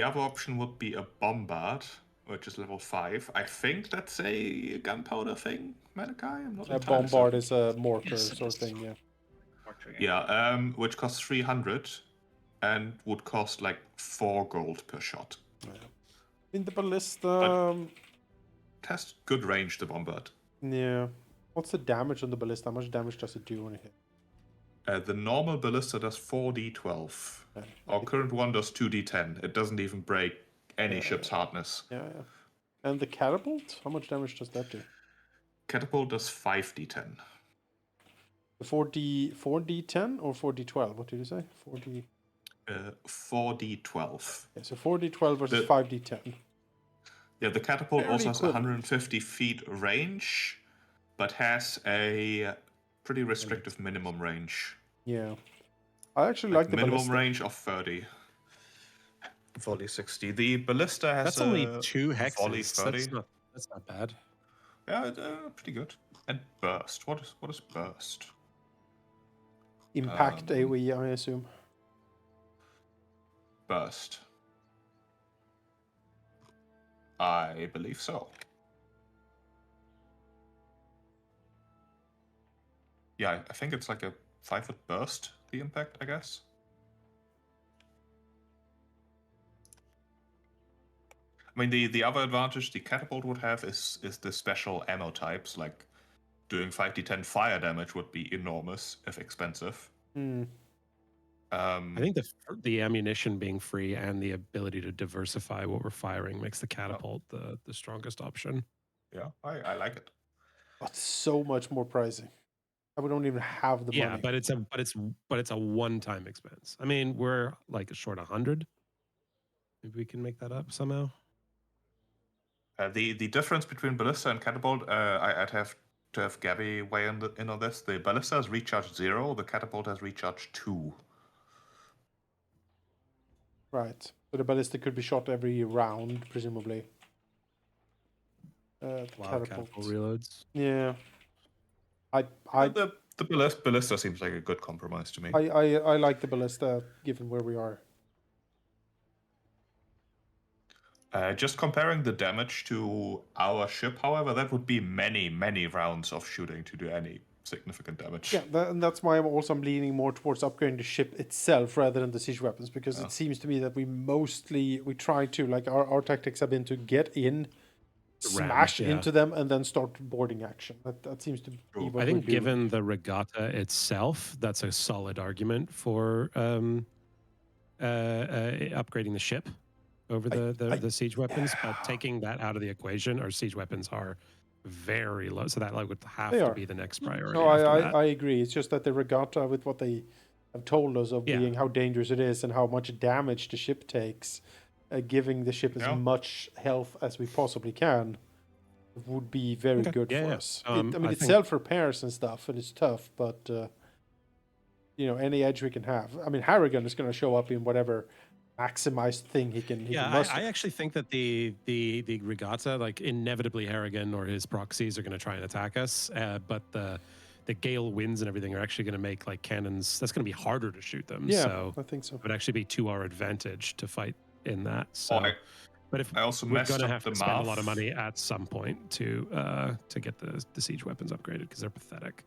other option would be a bombard, which is level 5. I think that's a gunpowder thing, Malachi? I'm not A entirely bombard certain. is a mortar Yes, it sort of is. thing, yeah. Yeah, which costs 300 and would cost like 4 gold per shot. In the ballista, It has good range, the bombard. yeah. What's the damage on the ballista? How much damage does it do when it hits? The normal ballista does 4d12. Okay. Our current one does 2d10. It doesn't even break any ship's hardness. Yeah. And the catapult? How much damage does that do? Catapult does 5d10. The 4d10 or 4d12? What did you say? 4d. 4d12. Yeah, so 4d12 versus The- 5d10. Yeah, the catapult Fairly also has equivalent. 150 feet range, but has a pretty restrictive minimum range. Yeah. I actually like the minimum ballista. range of 30. Volley 60. The ballista has That's only a 2 volley hexes. 30. That's not bad. Yeah, pretty good. And burst. What is burst? Impact AoE, I assume. Burst. I believe so. Yeah, I think it's like a 5-foot burst, the impact, I guess. I mean, the other advantage the catapult would have is the special ammo types, like doing 5d10 fire damage would be enormous if expensive. Hmm. I think the ammunition being free and the ability to diversify what we're firing makes the catapult the strongest option. Yeah, I like it. But so much more pricey. We don't even have the Yeah, money. but it's a one-time expense. I mean, we're like short 100. Maybe we can make that up somehow. The difference between ballista and catapult, I'd have to have Gabby weigh in on this. The ballista has recharge 0. The catapult has recharge 2. Right. So the ballista could be shot every round, presumably. The While catapult. catapult reloads. Yeah. The ballista seems like a good compromise to me. I like the ballista, given where we are. Just comparing the damage to our ship, however, that would be many, many rounds of shooting to do any significant damage. Yeah, and that's why I'm leaning more towards upgrading the ship itself rather than the siege weapons, because it seems to me that we try to, like, our tactics have been to get in, smash into them, and then start boarding action. That seems to be what I think we're doing. given the regatta itself, that's a solid argument for upgrading the ship over the siege weapons. But taking that out of the equation, our siege weapons are very low, so that would have to be the next priority. No, after that. I agree. It's just that the regatta, with what they have told us of being how dangerous it is and how much damage the ship takes, giving the ship as much health as we possibly can would be very good for us. I mean, it self-repairs and stuff, and it's tough, but any edge we can have. I mean, Harrigan is going to show up in whatever maximized thing he can muster. I actually think that the regatta, like, inevitably Harrigan or his proxies are going to try and attack us, but the gale winds and everything are actually going to make, like, cannons. That's going to be harder to shoot them. Yeah, so I think so. It would actually be to our advantage to fight in that. So, but if I also we're going to messed have up to the spend math. a lot of money at some point to get the siege weapons upgraded because they're pathetic.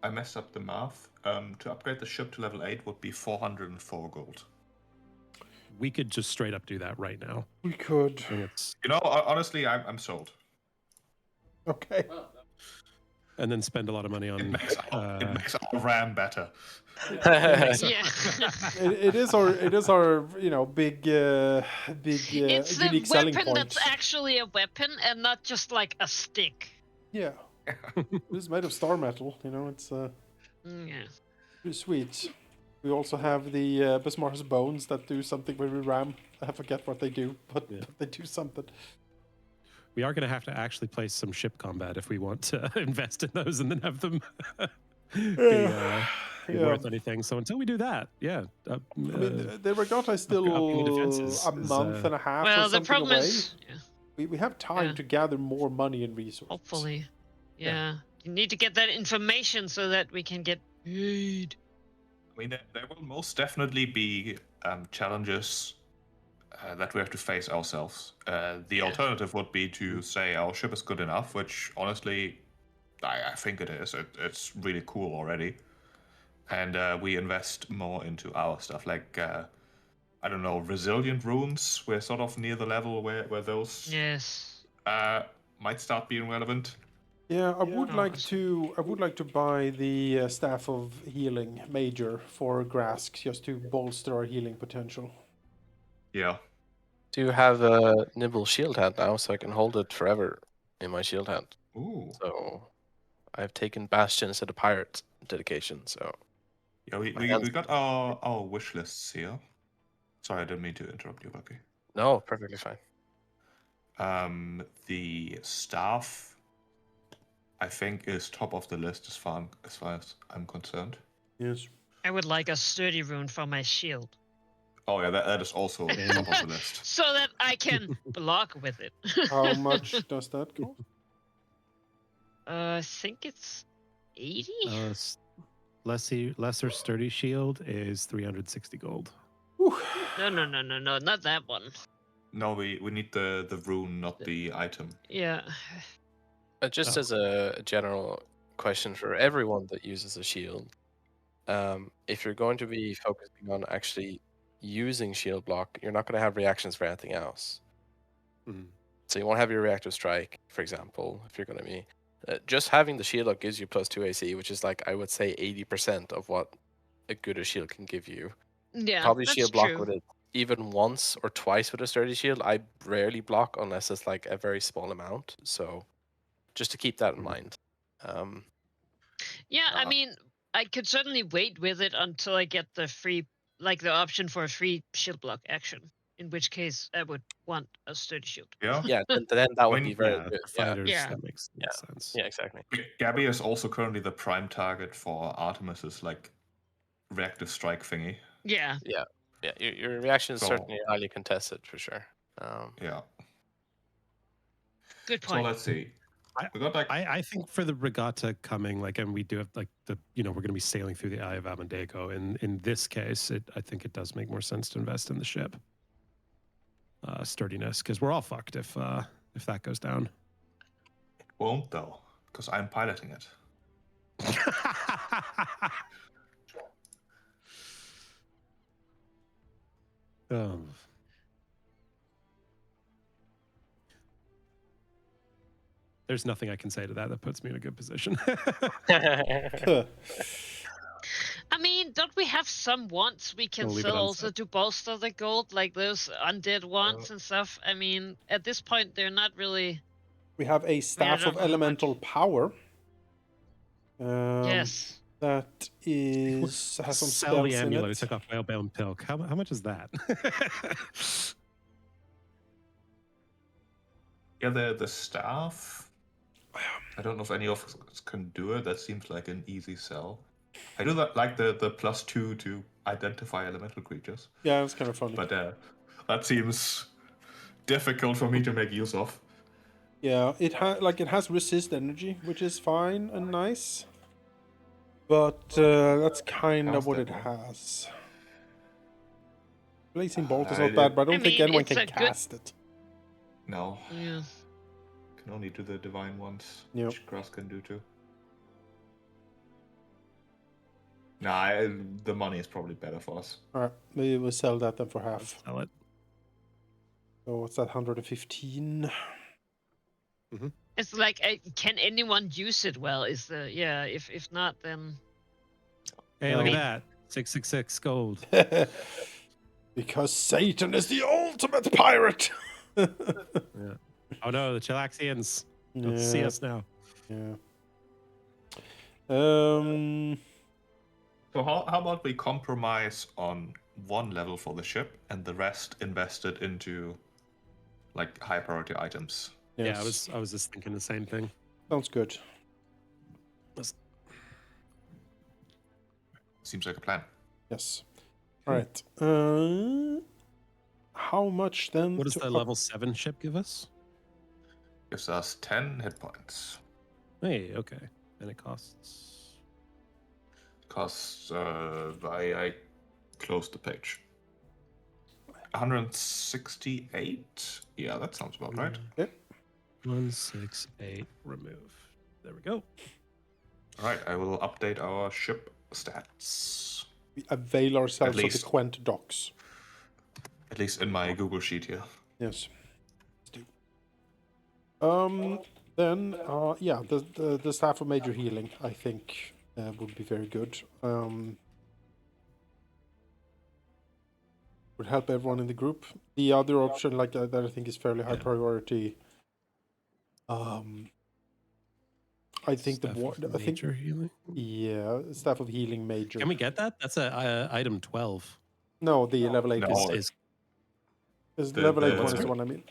I messed up the math. To upgrade the ship to level 8 would be 404 gold. We could just straight up do that right now. We could. Honestly, I'm sold. Okay. And then spend a lot of money on. It makes our RAM better. It is our big it's unique the selling weapon point. that's actually a weapon and not just like a stick. Yeah. It's made of star metal. It's pretty sweet. We also have the Bismarck's bones that do something when we ram. I forget what they do, but they do something. We are going to have to actually play some ship combat if we want to invest in those and then have them be worth anything. So until we do that, I mean, the regatta is still a month and a half or something the problem away. is, we have time to gather more money and resources. Hopefully. Yeah. You need to get that information so that we can get paid. I mean, there will most definitely be challenges that we have to face ourselves. The alternative would be to say our ship is good enough, which honestly, I think it is. It's really cool already. And we invest more into our stuff, like, I don't know, resilient runes. We're sort of near the level where those might start being relevant. Yeah, I would like to buy the Staff of Healing Major for Grask, just to bolster our healing potential. Yeah. Do you have a Nibble shield hand now, so I can hold it forever in my shield hand? Ooh. So I've taken Bastion instead of Pirate dedication, so... Yeah, we got our wish lists here. Sorry, I didn't mean to interrupt you, Bucky. No, perfectly fine. The staff, I think, is top of the list as far as I'm concerned. Yes. I would like a sturdy rune for my shield. Oh yeah, that is also top of the list. So that I can block with it. How much does that cost? I think it's 80. Lesser sturdy shield is 360 gold. Whew. No, not that one. No, we need the rune, not the item. Yeah. Just Oh. as a general question for everyone that uses a shield, if you're going to be focusing on actually using shield block, you're not going to have reactions for anything else. Mhm. So you won't have your reactive strike, for example, if you're going to be. Just having the shield up gives you +2 AC, which is like, I would say, 80% of what a good shield can give you. Yeah, Probably that's shield block true. with it even once or twice with a sturdy shield. I rarely block unless it's like a very small amount. So just to keep that in mind. Yeah, I mean, I could certainly wait with it until I get the free, like the option for a free shield block action. In which case, I would want a sturdy shield. Yeah. Yeah, then that would mean, be very Yeah, good. for fighters, Yeah. that makes sense. Yeah, exactly. Gabby is also currently the prime target for Artemis's like reactive strike thingy. Yeah. Yeah, your reaction is So- certainly highly contested for sure. Yeah. Good So point. let's see. I- We got like I think for the regatta coming, like, and we do have like we're going to be sailing through the Eye of Amandago. In this case, I think it does make more sense to invest in the ship sturdiness, because we're all fucked if that goes down. won't though, because I'm piloting it. Oh. There's nothing I can say to that that puts me in a good position. Huh. I mean, don't we have some wants we can We'll leave it sell also unsaid. to bolster the gold, like those undead wants and stuff? I mean, at this point, they're not really. We have a staff don't of know how much. elemental power. Yes. That has some Sell the spells in amulet. I it. took off whalebone pilk. How much is that? Yeah, the staff. I don't know if any of us can do it. That seems like an easy sell. I do that like the +2 to identify elemental creatures, Yeah, it's kind of funny. but that seems difficult for me to make use of. Yeah, it has resist energy, which is fine and nice. But that's kind of Cast what that it one. has. Blazing bolt is I not bad, but I don't I think mean, anyone it's can a good- cast it. No, Yeah. can only do the divine ones, Yep. which grass can do too. The money is probably better for us. All right, maybe we'll sell that then for half. Sell it. So what's that? 115. It's like, can anyone use it well? Is the if not, then Hey, No. look at that. 666 gold. Because Satan is the ultimate pirate. Yeah. Oh no, the Chilaxians. Don't see Yeah. us now. Yeah. So how about we compromise on one level for the ship and the rest invested into like high priority items? Yeah, Yes. I was just thinking the same thing. Sounds good. Seems like a plan. Yes. All right. How much then? What does to the up- level 7 ship give us? Gives us 10 hit points. Hey, okay. And it costs. Costs I closed the page. 168? Yeah, that sounds about right. 168 remove. There we go. Alright, I will update our ship stats. We avail ourselves of the least. Quent docks. At least in my Google sheet here. Yes. Let's do. Then yeah, the staff of major healing I think would be very good. Would help everyone in the group. The other option, like that I think is fairly high Yeah. priority. I think Staff of I think major healing. yeah, staff of healing major. Can we get that? That's a item 12. No, the level 8 No, is the- level 8 the- one is the one I mean.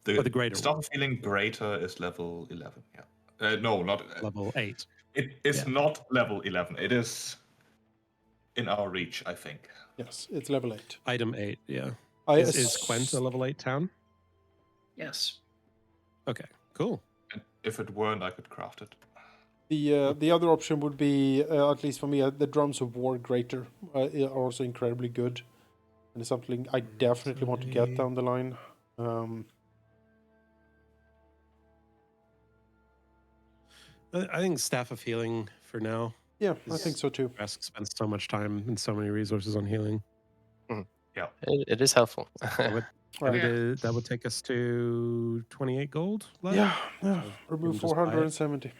the greater Staff one. of Healing Greater is level 11. Yeah. No, not. Level 8. It is yeah. not level 11. It is in our reach, I think. Yes, it's level 8. Item 8, yeah. I Is Quent a level 8 town? Yes. Okay, cool. And if it weren't, I could craft it. The other option would be, at least for me, the Drums of War Greater are also incredibly good. And it's something I definitely want to get down the line. I think Staff of Healing for now. Yeah, I think so too. Rask spends so much time and so many resources on healing. Yeah. It is helpful. Right. That would take us to 28 gold left. Yeah. So we Remove can just buy it. 470.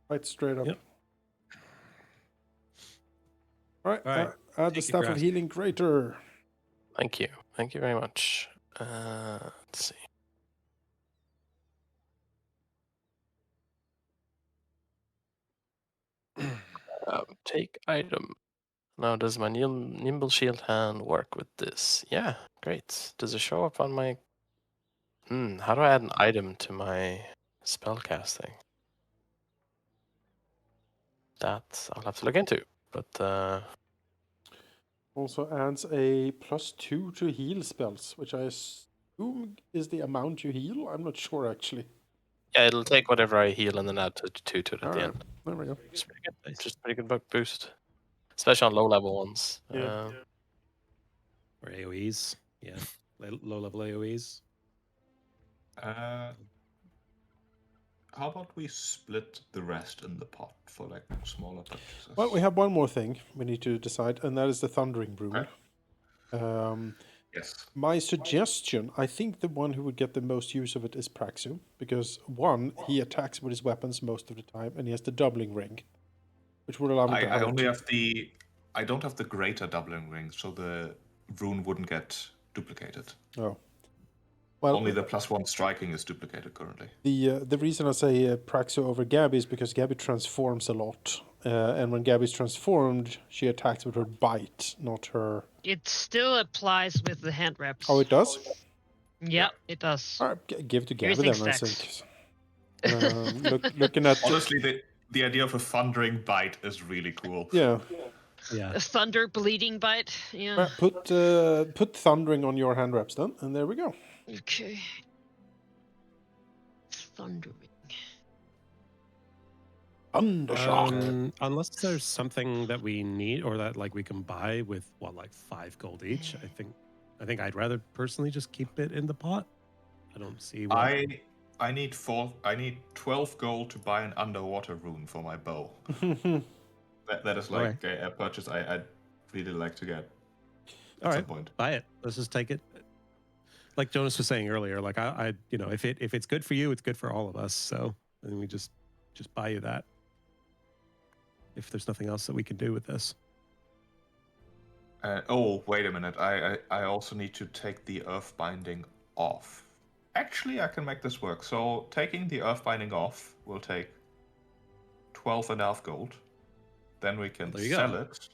Right, straight up. Yep. All right. All right, Add the take it, Staff of Grass. Healing Greater. Thank you. Thank you very much. Let's see. Take item. Now, does my nimble shield hand work with this? Yeah, great. Does it show up on my... how do I add an item to my spell casting? That I'll have to look into. But Also adds a +2 to heal spells, which I assume is the amount you heal. I'm not sure actually. yeah, it'll take whatever I heal and then add 2 to it at All the right, end. there we go. Just pretty good. Nice. Just pretty good boost, especially on low level ones. Yeah. Or AoEs. Yeah. Low level AoEs. How about we split the rest in the pot for like smaller purchases? Well, we have one more thing we need to decide, and that is the Thundering Rune. Okay. Yes. My suggestion, I think the one who would get the most use of it is Praxu, because one, he attacks with his weapons most of the time, and he has the doubling ring, which would allow me to I hurt. only have the. I don't have the greater doubling ring, so the rune wouldn't get duplicated. Oh. Well, Only the +1 striking is duplicated currently. the reason I say Praxu over Gabby is because Gabby transforms a lot, and when Gabby's transformed, she attacks with her bite, not her. It still applies with the hand wraps. Oh, it does. Yep, it does. All right, give to Gabby Everything then. stacks. I think. Looking at Honestly, the idea of a thundering bite is really cool. yeah. Yeah. A thunder bleeding bite. Yeah. Right, put thundering on your hand wraps then, and there we go. Okay. Thundering. Undershock. Unless there's something that we need or that like we can buy with like 5 gold each, I think I'd rather personally just keep it in the pot. I don't see why. I need 12 gold to buy an underwater rune for my bow. That is like a purchase I'd really like to get at some point. Buy it. Let's just take it. Like Jonas was saying earlier, like I if it's good for you, it's good for all of us. So I think we just buy you that. If there's nothing else that we can do with this. Oh, wait a minute. I also need to take the earth binding off. Actually, I can make this work. So taking the earth binding off will take 12.5 gold. Then we can sell it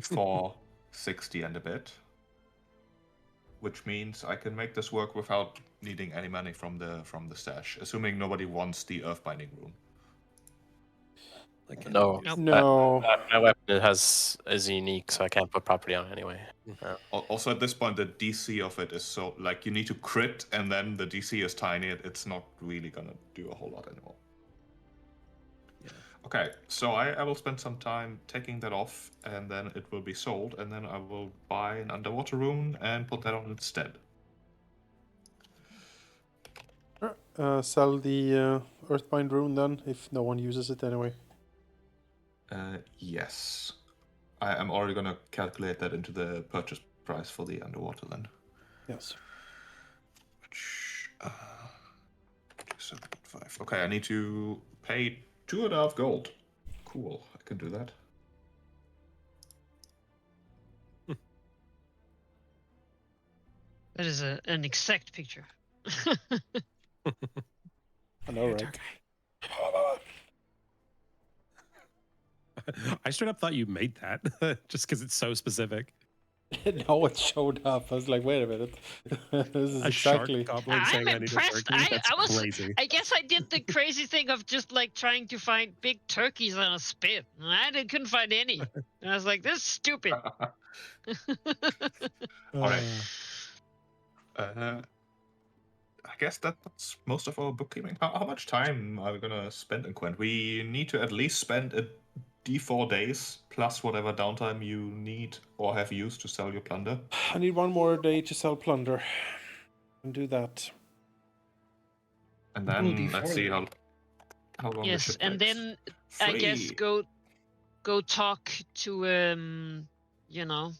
for 60 and a bit. Which means I can make this work without needing any money from the stash, assuming nobody wants the earth binding rune. No. No. My weapon is unique, so I can't put property on it anyway. Also, at this point, the DC of it is so like you need to crit, and then the DC is tiny. It's not really gonna do a whole lot anymore. Yeah. Okay, so I will spend some time taking that off, and then it will be sold, and then I will buy an underwater rune and put that on instead. Sell the Earthbind rune then, if no one uses it anyway. Yes. I am already going to calculate that into the purchase price for the underwater then. Yes. Which, 2.75. Okay, I need to pay 2.5 gold. Cool, I can do that. That is an exact picture. I know, right? I straight up thought you made that just because it's so specific. No, it showed up. I was like, wait a minute. This is exactly. Shark goblin saying I'm I need a impressed. turkey? That's I was. crazy. I guess I did the crazy thing of just like trying to find big turkeys on a spit. And I couldn't find any. And I was like, this is stupid. All right. I guess that's most of our bookkeeping. How much time are we gonna spend in Quent? We need to at least spend a D4 days plus whatever downtime you need or have used to sell your plunder. I need one more day to sell plunder and do that. And Cool, then let's D4 see then. how long the Yes, ship and takes. then I guess Free. go talk to you know,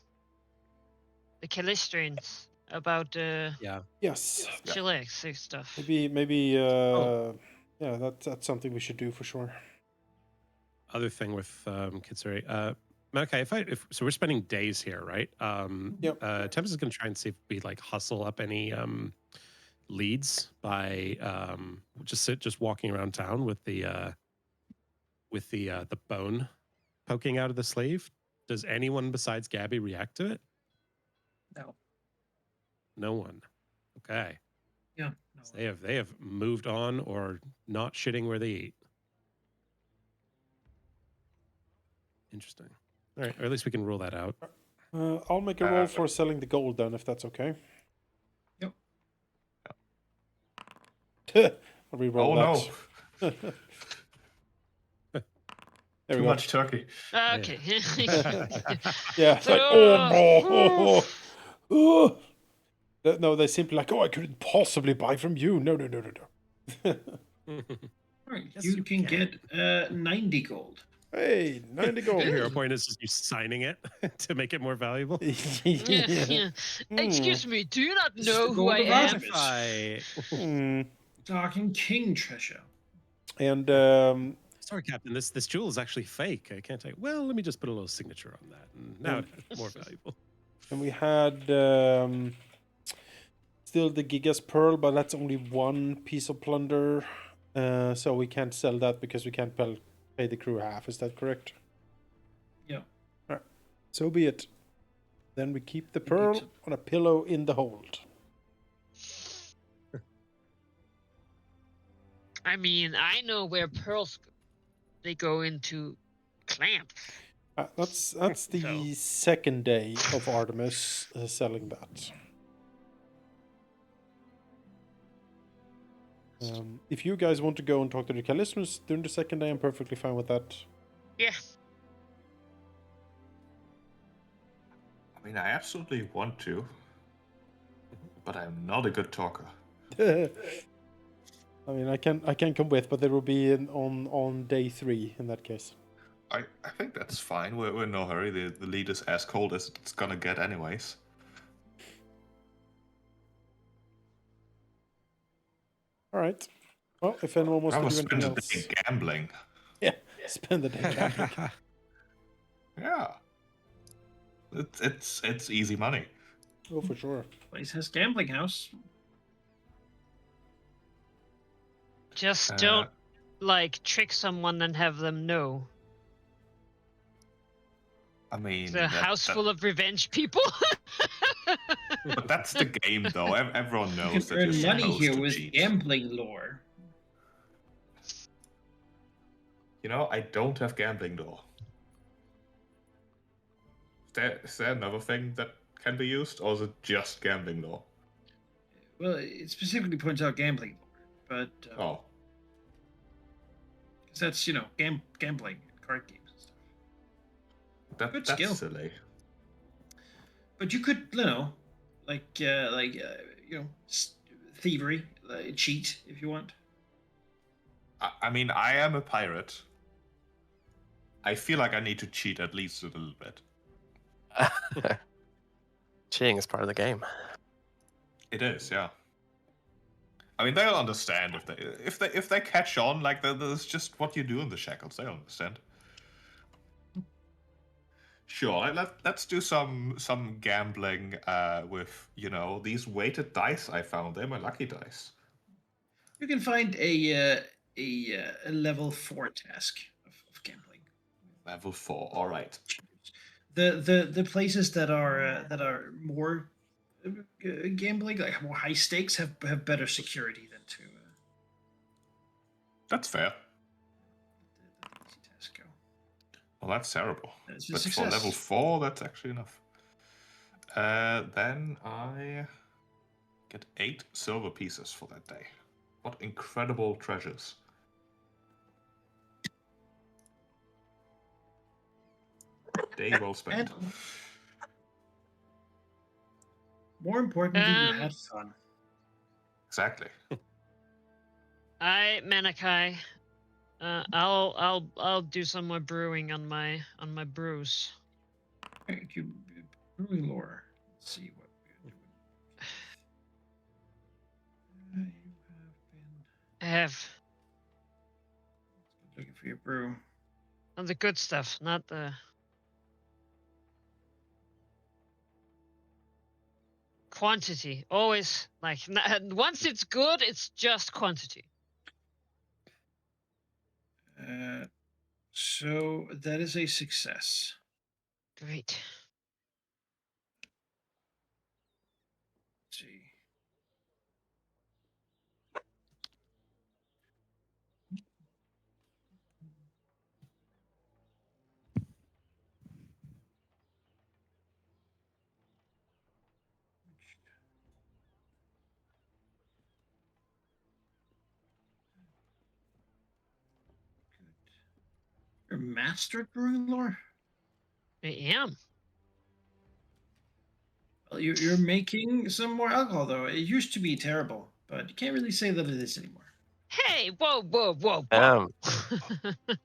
the Calistrians about Yeah. Yes. chillax stuff. Maybe. Oh. Yeah, that's something we should do for sure. Other thing with Kitsuri. Okay, if so, we're spending days here, right? Yep. Tempest is going to try and see if we like hustle up any leads by just walking around town with the bone poking out of the sleeve. Does anyone besides Gabby react to it? No. No one. Okay. Yeah. No. So they have moved on or not shitting where they eat. Interesting. All right, or at least we can rule that out. I'll make a roll for selling the gold then, if that's okay. Yep. I'll re-roll that. No. There Too we go. much turkey. Okay. Yeah, it's like, oh, no. No, they're simply like, oh, I couldn't possibly buy from you. No. All right. Yes, you you can can. get 90 gold. Hey, 90 gold. Your hero point is just you signing it to make it more valuable. Yeah. Excuse me, do you not This is know the who gold I of am? Artemis. Hmm. Talking king treasure. And Sorry, Captain. This jewel is actually fake. I can't take. Well, let me just put a little signature on that, and now it's more valuable. and we had still the Gigas Pearl, but that's only one piece of plunder. So we can't sell that because we can't pay the crew half. Is that correct? Yeah. All right. So be it. Then we keep the pearl on a pillow in the hold. I mean, I know where pearls they go into clamp. That's the So. second day of Artemis selling that. If you guys want to go and talk to the Callistrans during the second day, I'm perfectly fine with that. Yeah. I mean, I absolutely want to, but I'm not a good talker. I mean, I can come with, but there will be on day 3 in that case. I think that's fine. We're in no hurry. The lead is as cold as it's gonna get anyways. All right. Well, if anyone wants I to was do anything spend a else, day gambling. yeah, spend the day gambling. Yeah. It's easy money. Oh, for sure. Place has gambling house. Just don't like trick someone and have them know. I mean, It's a house full of revenge people. But that's the game, though. Everyone You knows can that you're earn money supposed here to with cheat. gambling lore. You know, I don't have gambling lore. Is there another thing that can be used, or is it just gambling lore? Well, it specifically points out gambling lore, but Oh, because that's gambling and card games and stuff. Good that's skill. silly. But you could, thievery, cheat if you want. I mean, I am a pirate. I feel like I need to cheat at least a little bit. Cheating is part of the game. It is, yeah. I mean, they'll understand if they catch on. Like, there's just what you do in the Shackles. They'll understand. Sure, let's do some gambling with these weighted dice I found. They're my lucky dice. You can find a level 4 task of gambling. Level 4. All right. The places that are more gambling, like more high stakes, have better security than to. That's fair. The easy task go. Well, that's terrible. It's a But success. for level 4, that's actually enough. Then I get 8 silver pieces for that day. What incredible treasures. Day well spent. And more importantly, you Um, had fun. Exactly. Manakai, I'll do some more brewing on my brews. Thank you, brewing lore. Let's see what we're doing. You have been I have looking for your brew. on the good stuff, not the quantity. Always like once it's good, it's just quantity. So that is a success. Great. Let's see. You're master at brewing lore? I am. Well, you're making some more alcohol, though. It used to be terrible, but you can't really say that it is anymore. Hey, whoa, whoa, whoa, whoa.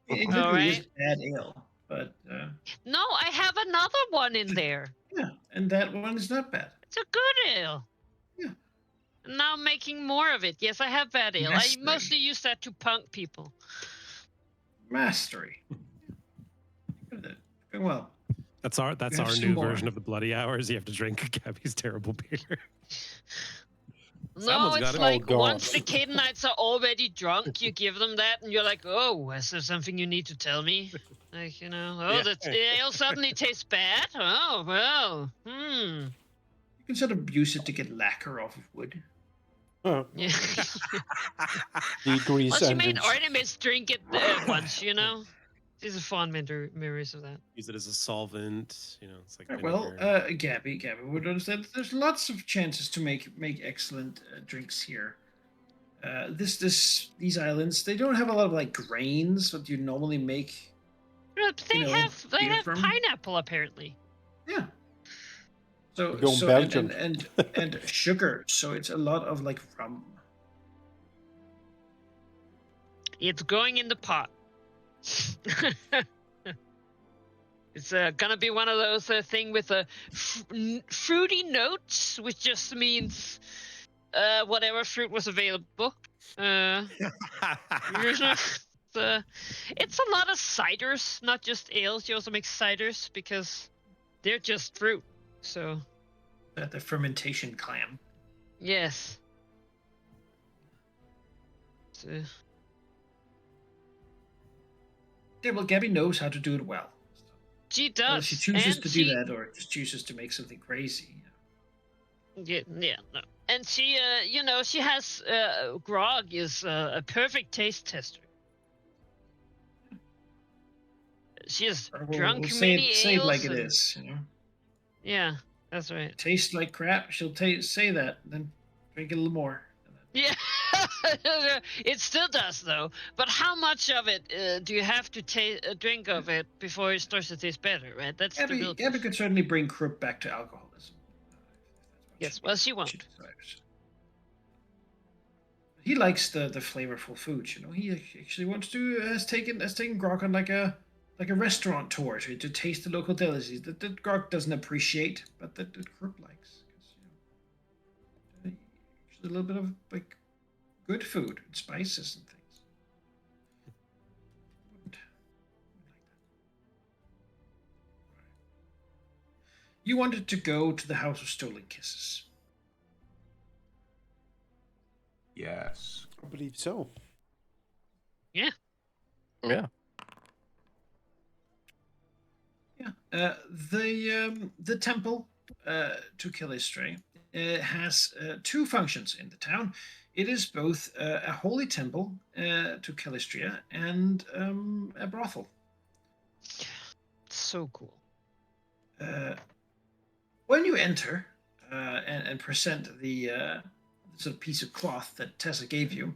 It All literally is right. bad ale, but No, I have another one in there. yeah, and that one is not bad. It's a good ale. Yeah. And now I'm making more of it. Yes, I have bad ale. I Mastery. mostly use that to punk people. Mastery. Good at it. Doing well. That's You our have some new more. version of the bloody hours. You have to drink Gabby's terrible beer. No, Someone's it's got it. like Oh, once God. the Canaanites are already drunk, you give them that, and you're like, "Oh, is there something you need to tell me?" Like, you know, oh, Yeah. the ale suddenly tastes bad. Oh, well, You can sort of use it to get lacquer off of wood. Huh. Yeah. Degrease Well, she made engines. Artemis drink it once, you know. These are fond memories of that. Use it as a solvent. You know, it's like Right, vinegar. well, Gabby would understand. There's lots of chances to make excellent drinks here. These islands, they don't have a lot of like grains that you normally make. But they have beer from. pineapple apparently. Yeah. So We go in so Belgium. and sugar. So it's a lot of like rum. It's going in the pot. It's gonna be one of those thing with a fruity notes, which just means whatever fruit was available. It's a lot of ciders, not just ales. You also make ciders because they're just fruit. So The fermentation clam. yes. So, Yeah, well, Gabby knows how to do it well. she Whether does. she chooses And to do that or just chooses to make something crazy. Yeah, no. And she, she has grog is a perfect taste tester. She has drunk We'll many say it like ales. it is. You know, Yeah, that's right. tastes like crap. She'll say that, then drink it a little more. Yeah, it still does though. But how much of it do you have to drink of it before it starts to taste better? Right. That's the real Gabby question. could certainly bring Krupp back to alcoholism. Yes, well, she won't. desires. He likes the flavorful foods. You know, he actually wants to has taken grog on like a restaurant tour to taste the local delicacies that grog doesn't appreciate, but that Krupp likes. 'Cause, you know, actually a little bit of like good food and spices and things. Wouldn't like that. You wanted to go to the House of Stolen Kisses. Yes. I believe so. Yeah. Yeah. Yeah. The temple to Calistri has 2 functions in the town. It is both a holy temple to Calistria and a brothel. So cool. When you enter and present the sort of piece of cloth that Tessa gave you,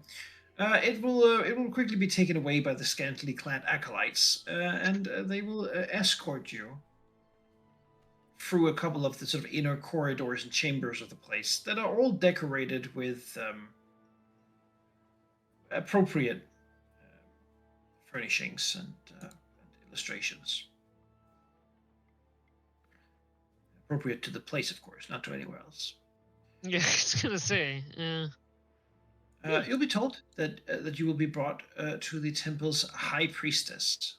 it will quickly be taken away by the scantily clad acolytes, and they will escort you through a couple of the sort of inner corridors and chambers of the place that are all decorated with appropriate furnishings and illustrations. Appropriate to the place, of course, not to anywhere else. Yeah, I was gonna say. Yeah. You'll be told that you will be brought to the temple's high priestess,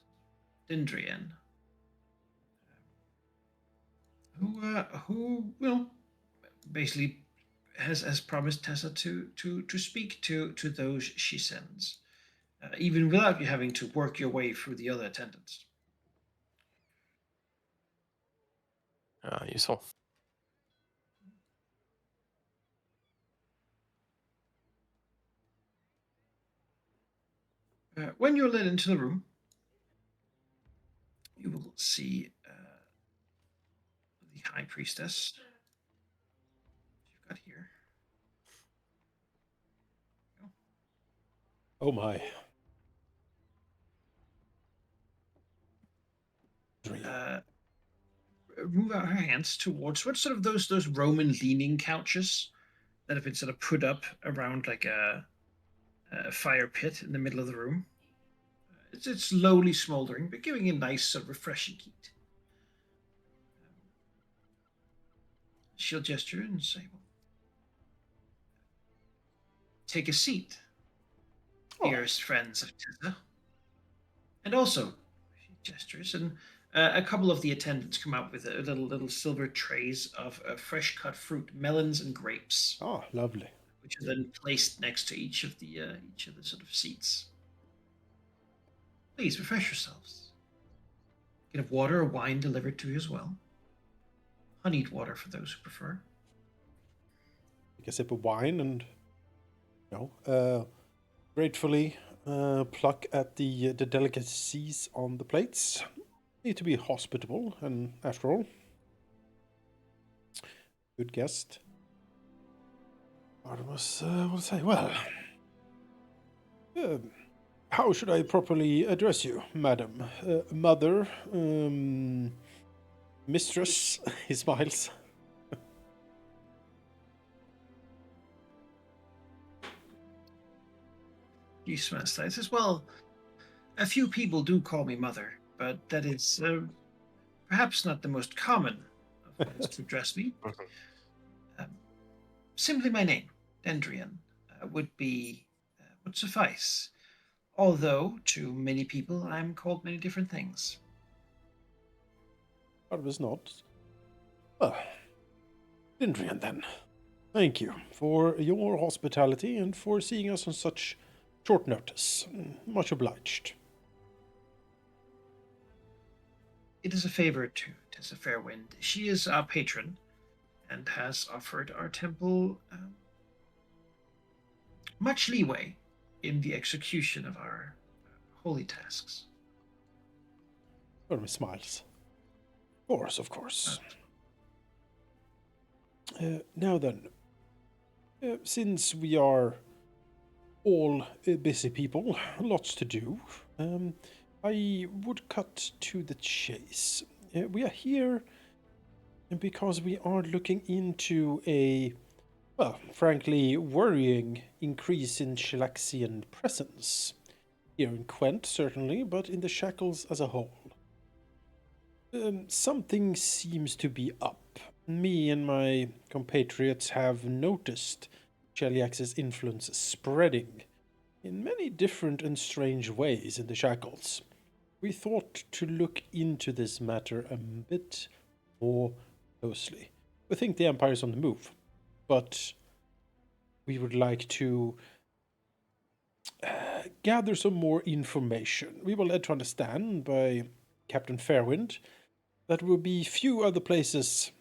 Dindrian, who will basically has promised Tessa to speak to those she sends, even without you having to work your way through the other attendants. Useful. When you're led into the room, you will see the high priestess. You've got here. Oh my. Move out her hands towards what sort of those Roman leaning couches that have been sort of put up around like a fire pit in the middle of the room. It's slowly smoldering, but giving a nice sort of refreshing heat. She'll gesture and say, well, take a seat, dearest friends of Tessa. And also, she gestures, and a couple of the attendants come out with little silver trays of fresh cut fruit, melons and grapes. Oh, lovely. Which are then placed next to each of the sort of seats. Please refresh yourselves. You can have water or wine delivered to you as well. Honeyed water for those who prefer. Take a sip of wine and, gratefully pluck at the delicacies on the plates. Need to be hospitable, and after all, good guest. Artemis will say, well, how should I properly address you, madam? Mother, mistress, he smiles. He smiles. Says, well, a few people do call me mother, but that is perhaps not the most common of ways to address me. Simply my name, Dendrian, would suffice. Although, to many people, I'm called many different things. Artemis nods. Well, Dindrian then. Thank you for your hospitality and for seeing us on such short notice. Much obliged. It is a favor to Tessa Fairwind. She is our patron and has offered our temple much leeway in the execution of our holy tasks. Artemis smiles. Of course. Now then, since we are all busy people, lots to do, I would cut to the chase. We are here because we are looking into a, well, frankly, worrying increase in Shalaxian presence. Here in Quent, certainly, but in the Shackles as a whole. Something seems to be up. Me and my compatriots have noticed Sheliax's influence spreading in many different and strange ways in the Shackles. We thought to look into this matter a bit more closely. We think the Empire is on the move, but we would like to gather some more information. We were led to understand by Captain Fairwind that there will be few other places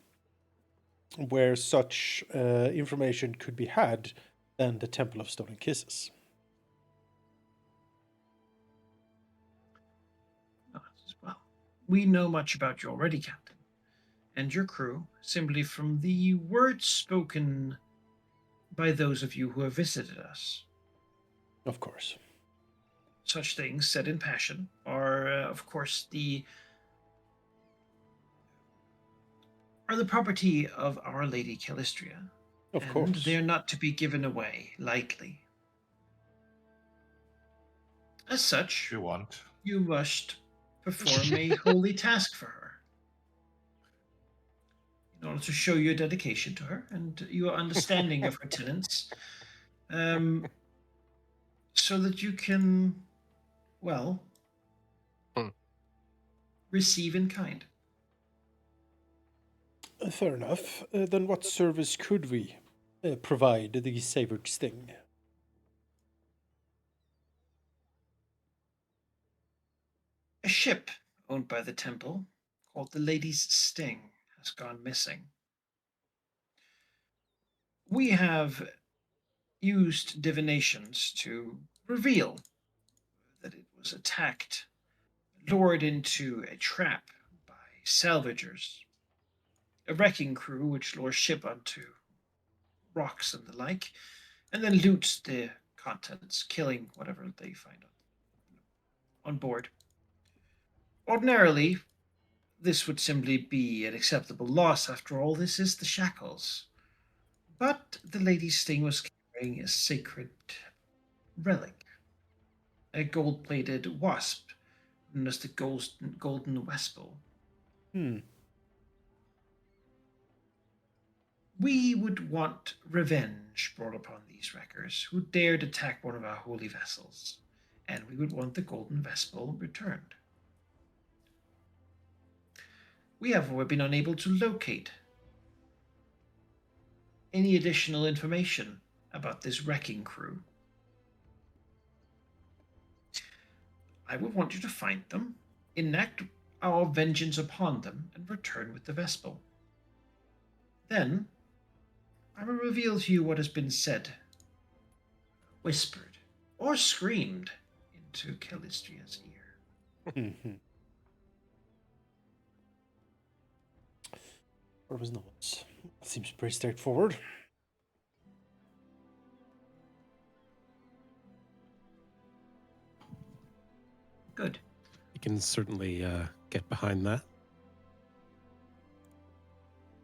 where such information could be had than the Temple of Stolen Kisses. Well, we know much about you already, Captain. and your crew simply from the words spoken by those of you who have visited us. Of course. Such things said in passion are, of course, the property of Our Lady Calistria, Of and course. they are not to be given away lightly. As such, If you want. you must perform a holy task for her in order to show your dedication to her and your understanding of her tenets, so that you can, well, Hmm. receive in kind. Fair enough. Then what service could we provide the savored sting? A ship owned by the temple called the Lady's Sting has gone missing. We have used divinations to reveal that it was attacked, lured into a trap by salvagers, a wrecking crew which lures ship onto rocks and the like, and then loots the contents, killing whatever they find on board. Ordinarily, this would simply be an acceptable loss. After all, this is the Shackles. But the Lady's Sting was carrying a sacred relic, a gold-plated wasp known as the Golden Wespel. Hmm. We would want revenge brought upon these wreckers who dared attack one of our holy vessels, and we would want the Golden Vespel returned. We have been unable to locate any additional information about this wrecking crew. I would want you to find them, enact our vengeance upon them, and return with the Vespel. Then, I will reveal to you what has been said, whispered, or screamed into Calistria's ear. Mhm. Purpose notes. Seems pretty straightforward. Good. You can certainly get behind that.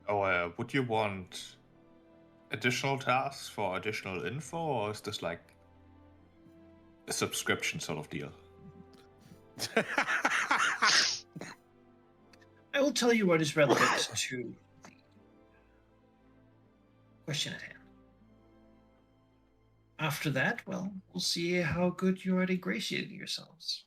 Oh, would you want additional tasks for additional info, or is this like a subscription sort of deal? I will tell you what is relevant to the question at hand. After that, well, we'll see how good you are at ingratiating yourselves.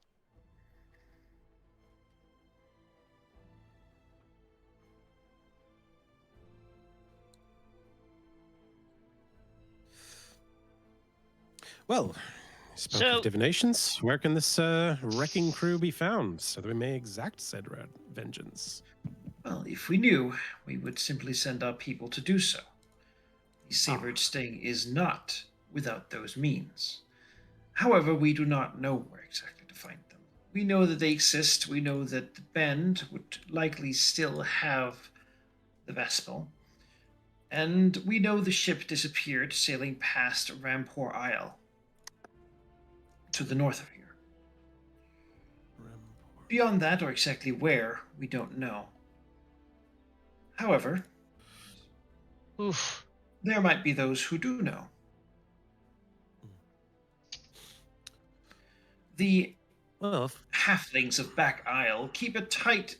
Well, spoke So- of divinations. Where can this wrecking crew be found so that we may exact said vengeance? Well, if we knew, we would simply send our people to do so. The Savored Sting is not without those means. However, we do not know where exactly to find them. We know that they exist. We know that the band would likely still have the Vespel. And we know the ship disappeared sailing past Rampor Isle to the north of here. Beyond that, or exactly where, we don't know. However, Oof. there might be those who do know. The Well, halflings of Back Isle keep a tight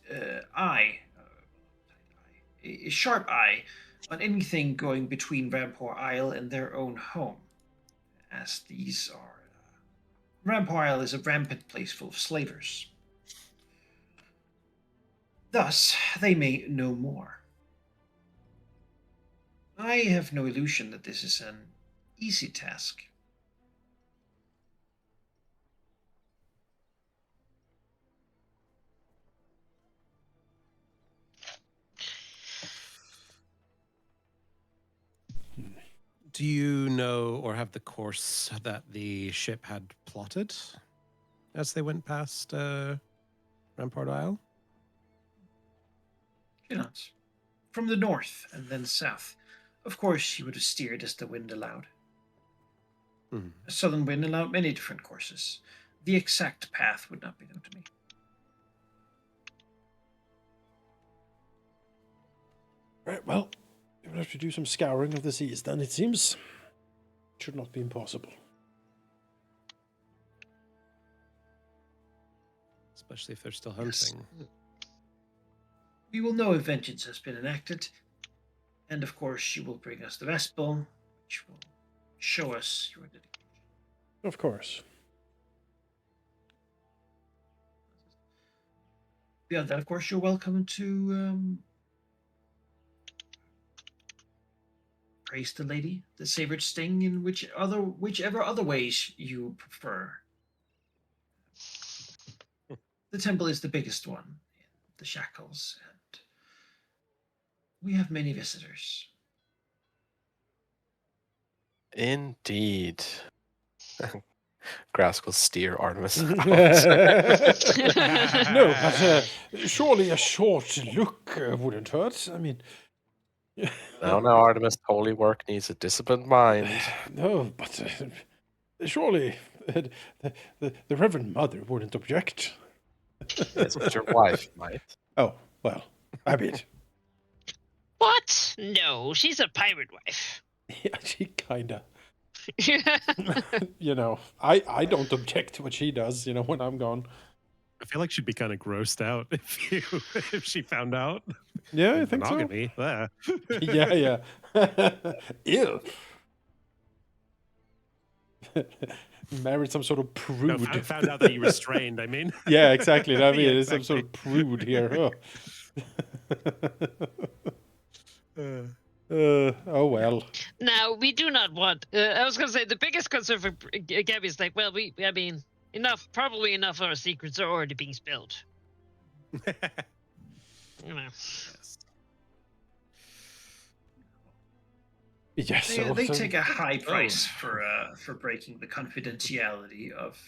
eye, a sharp eye, on anything going between Rampor Isle and their own home, as these are. Rampor Isle is a rampant place full of slavers. Thus, they may know more. I have no illusion that this is an easy task. do you know or have the course that the ship had plotted as they went past Rampart Isle? She nods. from the north and then south. Of course, she would have steered as the wind allowed. Hmm. A southern wind allowed many different courses. The exact path would not be known to me. Right, well, we will have to do some scouring of the seas then, it seems. It should not be impossible. Especially if they're still Yes. hunting. We will know if vengeance has been enacted, and of course, she will bring us the Vespel, which will show us your dedication. Of course. Beyond that, of course, you're welcome to praise the lady, the savored sting, in whichever other ways you prefer. The temple is the biggest one in the Shackles, and we have many visitors. Indeed. Grask will steer Artemis out. No, but surely a short look wouldn't hurt. I mean, Now, Artemis, holy work needs a disciplined mind. no, but surely the Reverend Mother wouldn't object. Yes, but your wife might. Oh, well, I mean, What? No, she's a pirate wife. yeah, she kinda, you know, I don't object to what she does, you know, when I'm gone. I feel like she'd be kind of grossed out if she found out. Yeah, I think so. Monogamy. Yeah. Yeah. Ew. Married some sort of prude. No, found out that he restrained. I mean. Yeah, exactly. I mean, Yeah, it's some sort of prude here. Oh well. Now, we do not want. I was going to say the biggest concern for Gabby is like, well, I mean, probably enough of our secrets are already being spilled. You know. Yes, They take a high price for breaking the confidentiality of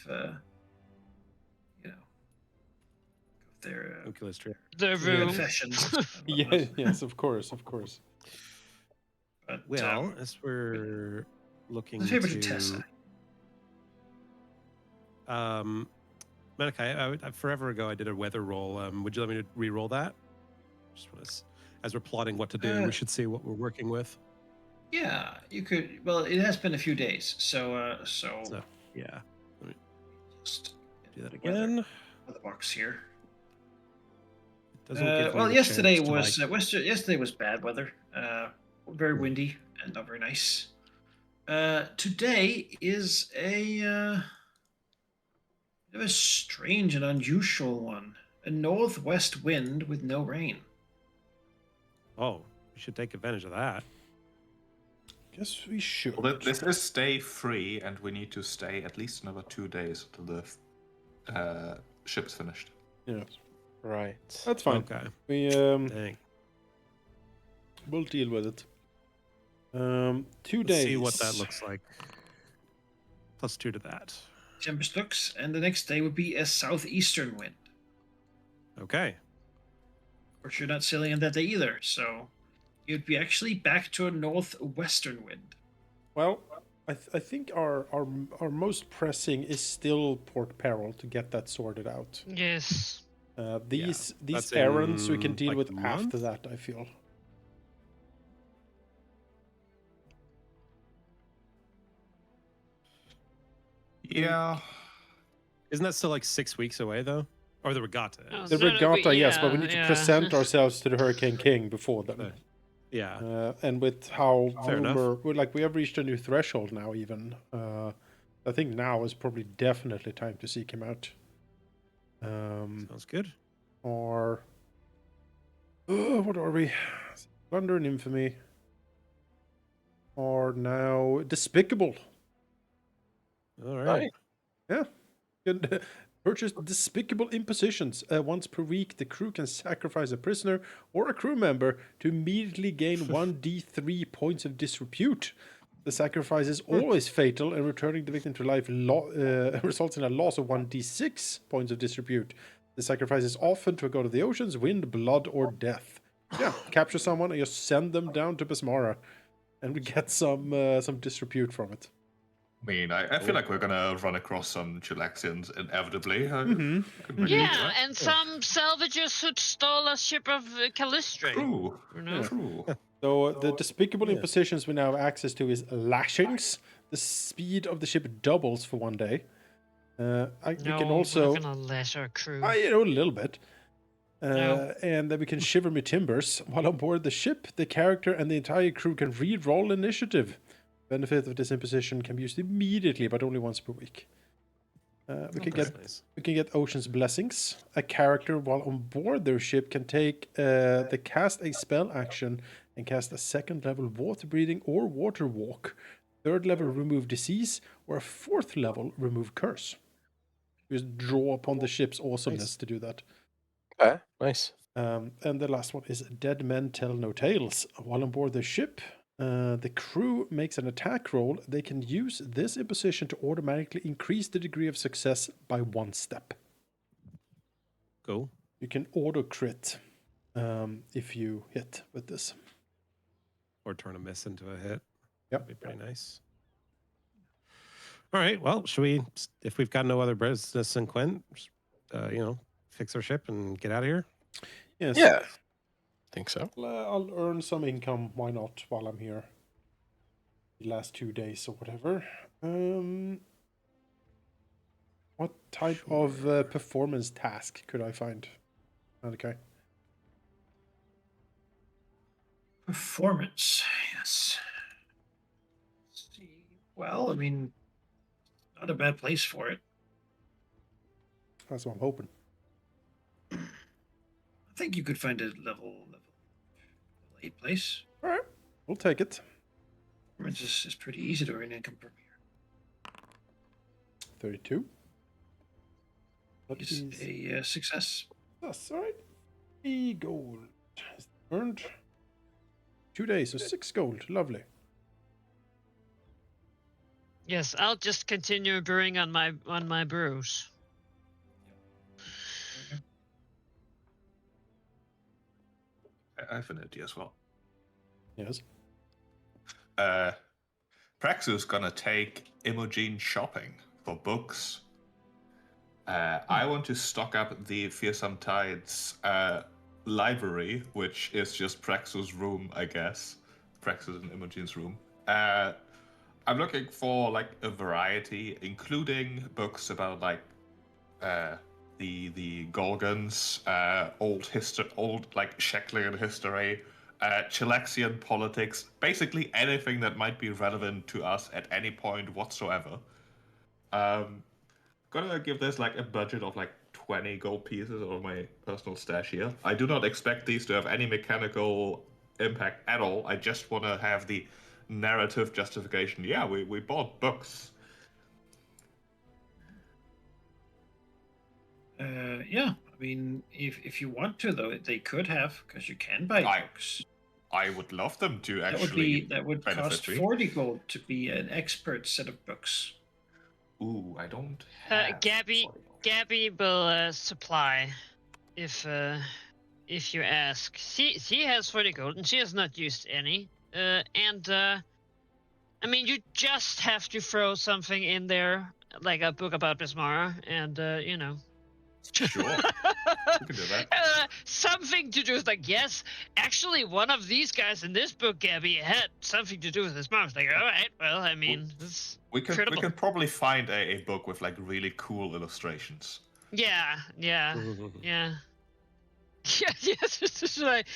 their Oculus trip. The room. confessions. Yeah, yes, of course. But, Well, as we're looking the favor to to Tessa. Malachi, forever ago I did a weather roll. Would you let me to re-roll that? Just as we're plotting what to do, we should see what we're working with. Yeah, you could. Well, it has been a few days, so yeah, let me just do that weather again. out of the box here. It doesn't give me Well, the yesterday chance to, was yesterday was bad weather. Very windy and not very nice. Today is a bit of a strange and unusual one. A northwest wind with no rain. Oh, we should take advantage of that. Guess we should. Well, this is stay free, and we need to stay at least another 2 days until the ship's finished. Yes, Right. that's fine. Okay. We Dang. we'll deal with it. 2 Let's days. see what that looks like. +2 to that. Tempest looks, and the next day would be a southeastern wind. Okay. Of course, you're not sailing on that day either, so you'd be actually back to a northwestern wind. Well, I think our most pressing is still Port Peril to get that sorted out. Yes. These That's errands we in, can deal like, with a month? after that, I feel. Yeah. Isn't that still like 6 weeks away though? Or the regatta Oh, is. The No, regatta, yes, but we need to yeah. present ourselves to the Hurricane King before then. Yeah. And with how Fair enough. we have reached a new threshold now, even. I think now is probably definitely time to seek him out. Sounds good. Or what are we? Plunder and Infamy. Or now Despicable. All right. Yeah. Can purchase Despicable Impositions. Once per week, the crew can sacrifice a prisoner or a crew member to immediately gain 1d3 points of disrepute. The sacrifice is always fatal, and returning the victim to life results in a loss of 1d6 points of disrepute. The sacrifice is often to a god of the oceans, wind, blood, or death. Yeah, capture someone and just send them down to Besmara, and we get some disrepute from it. I mean, I feel like we're gonna run across some Chilexians inevitably. I Mhm. can agree with Yeah, that. and some salvagers who stole a ship of Calistri. True. You know? Yeah. True. So the despicable Yeah. impositions we now have access to is lashings. The speed of the ship doubles for 1 day. We No, can we're also, not gonna let our crew. a little bit. No. And then we can shiver me timbers. While on board the ship, the character and the entire crew can re-roll initiative. Benefit of this imposition can be used immediately, but only once per week. We can That's get nice. we can get Ocean's Blessings. A character while on board their ship can take the cast a spell action and cast a 2nd level water breathing or water walk, 3rd level remove disease, or a 4th level remove curse. Just draw upon the ship's awesomeness to do that. Okay, nice. And the last one is Dead Men Tell No Tales. While on board the ship, the crew makes an attack roll. They can use this imposition to automatically increase the degree of success by 1 step. Cool. You can auto crit if you hit with this. Or turn a miss into a hit. Yep. That'd be pretty nice. All right. Well, should we, if we've got no other business in Quint, fix our ship and get out of here? Yes. Yeah, think so. I'll earn some income. Why not? While I'm here, the last 2 days or whatever. What type of performance task could I find? Okay. Performance, yes. Let's see. Well, I mean, not a bad place for it. That's what I'm hoping. I think you could find a level 8 place. All right, we'll take it. Performance is pretty easy to earn income from here. 32. That It's is a success. that's all right. 3 gold is earned. 2 days, so 6 gold. Lovely. Yes, I'll just continue brewing on my brews. I have an idea as well. Yes. Praxus gonna take Imogen shopping for books. I want to stock up the Fearsome Tides library, which is just Praxus' room, I guess. Praxus and Imogen's room. I'm looking for like a variety, including books about like the Gorgons, old like Shacklian history, Chilexian politics, basically anything that might be relevant to us at any point whatsoever. Gonna give this like a budget of like 20 gold pieces of my personal stash here. I do not expect these to have any mechanical impact at all. I just want to have the narrative justification. Yeah, we bought books. Yeah, I mean, if you want to, though, they could have, because you can buy books. I would love them to That actually. would benefit cost me. 40 gold to be an expert set of books. Ooh, I don't have. Gabby 40 gold. Gabby will supply if you ask. She has 40 gold and she has not used any. I mean, you just have to throw something in there, like a book about Bismara, and Sure, we can do that. something to do with like, yes, actually one of these guys in this book, Gabby, had something to do with his mom. It's like, all right, well, I mean, this We can incredible. probably find a book with like really cool illustrations. Yeah. Yeah, yes, it's just like,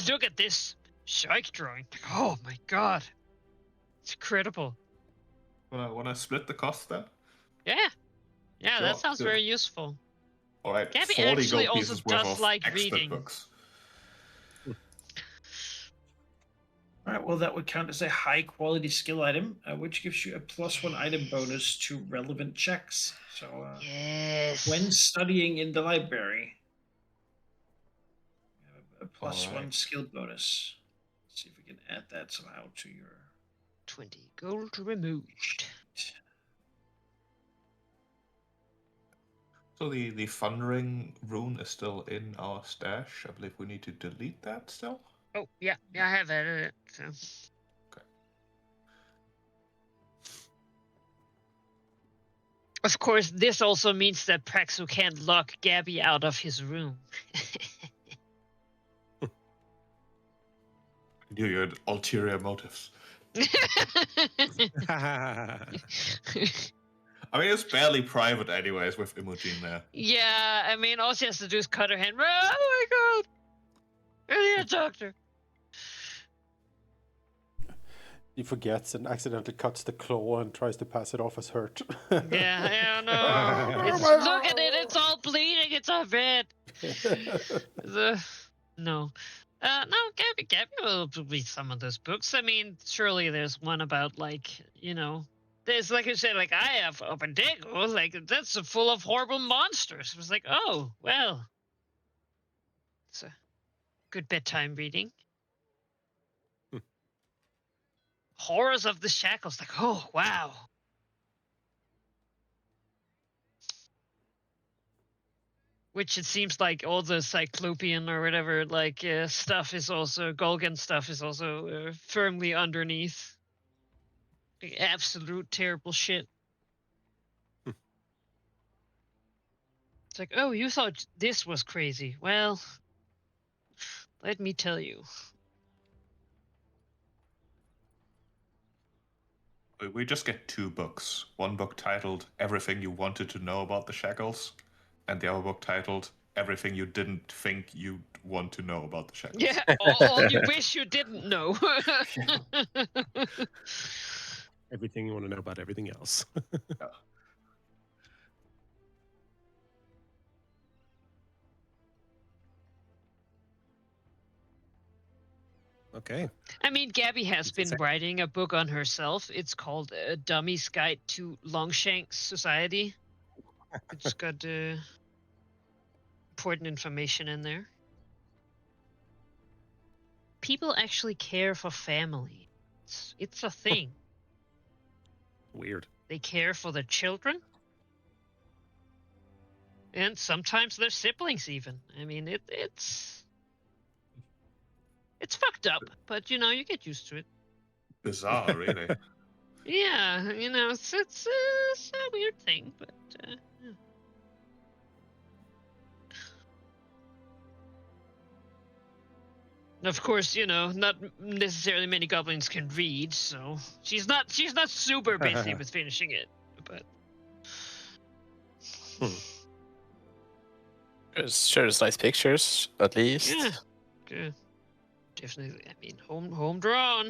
look at this shark drawing. Like, oh my god, it's incredible. Wanna split the cost then? Yeah, Sure, that sounds good. very useful. All right, Gabby 40 actually gold also pieces worth does of like expert reading. books. All right, well, that would count as a high quality skill item, which gives you a +1 item bonus to relevant checks. So, Yes. when studying in the library, you have a +1 Alright. skill bonus. Let's see if we can add that somehow to your 20 gold removed. So the Thundering rune is still in our stash. I believe we need to delete that still. Oh, yeah, I have edited it. So. Okay. Of course, this also means that Praxu can't lock Gabby out of his room. I knew you had ulterior motives. I mean, it's barely private anyways with Imogen there. Yeah, I mean, all she has to do is cut her hand. Oh my god! Really, a doctor? He forgets and accidentally cuts the claw and tries to pass it off as hurt. Yeah, no. Look at it, it's all bleeding, it's all red. No. No, Gabby will read some of those books. I mean, surely there's one about, like, there's, like you said, like, I have Opendago, like, that's full of horrible monsters. It was like, oh, well. It's a good bedtime reading. Horrors of the Shackles, like, oh, wow. Which it seems like all the Cyclopean or whatever, like, stuff is also, Golgan stuff is also firmly underneath. Like, absolute terrible shit. It's like, oh, you thought this was crazy. Well, let me tell you. We just get 2 books. One book titled Everything You Wanted to Know About the Shackles, and the other book titled Everything You Didn't Think You'd Want to Know About the Shackles. Yeah, all you wish you didn't know. Everything you want to know about everything else. Yeah. Okay. I mean, Gabby has It's been exact- writing a book on herself. It's called Dummy's Guide to Longshanks Society. It's got important information in there. People actually care for family. It's a thing. Weird. They care for their children. And sometimes their siblings even. I mean, it's fucked up, but you get used to it. Bizarre, really. Yeah, it's a weird thing, but yeah. Of course, not necessarily many goblins can read, so she's not super busy with finishing it, but There's nice pictures, at least. yeah, good. Definitely. I mean, home drawn.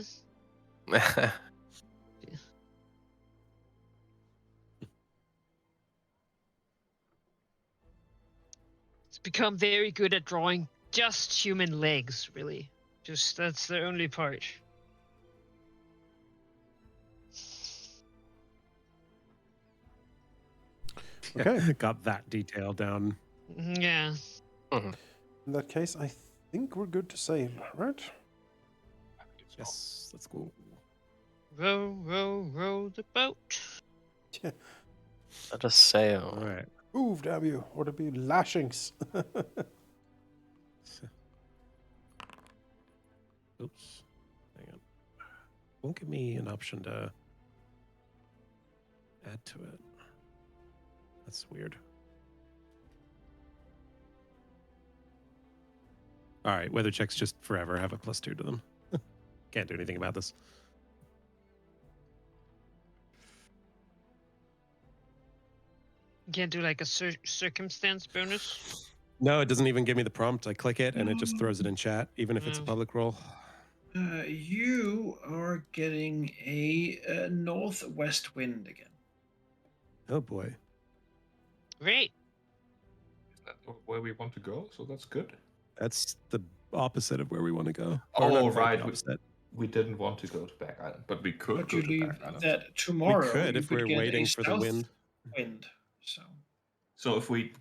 It's become very good at drawing just human legs, really. Just that's the only part. Okay. Got that detail down. Yeah. Mhm. In that case, I think we're good to sail, right? Yes, let's go. Row, row, row the boat. Let us sail. All right. Move, damn you, or there'll be lashings. Oops. Hang on. Won't give me an option to add to it. That's weird. All right, weather checks just forever have a +2 to them. Can't do anything about this. You can't do like a circumstance bonus. No, it doesn't even give me the prompt. I click it and it just throws it in chat, even if it's a Mm. public roll. You are getting a northwest wind again. Oh boy. Great. Is that where we want to go? So that's good. That's the opposite of where we want to go. Oh, Or not quite right. the opposite. We didn't want to go to Back Island, but we could But go you to leave Back Island. that tomorrow. We could you if we're get waiting a for the south wind. wind. So So if we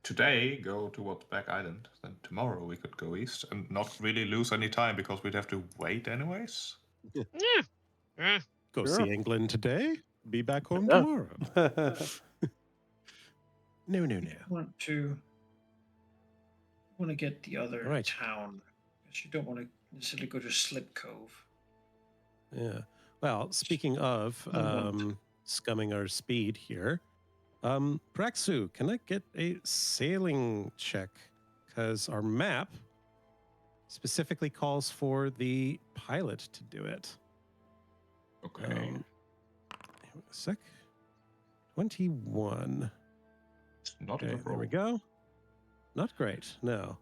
today go towards Back Island, then tomorrow we could go east and not really lose any time because we'd have to wait anyways. Yeah. Go Sure. see England today. Be back home Yeah. tomorrow. No. want to get the other Right. town. guess you don't want to necessarily go to Slip Cove. Yeah. Well, speaking of scumming our speed here, Praxu, can I get a sailing check? Because our map specifically calls for the pilot to do it. Okay. Hang on a sec. 21. It's not Okay, a there we roll. go. Not great, no.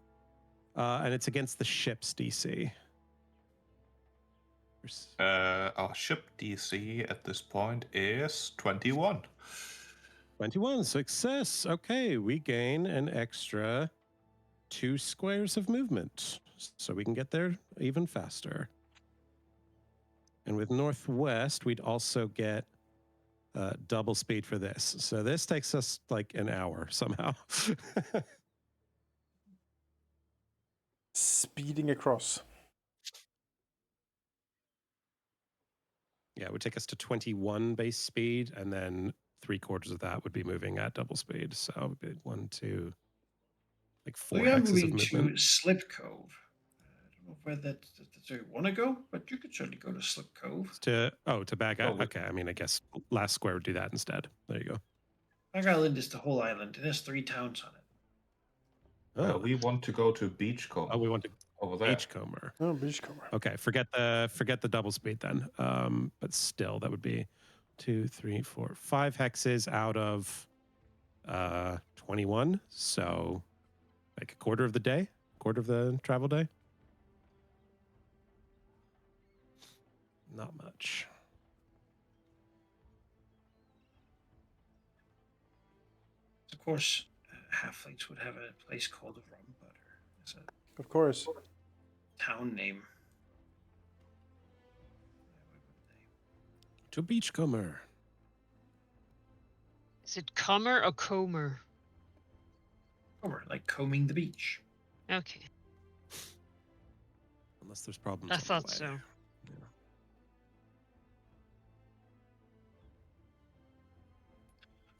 And it's against the ship's DC. Our ship DC at this point is 21. 21, success. Okay, we gain an extra 2 squares of movement, so we can get there even faster. And with Northwest, we'd also get double speed for this. So this takes us like an hour somehow. Speeding across. Yeah, it would take us to 21 base speed, and then 3/4 of that would be moving at double speed. So it would be 1, 2, like 4 We are hexes of moving movement. to Slip Cove. I don't know where that's where you want to go, but you could certainly go to Slip Cove. To back out. Oh, Okay, I mean, I guess last square would do that instead. There you go. Bag Island is the whole island. It has 3 towns on it. Oh, We want to go to Beachcomber. we want to over there. Beachcomber. Oh, Beachcomber. Okay, forget the double speed then. But still, that would be 2, 3, 4, 5 hexes out of 21. So like a quarter of the day, quarter of the travel day. Not much. Of course, halflings would have a place called Rum Butter. It's a Of course. town name. To Beachcomber. Is it Comer or Comer? Comer, like combing the beach. Okay, Unless there's problems. I on the thought way. so. Yeah.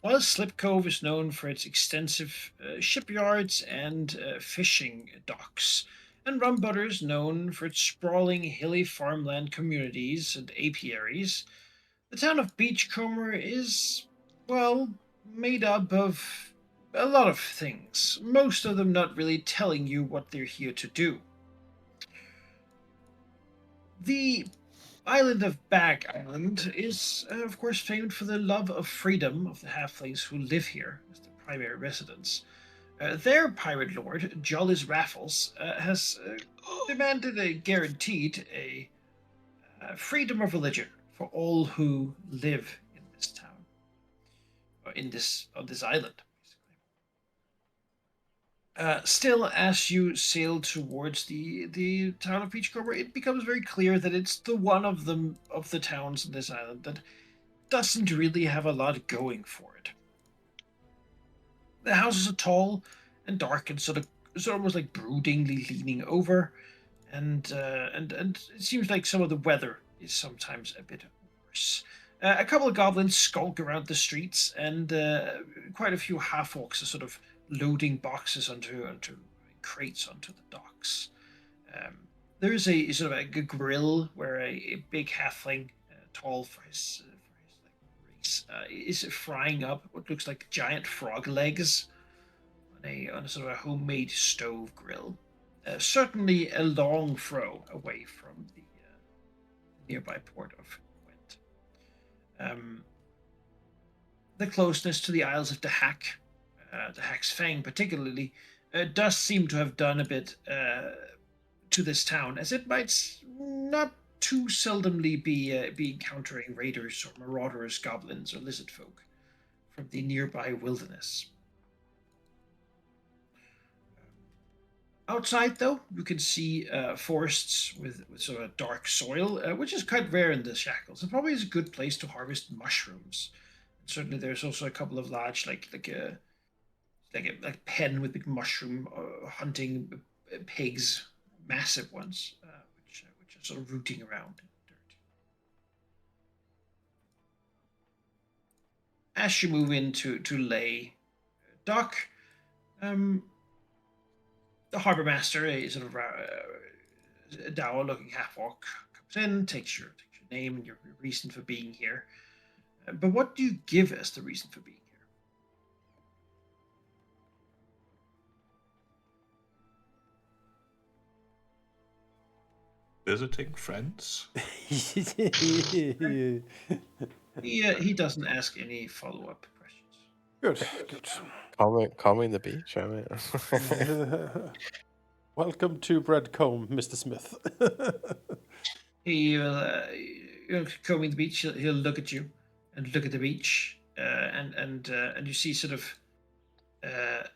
While Slip Cove is known for its extensive shipyards and fishing docks, and Rum Butter is known for its sprawling hilly farmland communities and apiaries, the town of Beachcomber is, well, made up of a lot of things, most of them not really telling you what they're here to do. The island of Bag Island is, of course, famed for the love of freedom of the halflings who live here as their primary residents. Their pirate lord, Jolly's Raffles, has demanded a guaranteed freedom of religion for all who live in this town, or on this island. Still, as you sail towards the town of Beachcomber, it becomes very clear that it's the one of the towns in this island that doesn't really have a lot going for it. The houses are tall and dark and sort of almost like broodingly leaning over, and it seems like some of the weather is sometimes a bit worse. A couple of goblins skulk around the streets, and quite a few half-orcs are sort of loading boxes onto crates onto the docks. There is a sort of a grill where a big halfling, tall for his race, is frying up what looks like giant frog legs on a sort of a homemade stove grill. Certainly a long throw away from the nearby port of Gwent. The closeness to the Isles of Dahak, Dahak's Fang particularly, does seem to have done a bit to this town, as it might not too seldomly be encountering raiders or marauders, goblins, or lizard folk from the nearby wilderness. Outside, though, you can see forests with sort of dark soil, which is quite rare in the Shackles. It probably is a good place to harvest mushrooms. And certainly, there's also a couple of large, like a pen with big mushroom hunting pigs, massive ones, which are sort of rooting around in the dirt. As you move into Lay Dock, the harbor master, a sort of dour looking half orc comes in, takes your name and your reason for being here. But what do you give as the reason for being here? Visiting friends? He doesn't ask any follow-up questions. Good. Calming the beach. I mean, Welcome to Breadcombe, Mr. Smith. He will, combing the beach. He'll look at you and look at the beach, and you see sort of a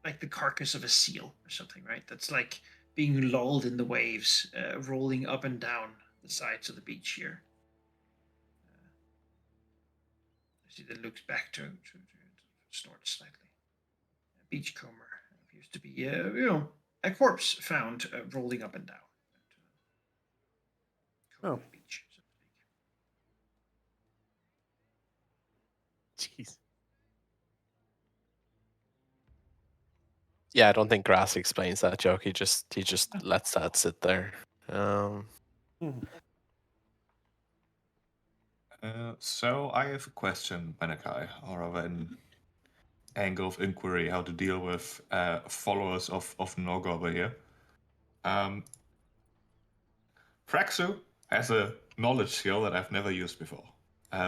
like the carcass of a seal or something, right? That's like being lulled in the waves, rolling up and down the sides of the beach here. See that looks back to snorts slightly. A beachcomber appears to be, a corpse found rolling up and down. Oh. The beach, so to speak. Jeez. yeah, I don't think Grass explains that joke. He just lets that sit there. So I have a question, Benakai, or of an angle of inquiry how to deal with followers of Nog over here. Praxu has a knowledge skill that I've never used before,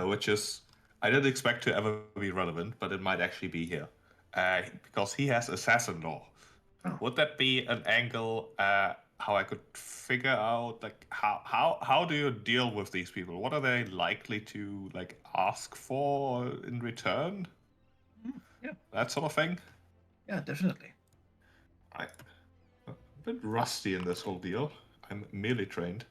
which is I didn't expect to ever be relevant, but it might actually be here, because he has assassin law. Oh. Would that be an angle how I could figure out like how do you deal with these people? What are they likely to like ask for in return? Yeah. That sort of thing. Yeah, definitely. I'm a bit rusty in this whole deal. I'm melee trained.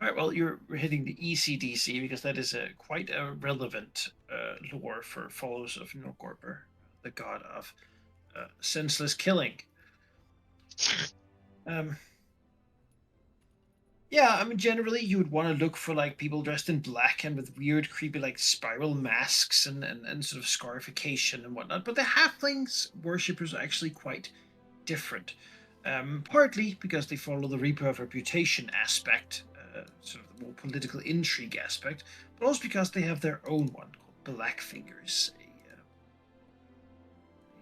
All right, well, you're hitting the ECDC because that is quite a relevant lore for followers of Norgorber, the god of senseless killing. Yeah, I mean, generally you would want to look for like people dressed in black and with weird, creepy, like spiral masks and sort of scarification and whatnot. But the halflings worshippers are actually quite different. Partly because they follow the Reaper of Reputation aspect, sort of the more political intrigue aspect, but also because they have their own one called Blackfingers,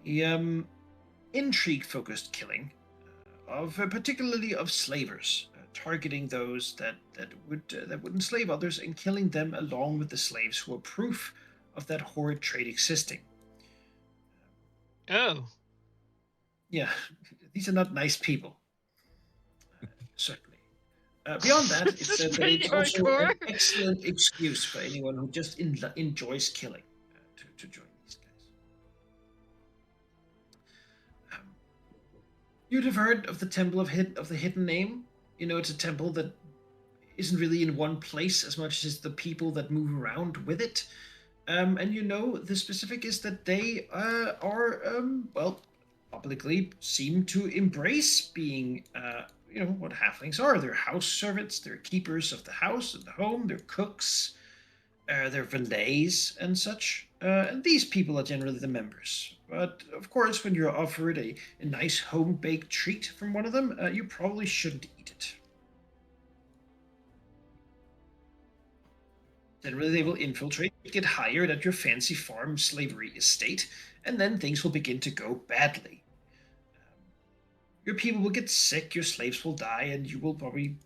a intrigue-focused killing of particularly of slavers, targeting those that would enslave others and killing them along with the slaves who are proof of that horrid trade existing. Oh. Yeah, these are not nice people. Certainly. Beyond that, it's, This is that pretty it's also an hardcore. excellent excuse for anyone who just enjoys killing to join these guys. You'd have heard of the Temple of the Hidden Name. You know, it's a temple that isn't really in one place as much as the people that move around with it. And you know, the specific is that they are, well, publicly seem to embrace being, what halflings are. They're house servants, they're keepers of the house and the home, they're cooks, they're valets and such. And these people are generally the members. But of course, when you're offered a nice home baked treat from one of them, you probably shouldn't eat it. Generally, they will infiltrate, get hired at your fancy farm slavery estate, and then things will begin to go badly. Your people will get sick, your slaves will die, and you will probably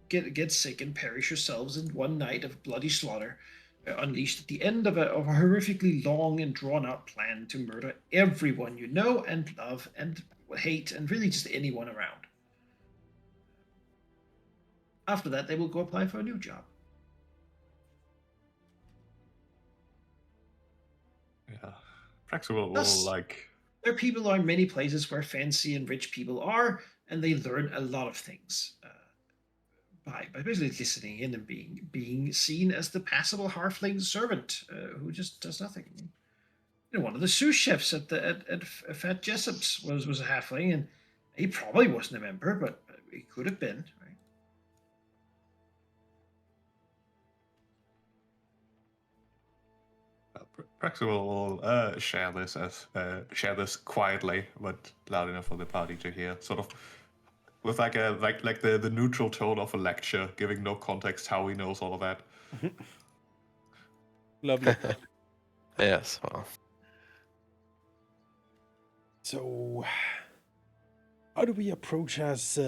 get sick and perish yourselves in one night of bloody slaughter, unleashed at the end of a horrifically long and drawn-out plan to murder everyone you know and love and hate, and really just anyone around. After that, they will go apply for a new job. Yeah. Praxu will Thus, like. There are people are many places where fancy and rich people are, and they learn a lot of things by basically listening in and being seen as the passable halfling servant who just does nothing. You know, one of the sous chefs at Fat Jessup's was a halfling, and he probably wasn't a member, but he could have been. Right? Praxi will share this quietly, but loud enough for the party to hear. Sort of with like the neutral tone of a lecture, giving no context how he knows all of that. Lovely. Yes, well, So, how do we approach as,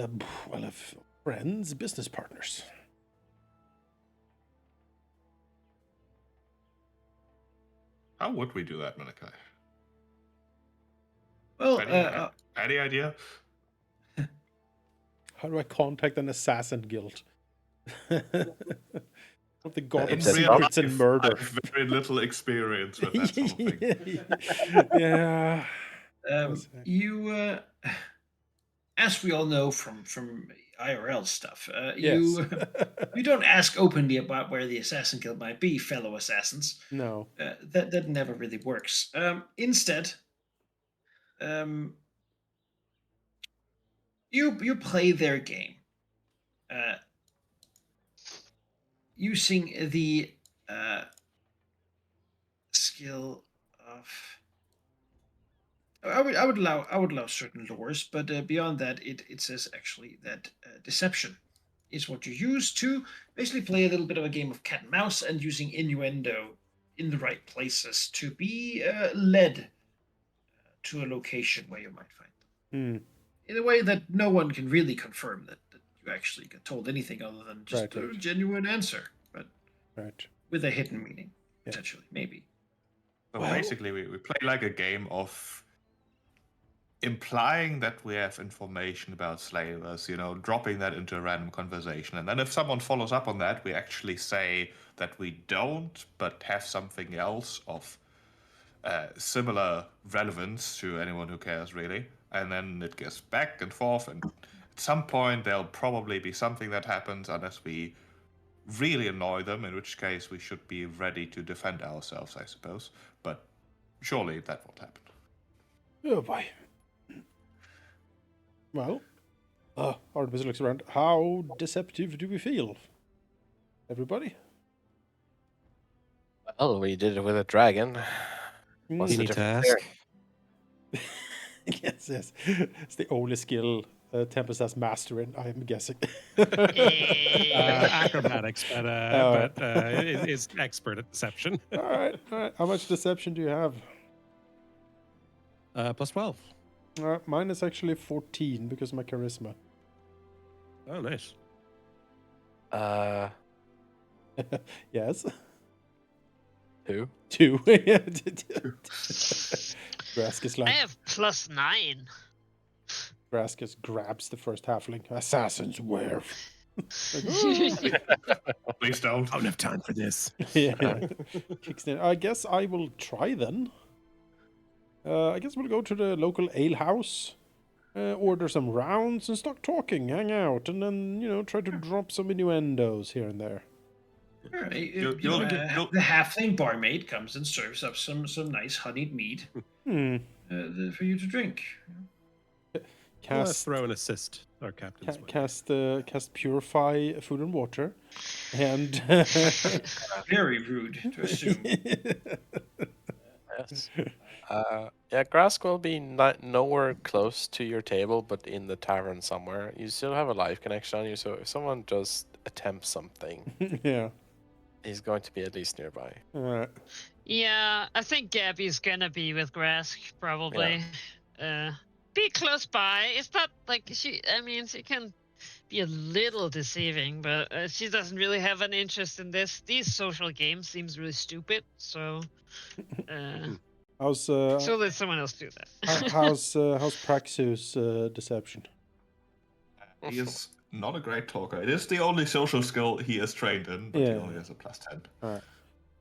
friends, business partners? How would we do that, Malachi? Well, Any idea? How do I contact an assassin guild? Of the god of In real secrets and I murder. have very little experience with that sort of thing. Yeah. you, as we all know from IRL stuff, Yes. you don't ask openly about where the assassin guild might be, fellow assassins. No. That never really works. Instead, you play their game, using the skill of. I would allow certain lures, but beyond that, it says actually that deception is what you use to basically play a little bit of a game of cat and mouse, and using innuendo in the right places to be led to a location where you might find them. In a way that no one can really confirm that you actually get told anything other than just a genuine answer, but with a hidden meaning, potentially, maybe. So basically, we play like a game of implying that we have information about slavers, dropping that into a random conversation. And then if someone follows up on that, we actually say that we don't, but have something else of similar relevance to anyone who cares, really. And then it goes back and forth. And at some point, there'll probably be something that happens unless we really annoy them, in which case we should be ready to defend ourselves, I suppose. But surely that won't happen. Oh boy. Well, Artemis looks around. How deceptive do we feel? Everybody? well, we did it with a dragon. What's You the need to difference ask. there? Yes. It's the only skill Tempest has master in, I'm guessing. Acrobatics, but is expert at deception. All right. How much deception do you have? Plus 12. Mine is actually 14 because of my charisma. Oh, nice. Yes. 2. 2. Graskis I like have +9. Graskis grabs the first halfling. Assassins where? Please don't. I don't have time for this. Yeah. Kicks in. I guess I will try then. I guess we'll go to the local ale house, order some rounds, and start talking, hang out, and then try to drop some innuendos here and there. All right. The halfling barmaid comes and serves up some nice honeyed mead for you to drink. Let's throw an assist. Our captain's Cast purify food and water, and very rude to assume. Yes. Yeah, Grask will be nowhere close to your table, but in the tavern somewhere. You still have a life connection on you, so if someone does attempt something, yeah, he's going to be at least nearby. Yeah, I think Gabby's gonna be with Grask probably. Be close by. It's not like she can be a little deceiving, but she doesn't really have an interest in this. These social games seems really stupid, so so let someone else do that. how's Praxus deception? He is not a great talker. It is the only social skill he is trained in, but he only has a +10. All right.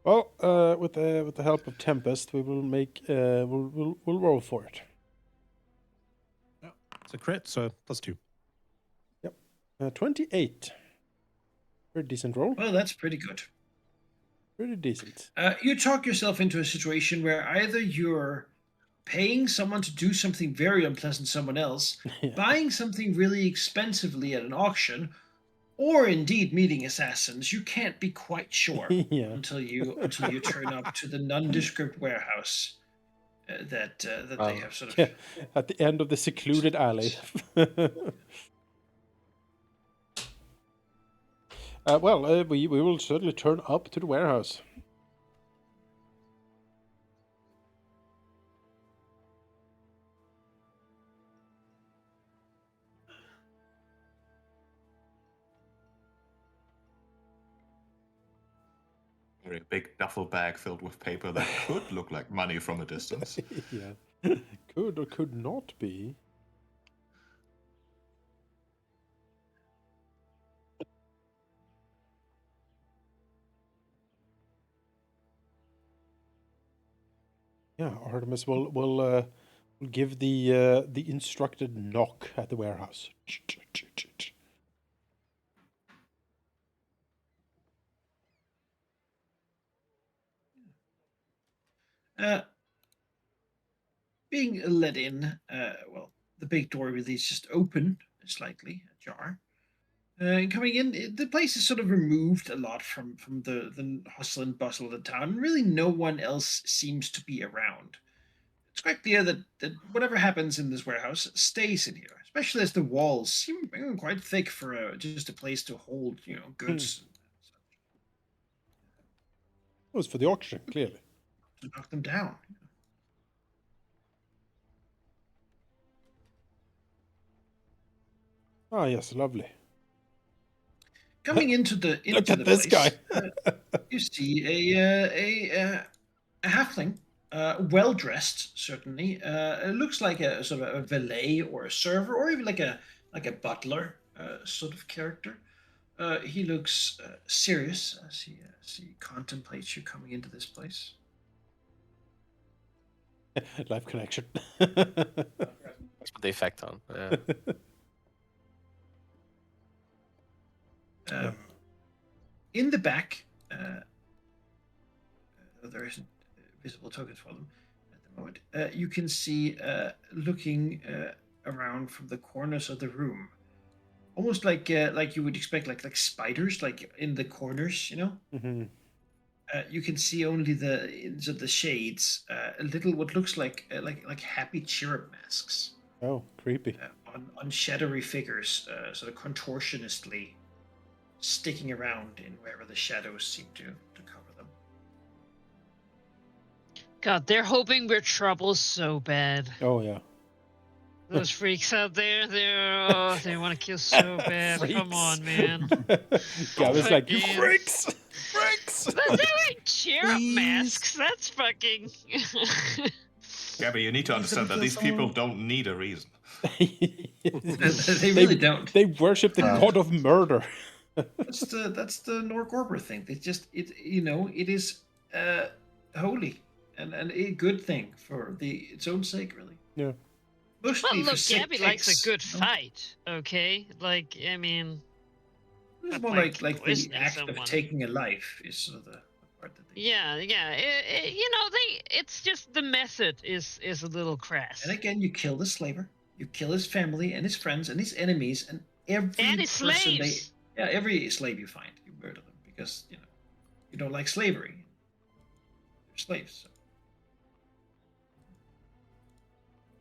Well, with the help of Tempest, we will make we'll roll for it. It's a crit, so +2. Yep. 28. Very decent roll. Well, that's pretty good. Pretty decent. You talk yourself into a situation where either you're paying someone to do something very unpleasant to someone else, buying something really expensively at an auction, or indeed meeting assassins. You can't be quite sure Yeah. until you turn up to the nondescript warehouse that they have sort of. Yeah, at the end of the secluded alley. We will certainly turn up to the warehouse. A big duffel bag filled with paper that could look like money from a distance. Yeah, could or could not be. Yeah, Artemis will give the instructed knock at the warehouse. Uh, being let in, well, the big door really is just open, slightly ajar. Coming in, the place is sort of removed a lot from the hustle and bustle of the town. Really, no one else seems to be around. It's quite clear that whatever happens in this warehouse stays in here, especially as the walls seem quite thick for just a place to hold, goods. It was for the auction, clearly. To knock them down. Ah, yes, lovely. Coming into the Look at this place, guy. you see a halfling, well dressed, certainly. It looks like a sort of a valet or a server, or even like a butler sort of character. He looks serious as he contemplates you coming into this place. Life connection. Let's put the effect on. In the back, there isn't visible tokens for them at the moment. You can see, looking around from the corners of the room, almost like you would expect, like spiders, like in the corners, Hmm. You can see only the shades, a little what looks like happy cherub masks Oh, creepy. on shadowy figures, sort of contortionistly sticking around in wherever the shadows seem to cover them. God, they're hoping we're trouble so bad. Oh, yeah. Those freaks out there, they want to kill so bad. Come on, man. Gabby's like, you Fucking- freaks! Freaks! But they're wearing cherub Please. masks. That's fucking. Gabby, you need to understand that kill these people someone? don't need a reason. They really don't. They worship the god of murder. That's the Norgorber thing. They just it is holy and a good thing for its own sake, really. Yeah. Mostly Well, for look, sick Gabby likes a ticks, good you know? fight. Okay, like I mean, It's but, more like, like the poisoning act someone. of taking a life is sort of the part that they. yeah. It's just the method is a little crass. And again, you kill the slaver, you kill his family and his friends and his enemies and every And his person slaves. every slave you find, you murder them because you don't like slavery. They're slaves. So.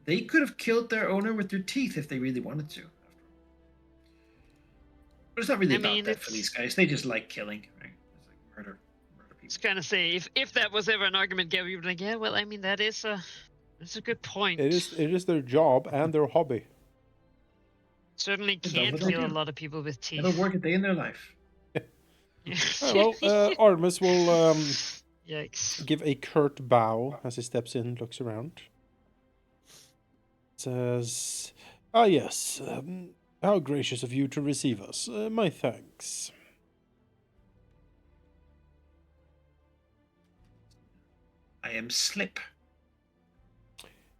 They could have killed their owner with their teeth if they really wanted to. But it's not really about that for these guys. They just like killing, right? It's like murder people. Just kind of say if that was ever an argument, Gabby would be like, yeah, well, I mean that's a good point. It is their job and their hobby. Certainly They love can't what they kill a do. lot of people with teeth. Never work a day in their life. Artemis will Yikes. give a curt bow as he steps in, looks around. Says, "Ah, yes. How gracious of you to receive us. My thanks." I am Slip.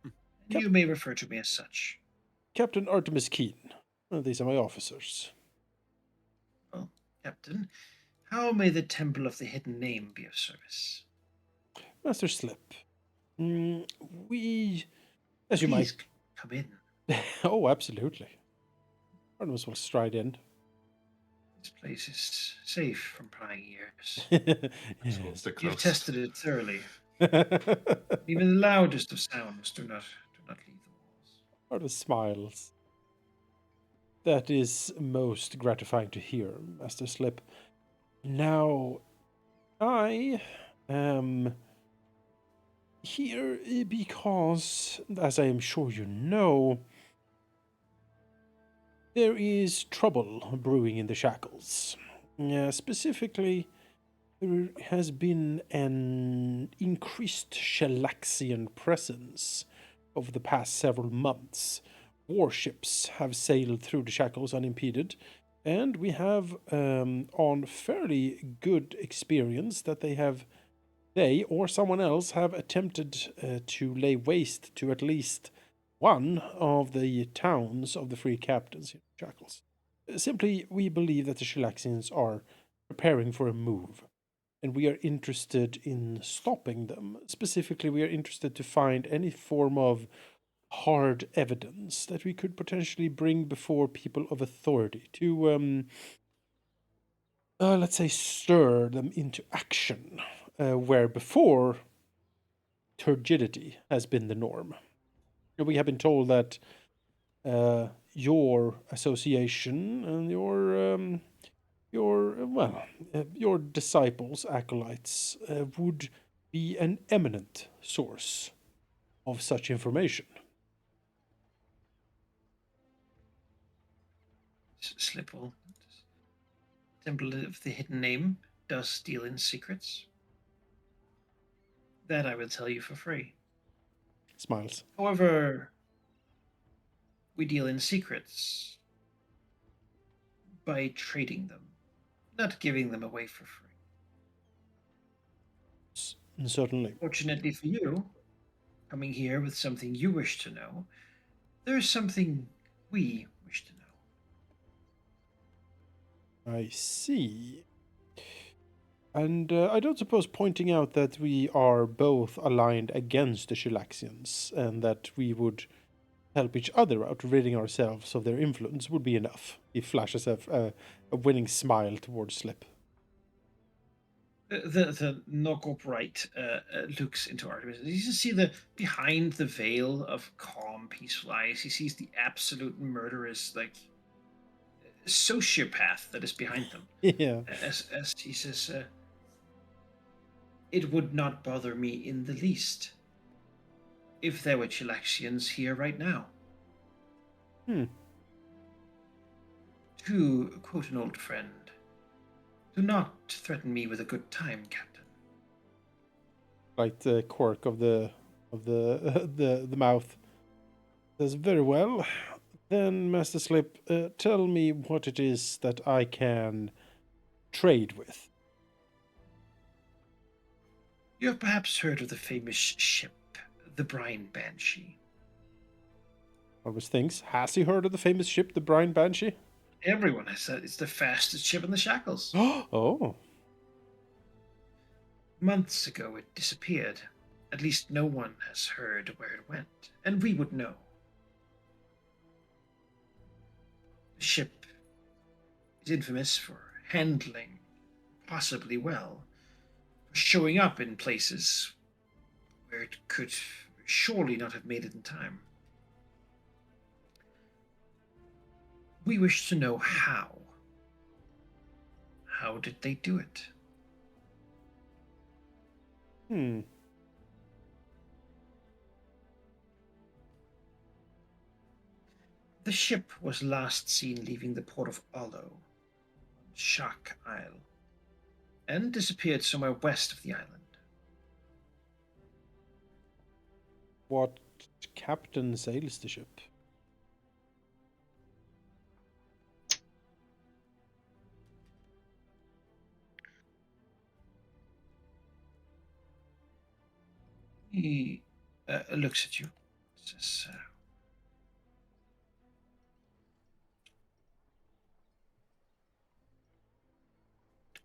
And you may refer to me as such. Captain Artemis Keen. These are my officers. Well, Captain, how may the Temple of the Hidden Name be of service? Master Slip. We, as you Please might... come in. Oh, absolutely. Artemis will stride in. This place is safe from prying ears. So we'll Yes. stick You've close. tested it thoroughly. Even the loudest of sounds do not leave the walls. Artemis smiles. That is most gratifying to hear, Master Slip. Now, I am here because, as I am sure you know, there is trouble brewing in the Shackles. Specifically, there has been an increased Shellaxian presence over the past several months. Warships have sailed through the Shackles unimpeded, and we have, on fairly good experience, that they or someone else have attempted to lay waste to at least one of the towns of the free captains in Shackles. Simply, we believe that the Shellaxians are preparing for a move, and we are interested in stopping them. Specifically, we are interested to find any form of hard evidence that we could potentially bring before people of authority to, let's say, stir them into action, where before turgidity has been the norm. We have been told that your association and your disciples, acolytes, would be an eminent source of such information. Slipple. Temple of the Hidden Name does deal in secrets. That I will tell you for free. Smiles. However, we deal in secrets by trading them, not giving them away for free. Certainly. Fortunately for you, coming here with something you wish to know, there is something we wish to know. I see. And I don't suppose pointing out that we are both aligned against the Shellaxians and that we would help each other out, ridding ourselves of their influence, would be enough. He flashes a winning smile towards Slip. The knock upright looks into Artemis. You just see the behind the veil of calm, peaceful eyes. He sees the absolute murderous, like sociopath that is behind them. Yeah. As he says, it would not bother me in the least if there were Chilaxians here right now. Hmm. To quote an old friend, do not threaten me with a good time, Captain. Like the quirk of the the mouth. Says very well. Then, Master Slip, tell me what it is that I can trade with. You have perhaps heard of the famous ship, the Brine Banshee. Always thinks, has he heard of the famous ship, the Brine Banshee? Everyone has said it's the fastest ship in the Shackles. Oh. Months ago it disappeared. At least no one has heard where it went, and we would know. The ship is infamous for handling possibly well, for showing up in places where it could surely not have made it in time. We wish to know how. How did they do it? Hmm. The ship was last seen leaving the port of Olo, Shock Isle, and disappeared somewhere west of the island. What captain sails the ship? He looks at you. Says,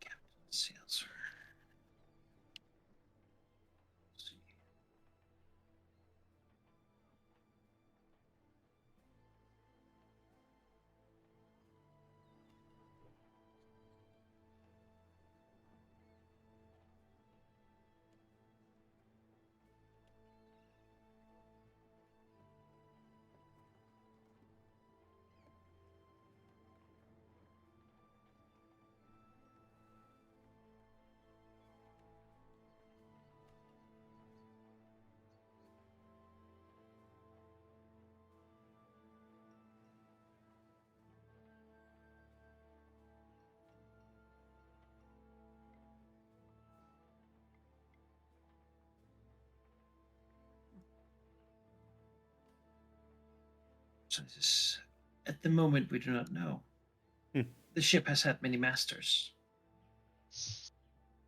Captain sails her. Let's see. So at the moment, we do not know. Hmm. The ship has had many masters.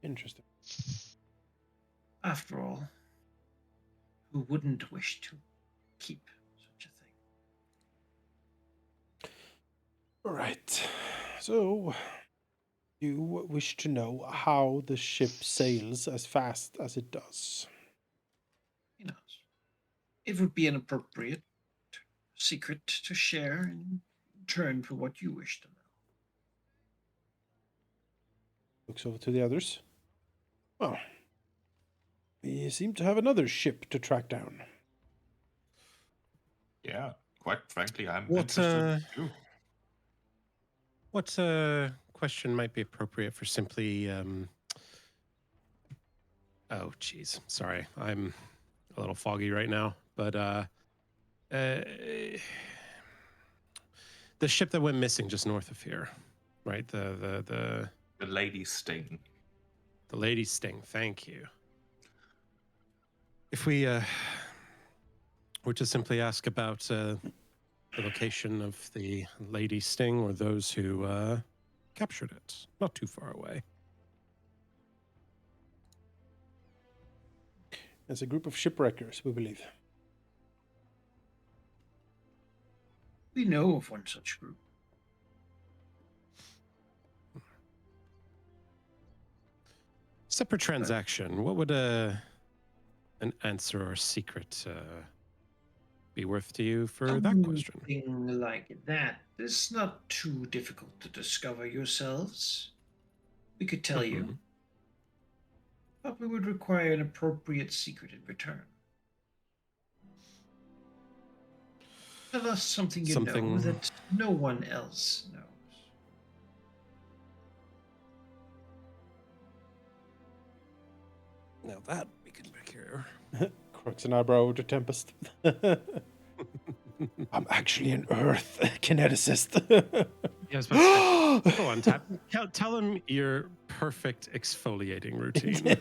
Interesting. After all, who wouldn't wish to keep such a thing? All right. So, you wish to know how the ship sails as fast as it does. He knows. It would be an appropriate secret to share in return for what you wish to know. Looks over to the others. Well, we seem to have another ship to track down. Yeah, quite frankly, I'm What, interested too. What question might be appropriate for simply? Oh, geez, sorry, I'm a little foggy right now. But the ship that went missing just north of here, right? The The Lady Sting. the Lady Sting. Thank you. If we were to simply ask about the location of the Lady Sting or those who captured it, not too far away. As a group of shipwreckers, we believe. We know of one such group. Separate transaction. What would an answer or secret be worth to you for that question? Something like that is not too difficult to discover yourselves. We could tell you, but we would require an appropriate secret in return. Tell us something you know Something- that no one else knows. Now that we can procure. Crooks an eyebrow to Tempest. I'm actually an Earth kineticist. Yeah, I was about to say, go on, Tap. Tell him your perfect exfoliating routine.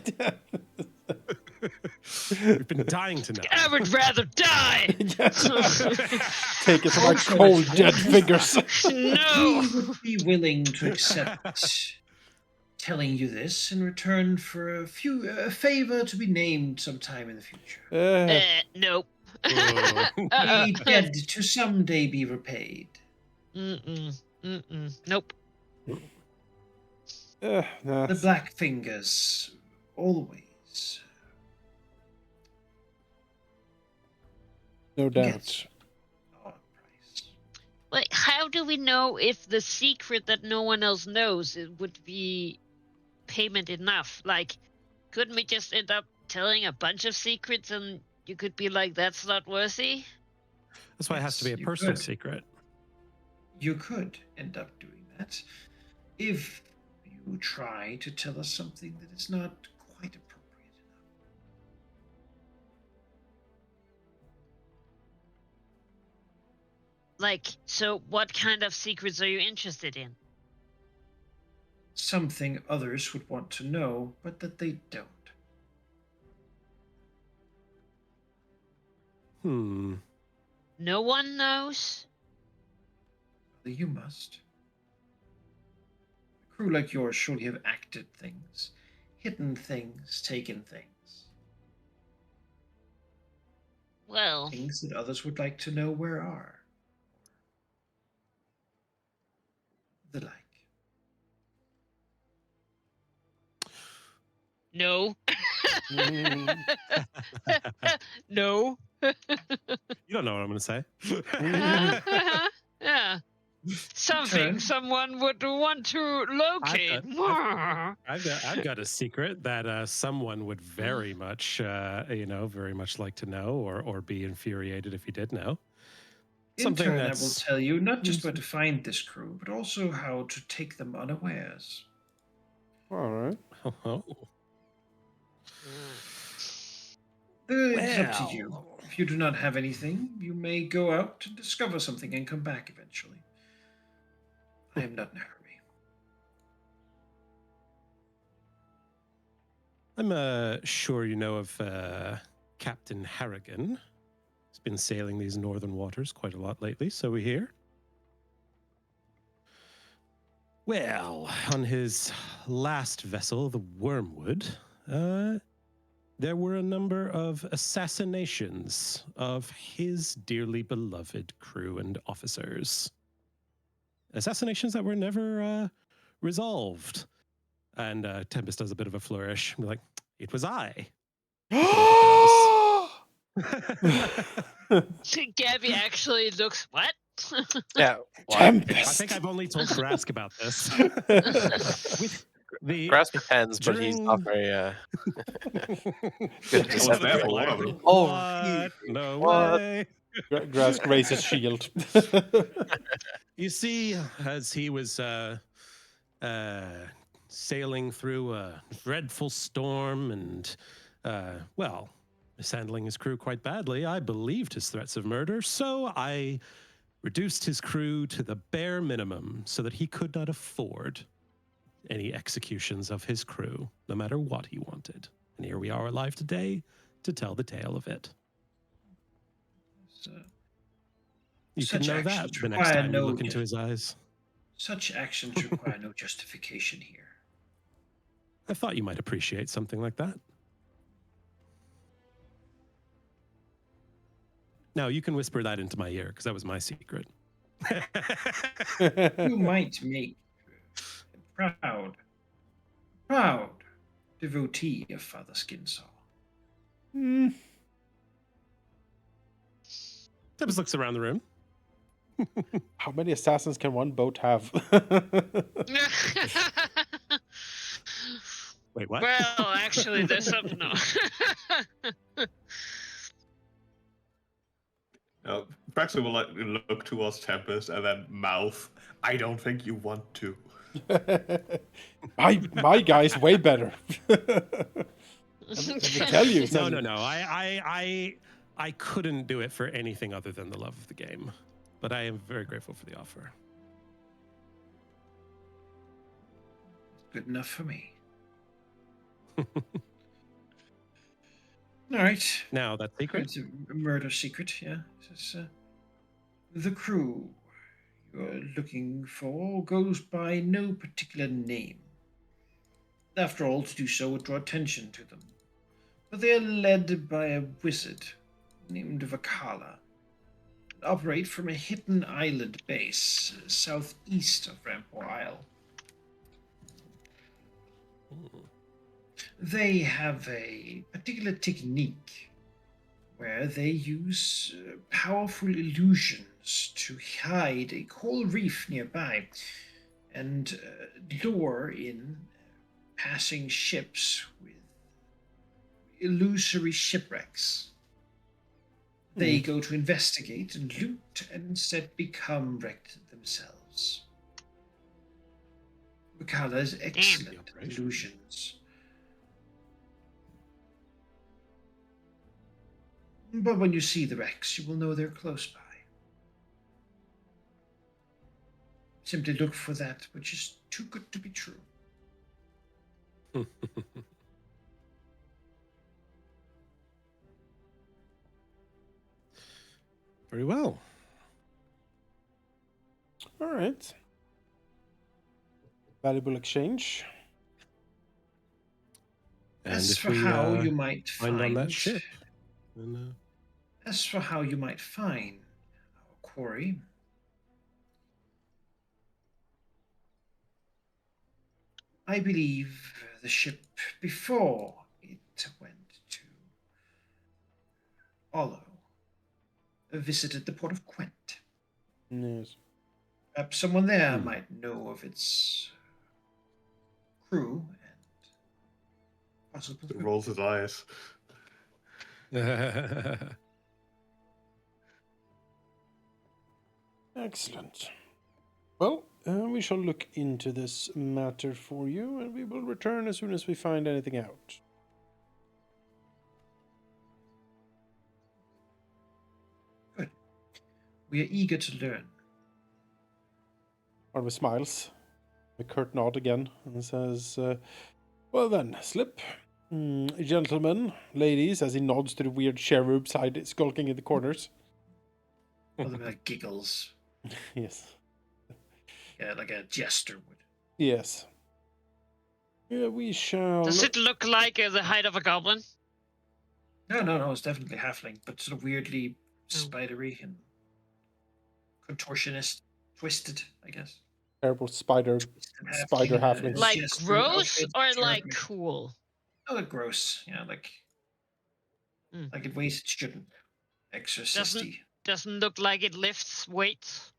We've been dying to know. I would rather die. Take it from my cold, dead fingers. No. We would be willing to accept telling you this in return for a favor to be named sometime in the future. Nope. The dead to someday be repaid. Nope. Nah, The Black Fingers, always. no doubt. Gets our price. Like, how do we know if the secret that no one else knows it would be payment enough? Like, couldn't we just end up telling a bunch of secrets and you could be like, that's not worthy? That's why it has to be a Yes, you personal could. secret. You could end up doing that if you try to tell us something that is not quite appropriate enough. Like, so what kind of secrets are you interested in? Something others would want to know, but that they don't. No one knows? Well, you must. A crew like yours surely have acted things, hidden things, taken things. Well, Things that others would like to know where are. The like. no. Mm, No. You don't know what I'm going to say. Yeah. Something Turn. someone would want to locate. I've got a secret that someone would very much, very much like to know or be infuriated if he did know. In Something turn, I will that's tell you not just where to find this crew, but also how to take them unawares. all right. oh, It's up to you. If you do not have anything, you may go out and discover something and come back eventually. I am not in a hurry. I'm sure you know of Captain Harrigan. He's been sailing these northern waters quite a lot lately, so we hear. Well, on his last vessel, the Wormwood, there were a number of assassinations of his dearly beloved crew and officers. Assassinations that were never resolved. And Tempest does a bit of a flourish. Like, it was I. Gabby actually looks what? Yeah. What? I Tempest. think I've only told Grask about this. With the Grass pretends, but he's not during- very good I was there for one of them. Oh, What? No what? way. Grask raises shield. You see, as he was sailing through a dreadful storm and, well, mishandling his crew quite badly, I believed his threats of murder, so I reduced his crew to the bare minimum so that he could not afford any executions of his crew, no matter what he wanted. And here we are alive today to tell the tale of it. So, You Such can know that actions the next require time you no look into his eyes. such actions require no justification here. I thought you might appreciate something like that. Now, you can whisper that into my ear, because that was my secret. You might make a proud devotee of Father Skinsaw. Tempest looks around the room. How many assassins can one boat have? Wait, what? Well, actually, there's something. No. Braxton will look towards Tempest and then mouth, I don't think you want to. my guy's way better. Let me tell you. No, something. no. I couldn't do it for anything other than the love of the game. But I am very grateful for the offer. Good enough for me. All right. Now, that secret? It's a murder secret, yeah. The crew you're looking for goes by no particular name. After all, to do so would draw attention to them. But they are led by a wizard named Vakala, and operate from a hidden island base southeast of Rampor Isle. They have a particular technique where they use powerful illusions to hide a coral reef nearby and lure in passing ships with illusory shipwrecks. They go to investigate and loot and instead become wrecked themselves. Vakala is excellent at illusions. But when you see the wrecks, you will know they're close by. Simply look for that which is too good to be true. Very well. All right. Valuable exchange. And As if for we how you might find on that ship, then, As for how you might find our quarry, I believe the ship before it went to Olo visited the port of Quent. Yes. Perhaps someone there might know of its crew and possible. He rolls his eyes. Excellent. Well, we shall look into this matter for you, and we will return as soon as we find anything out. Good. We are eager to learn. Artemis smiles, a curt nod again, and says, well then, Slip, Gentlemen, ladies, as he nods to the weird cherub skulking in the corners. Other like giggles. Yes. Yeah, like a jester would. Yes. Yeah, we shall. Does it look like the height of a goblin? No, it's definitely halfling, but sort of weirdly Oh. spidery and contortionist, twisted, I guess. Terrible spider halfling. Like Jester gross outfit, or cherub like mix. cool? Oh, gross. Yeah, like it weighs it shouldn't. Exorcisty. Doesn't look like it lifts weights.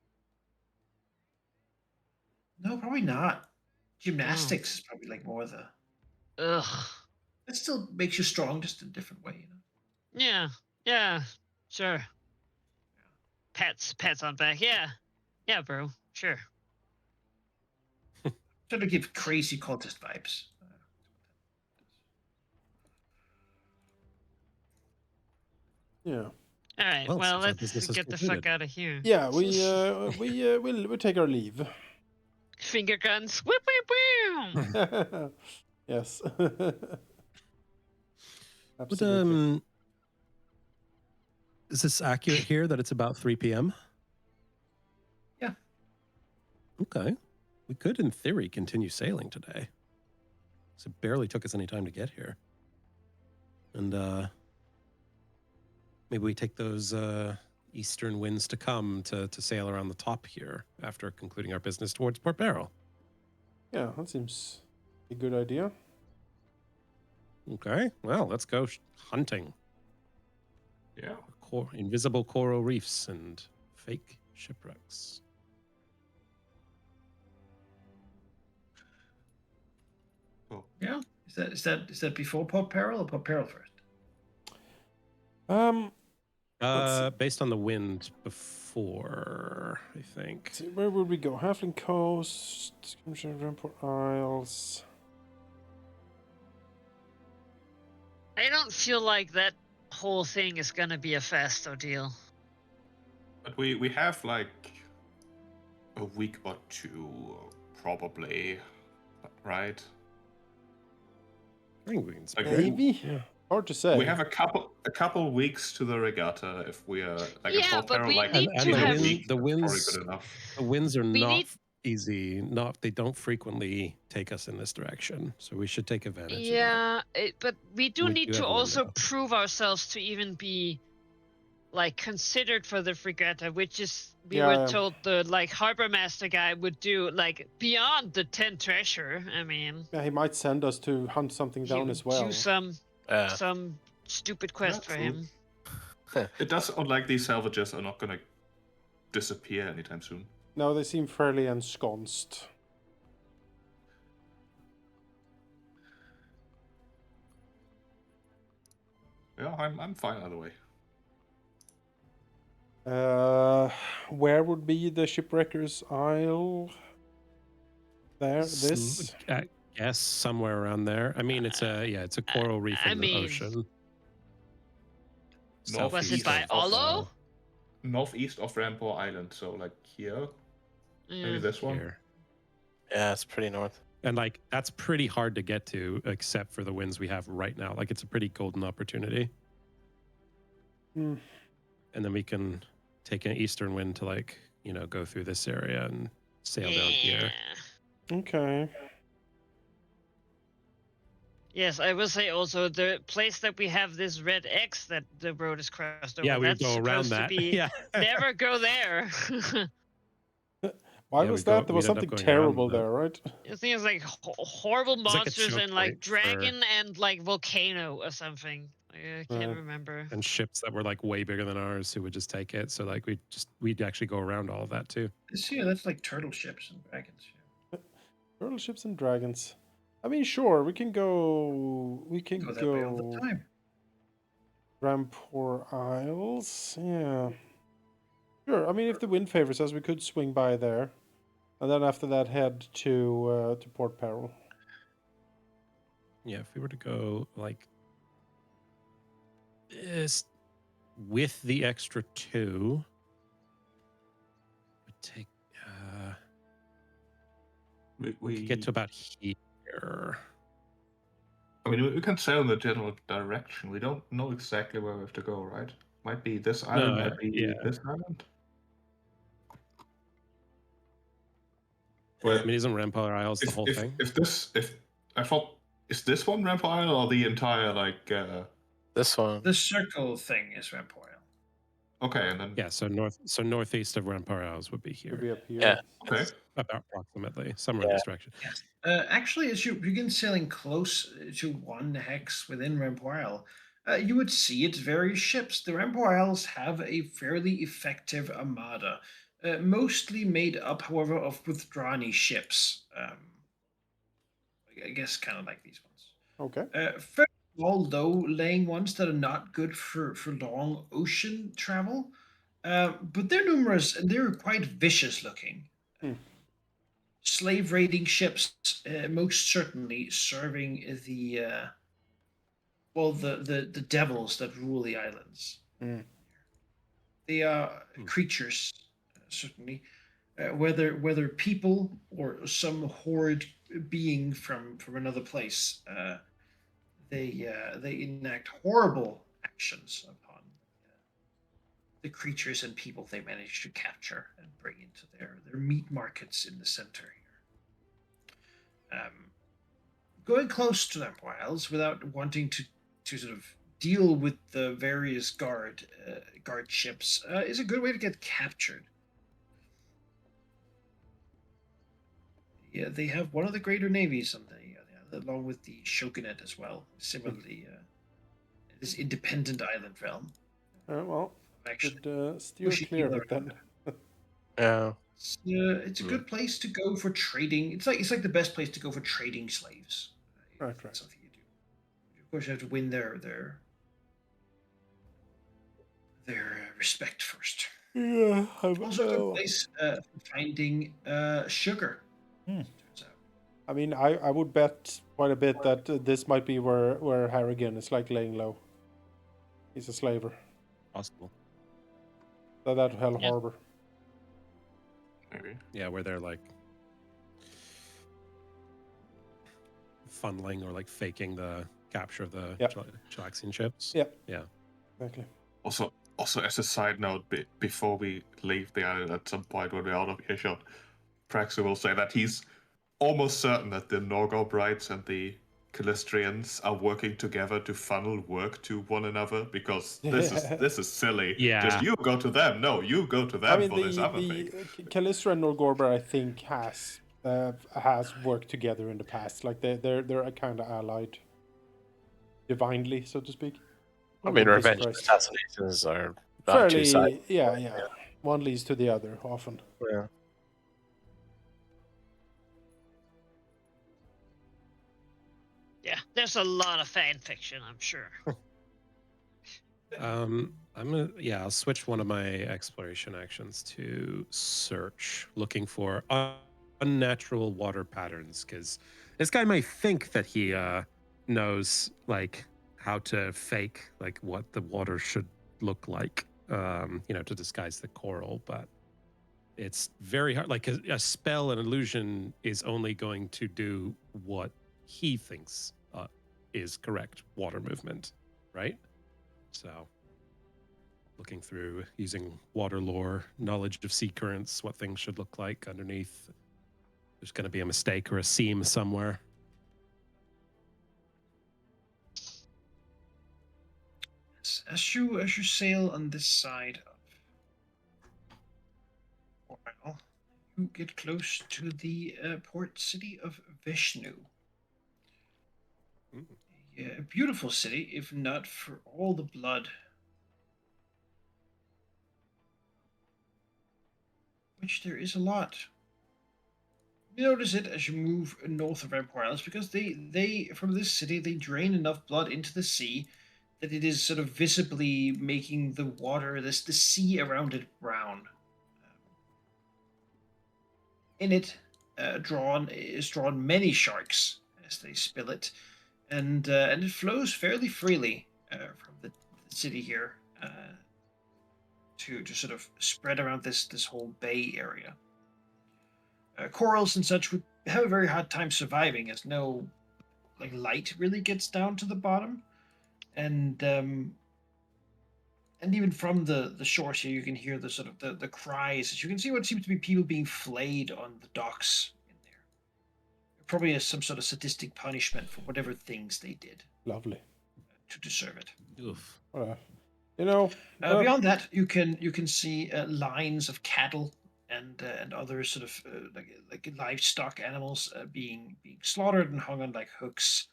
No, probably not. Gymnastics is probably like more the. Ugh. It still makes you strong, just in a different way, you know. Yeah, sure. Pats on back. Yeah, bro. Sure. Trying to give crazy cultist vibes. Yeah. All right. Well, Well, seems our let's business is get the concluded. fuck out of here. Yeah, we'll take our leave. Finger guns. Whip, whip, whip. Yes. But, Absolutely. is this accurate here that it's about 3 p.m.? Yeah. Okay. We could, in theory, continue sailing today. So it barely took us any time to get here. And maybe we take those eastern winds to come to sail around the top here after concluding our business towards Port Barrel. Yeah, that seems a good idea. Okay. Well, let's go hunting. Yeah. Invisible coral reefs and fake shipwrecks. Yeah. Is that before Port Peril or Port Peril first? Let's Based on the wind before, I think. see, where would we go? Halfling Coast, Rampart Isles. I don't feel like that whole thing is gonna be a fast ordeal. But we have like a week or two, probably, right? I think we can Like, spare it. Maybe? Yeah. Hard to say. We have a couple weeks to the regatta if we are like Yeah, a Port but Peril, we like need And to in a have- week, the that's probably winds, good enough. the winds are We not need- easy. They don't frequently take us in this direction, so we should take advantage of that. Yeah, but we do We need do to have a also window. prove ourselves to even be like considered for the fregatta, which is we Yeah, were yeah. told the like harbor master guy would do like beyond the 10 treasure. I mean, Yeah, he might send us to hunt something he down would as well. do some stupid quest for true. him. It does sound like these salvages are not gonna disappear anytime soon. No, they seem fairly ensconced. Yeah, I'm fine either way. Where would be the Shipwreckers Isle? There, this. I guess somewhere around there. I mean, it's a coral reef I in the mean- ocean. North Was it east by of- Olo? Northeast of Rampart Island, so like here, maybe this one. Here. Yeah, it's pretty north. And like that's pretty hard to get to, except for the winds we have right now. Like it's a pretty golden opportunity. Hmm. And then we can take an eastern wind to go through this area and sail down here. Okay. Yes, I will say also the place that we have this red X that the road is crossed over. Yeah, we that's go around supposed to that. be Yeah. never go there. Why Yeah, was we that? There was we'd end up something going around terrible that. there, right? I think it's like horrible It's like a monsters choke and like point dragon and like volcano or something. I can't Right. remember. And ships that were like way bigger than ours who would just take it. So like we'd actually go around all of that too. That's like turtle ships and dragons. Yeah. Turtle ships and dragons. I mean, sure, we can go. We can Go that way all the go. time. Rampart Isles. Yeah. Sure. I mean, if the wind favors us, we could swing by there, and then after that, head to Port Peril. Yeah, if we were to go like this with the extra 2, would take We we could get to about here. I mean, we can sail in the general direction. We don't know exactly where we have to go, right? Might be this island, might be this island. I But mean, isn't Rampire Isles the whole thing? if I thought, is this one Rampire Isle or the entire This one. The circle thing is Rampire. Okay, and then Yeah, so northeast of Rampire Isles would be here. Would be up here. Yeah. okay. About approximately somewhere in Yeah. this direction. Yes. Actually, as you begin sailing close to one hex within Rampire Isle, you would see its various ships. The Rampire Isles have a fairly effective armada, mostly made up, however, of withdrawn ships. I guess kind of like these ones. Okay. Fairly small, low-laying ones that are not good for long ocean travel, but they're numerous and they're quite vicious-looking. Hmm. Slave raiding ships, most certainly serving the the devils that rule the islands. Hmm. They are creatures, certainly, whether people or some horrid being from another place. They enact horrible actions upon the creatures and people they manage to capture and bring into their meat markets in the center here. Going close to them whiles without wanting to sort of deal with the various guard ships is a good way to get captured. Yeah, they have one of the greater navies on along with the shogunate as well. Similarly, this independent island realm. Well, Actually, should steer Bushy clear of Killer. it then. Yeah. It's a good place to go for trading. It's like the best place to go for trading slaves. Right. That's something you do. Of course, you have to win their respect first. Yeah. Also, a good place for finding sugar. Turns out. I mean, I would bet quite a bit that this might be where Harrigan is like laying low. He's a slaver. Possible. So that Hell Yeah. Harbor. Maybe. Yeah, where they're like funneling or like faking the capture of the Yep. Chilaxian ships. Yep. Yeah. Exactly. Also, as a side note, before we leave the island at some point when we're out of earshot, Praxu will say that he's almost certain that the Norgobrites and the Calistrians are working together to funnel work to one another because this is silly. Yeah. Just you go to them. No, you go to them I mean, for this other thing. Callisto and Norgorber, I think, has worked together in the past. Like they're kind of allied, divinely, so to speak. I mean, Wouldn't be revenge surprised. assassinations are not two sides. Fairly, yeah. One leads to the other often. Yeah. Yeah, there's a lot of fan fiction, I'm sure. I'll switch one of my exploration actions to search, looking for unnatural water patterns, because this guy may think that he knows like how to fake like what the water should look like, to disguise the coral, but it's very hard. Like a spell, an illusion is only going to do what he thinks is correct water movement, right? So looking through using water lore, knowledge of sea currents, what things should look like underneath. There's going to be a mistake or a seam somewhere. As you sail on this side of Isle, you get close to the port city of Vishnu. A beautiful city, if not for all the blood. Which there is a lot. You notice it as you move north of Empire Islands because they from this city they drain enough blood into the sea that it is sort of visibly making the water, the sea around it brown. In it, drawn many sharks as they spill it, and it flows fairly freely from the city here to sort of spread around this whole bay area. Corals and such would have a very hard time surviving, as no like light really gets down to the bottom, and even from the shores here, you can hear the sort of the cries. You can see what seems to be people being flayed on the docks in there. Probably as some sort of sadistic punishment for whatever things they did Lovely. to deserve it. Oof. You know, Beyond that, you can see lines of cattle and other sort of like livestock animals being slaughtered and hung on like hooks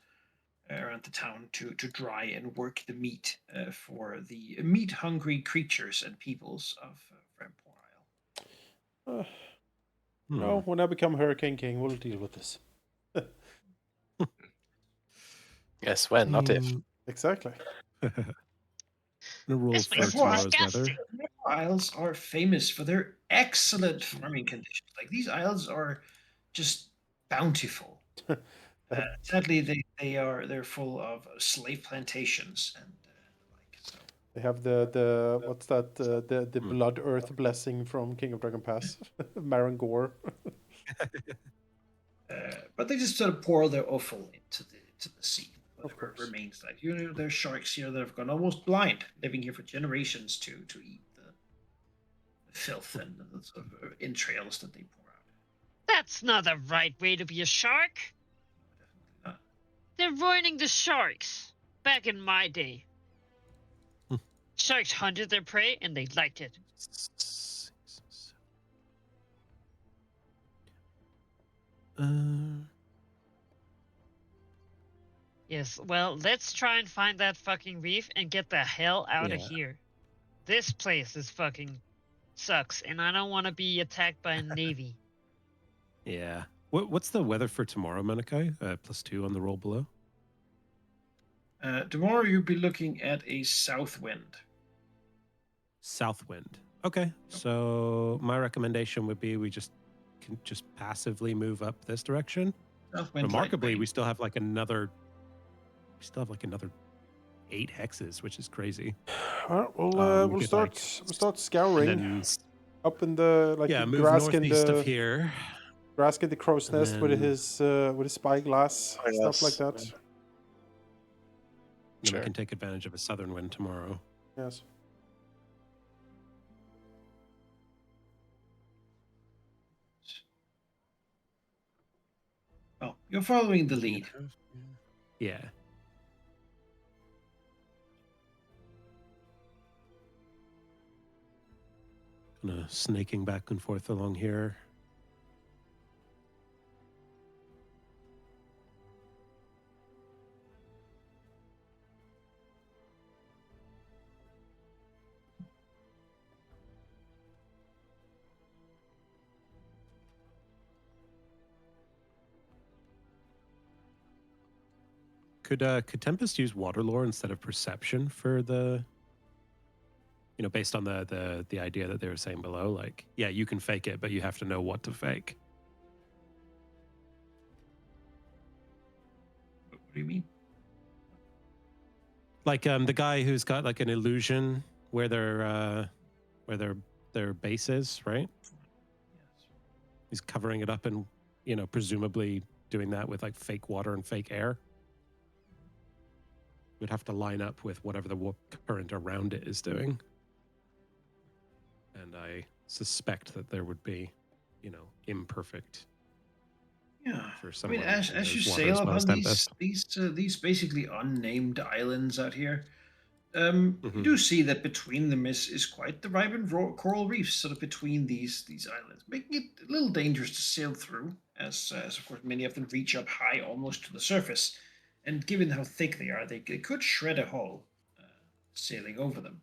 around the town to dry and work the meat for the meat hungry creatures and peoples of Rampor Isle. no, when I become Hurricane King, we'll deal with this. Yes, when, not if. Exactly. The rule This for place is tomorrow's disgusting. weather. Rampor Isles are famous for their excellent farming conditions. Like these isles are just bountiful. Sadly, they're full of slave plantations and the like. So They have the what's that? The Blood Earth blessing from King of Dragon Pass, Marangor. but they just sort of pour their offal into the sea. Of Whatever course. remains like there's sharks here that have gone almost blind, living here for generations to eat the filth and the sort of entrails that they pour out. That's not the right way to be a shark. Definitely not. They're ruining the sharks. Back in my day, sharks hunted their prey and they liked it. Yes, well, let's try and find that fucking reef and get the hell out of Yeah. here. This place is fucking sucks, and I don't want to be attacked by a navy. Yeah. What's the weather for tomorrow, Manakai? +2 on the roll below. Tomorrow you'll be looking at a south wind. South wind. Okay. So my recommendation would be we can just passively move up this direction. South wind. Remarkably, we still have like another 8 hexes, which is crazy. All right, We we'll could, start scouring And then, up in the the move northeast of here. Graskin the crow's And nest with then- his spyglass, stuff like that. Then Sure. we can take advantage of a southern wind tomorrow. Yes. Oh, you're following the lead. Yeah. Kind of snaking back and forth along here. Could Tempest use water lore instead of perception for the, based on the idea that they were saying below? Like, yeah, you can fake it, but you have to know what to fake. What do you mean? Like the guy who's got like an illusion where their base is, right? Yes. He's covering it up and presumably doing that with like fake water and fake air. Would have to line up with whatever the current around it is doing. And I suspect that there would be, imperfect Yeah. for I someone. mean, as who you knows water sail as up well as on Tempest. these basically unnamed islands out here, you Mhm. do see that between them is quite the vibrant coral reefs, sort of between these islands, making it a little dangerous to sail through, as of course many of them reach up high, almost to the surface, and given how thick they are, they could shred a hull sailing over them,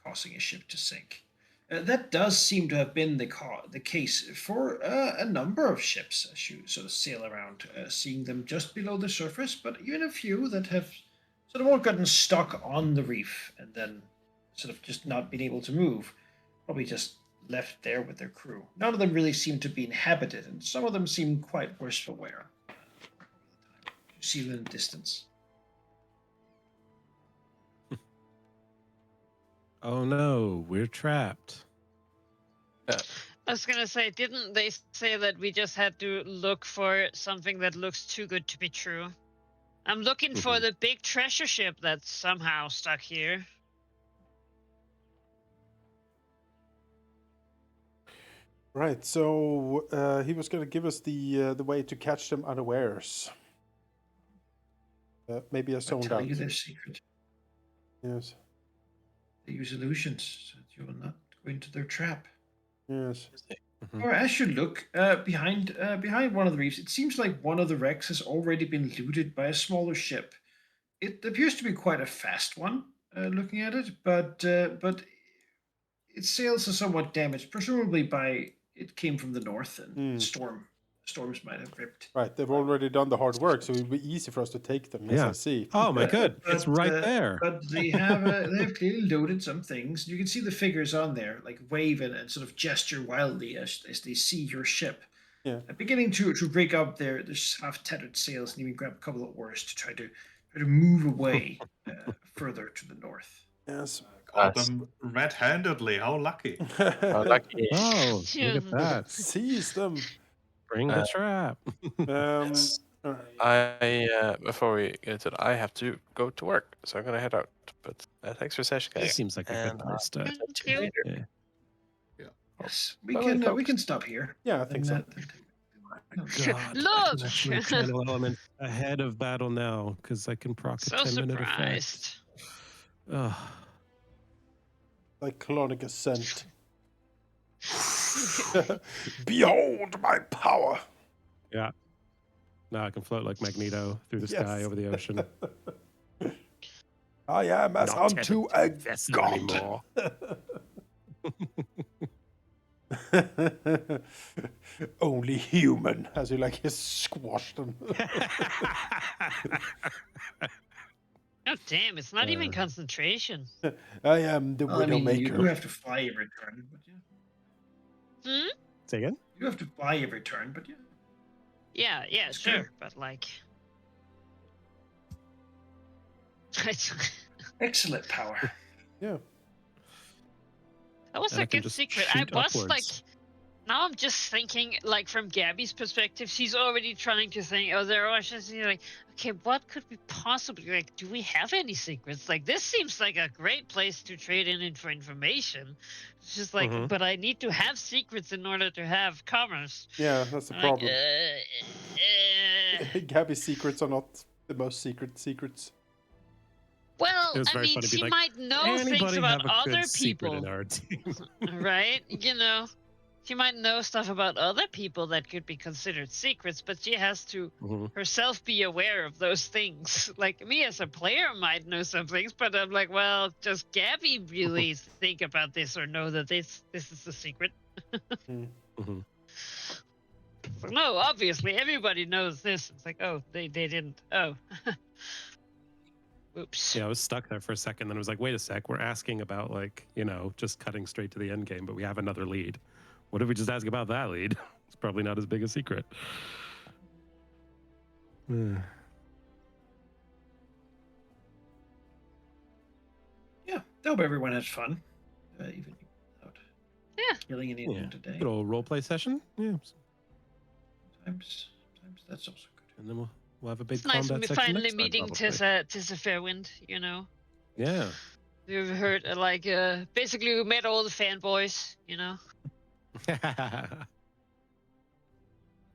causing a ship to sink. That does seem to have been the case for a number of ships as you sort of sail around, seeing them just below the surface, but even a few that have sort of all gotten stuck on the reef and then sort of just not been able to move, probably just left there with their crew. None of them really seem to be inhabited, and some of them seem quite worse for wear. You see them in the distance. Oh no, we're trapped. I was gonna say, didn't they say that we just had to look for something that looks too good to be true? I'm looking for the big treasure ship that's somehow stuck here. Right. So he was going to give us the way to catch them unawares. Maybe I I'll zoned tell out. you their secret. Yes. They use illusions so that you will not go into their trap. Yes. Or as you look behind one of the reefs, it seems like one of the wrecks has already been looted by a smaller ship. It appears to be quite a fast one, looking at it, but its sails are somewhat damaged, presumably by it came from the north and storms might have ripped. Right. They've already done the hard work, so it would be easy for us to take them. Yes, Yeah. I see. Oh my good. It's right there. But they have clearly loaded some things. You can see the figures on there, like wave and sort of gesture wildly as they see your ship. Yeah. Beginning to break up their half tattered sails and even grab a couple of oars to try to move away further to the north. Yes. Caught them red-handedly. How lucky. Oh, lucky. Oh, look at that. Seize them. Bring the trap. Yes. Before we get to it, I have to go to work, so I'm gonna head out. But thanks for session, guys. This seems like a good And place to. Thank you. Yeah. Yes, Bye-bye, we can folks. stop here. Yeah, I think so. God, Look! actually channel element ahead of battle now because I can proc a So 10-minute surprised. effect. Ugh. Cyclonic ascent. Behold my power. Yeah. Now I can float like Magneto through the sky Yes. over the ocean. I am as Not unto tethered a to vessel god. anymore. Only human, as you like he squashed them. Oh damn! It's not even concentration. I am the Well, I mean, you do Widowmaker. have to fly every turn, but yeah. Say again? You have to fly every turn, but yeah. Yeah, yeah, That's sure, good. but like, Excellent power. Yeah. that was And a I can good just secret. I shoot was upwards. like, now I'm just thinking, like, from Gabby's perspective, she's already trying to think, oh, there are just like, okay, what could we possibly, like, do we have any secrets? Like, this seems like a great place to trade in for information. It's just like, Mhm. but I need to have secrets in order to have commerce. Yeah, that's the I'm like, problem. Gabby's secrets are not the most secret secrets. well, It was I very mean, funny to be she like, might know things anybody about have a other good secret in people, our team? right? You know, she might know stuff about other people that could be considered secrets, but she has to Mhm. herself be aware of those things. Like me as a player might know some things, but I'm like, well, does Gabby really think about this or know that this is a secret? Mhm. It's like, no, obviously everybody knows this. It's like, oh, they didn't. Oh. Oops. Yeah, I was stuck there for a second. Then I was like, wait a sec. We're asking about, like, just cutting straight to the end game, but we have another lead. What if we just ask about that lead? It's probably not as big a secret. Yeah, I hope everyone has fun, even without killing anyone Yeah. today. Good old roleplay session. Yeah. Sometimes that's also good. And then we'll have a big It's nice combat section finally next time, meeting probably. Tessa Fairwind, you know. Yeah. We've heard, basically we met all the fanboys, you know.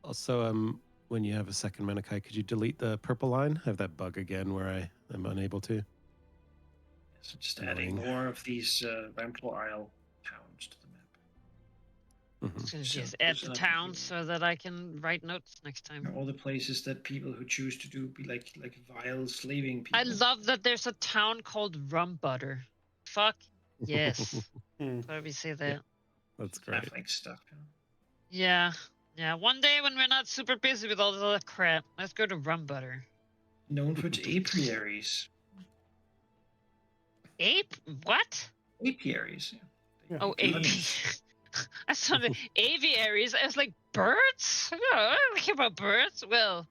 Also, when you have a second Manikai, could you delete the purple line? I have that bug again where I am unable to. So just adding Annoying. more of these Ramplo Isle towns to the map. Mhm. So So just add those the are not towns really- so that I can write notes next time. All the places that people who choose to do be like vile slaving people. I love that there's a town called Rum Butter. Fuck yes. Why we say that? That's great. Half-like stuff. Yeah. Yeah. One day when we're not super busy with all this other crap, let's go to Rum Butter. Known for its apiaries. Ape? What? Apiaries. Yeah. Oh, Bees. ape. I saw the aviaries. I was like, birds? No, I don't care about birds. Well,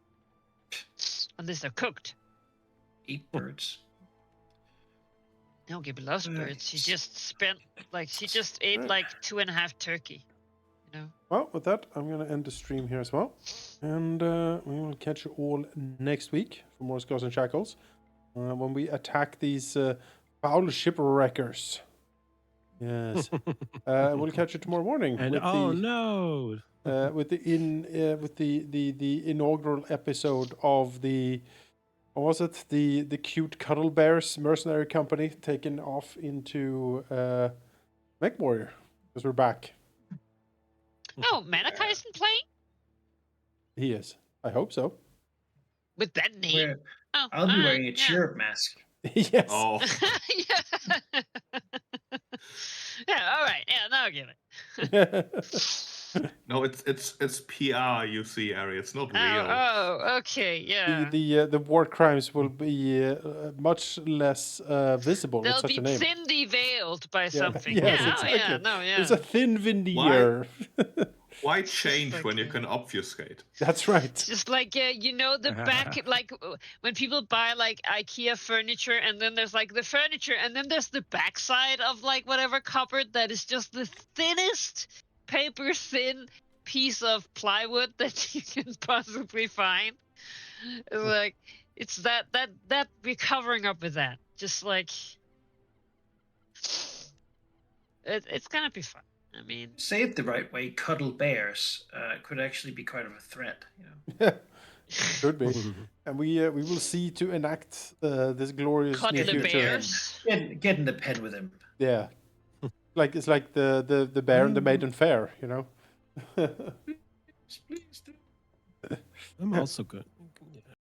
unless they're cooked. Ape birds. No, Gibby loves birds. She Nice. just ate like 2.5 turkey. No. Well, with that, I'm going to end the stream here as well. And we will catch you all next week for more Scars and Shackles when we attack these foul shipwreckers. Yes. We'll catch you tomorrow morning. And with no. with the inaugural episode of the, what was it? The cute Cuddle Bears mercenary company taken off into Mech Warrior, because we're back. Oh, Malachi isn't playing He is. I hope so. with that name. Where Oh, I'll be alright, wearing a yeah. cheer mask. Yes. Oh, yeah. Yeah. All right. Yeah. Now I get it. no, it's PR you see, Ari. It's not real. Oh. Okay. Yeah. the war crimes will be much less visible with They'll such be a name. thinly veiled by something. Yes, Yeah. exactly. Oh, yeah. No. Yeah. There's a thin veneer. Why change like when you a- can obfuscate? That's right. It's just like the back, like when people buy like IKEA furniture, and then there's like the furniture, and then there's the backside of like whatever cupboard that is just the thinnest paper thin piece of plywood that you can possibly find. It's like it's that we're covering up with that. Just like it's gonna be fun. I mean, Say it the right way, cuddle bears could actually be kind of a threat. You know? Could be. And we will see to enact this glorious cuddle near the future. bears. Get in the pen with him. Yeah. It's like the bear and the maiden fair, you know. Please do. I'm also good.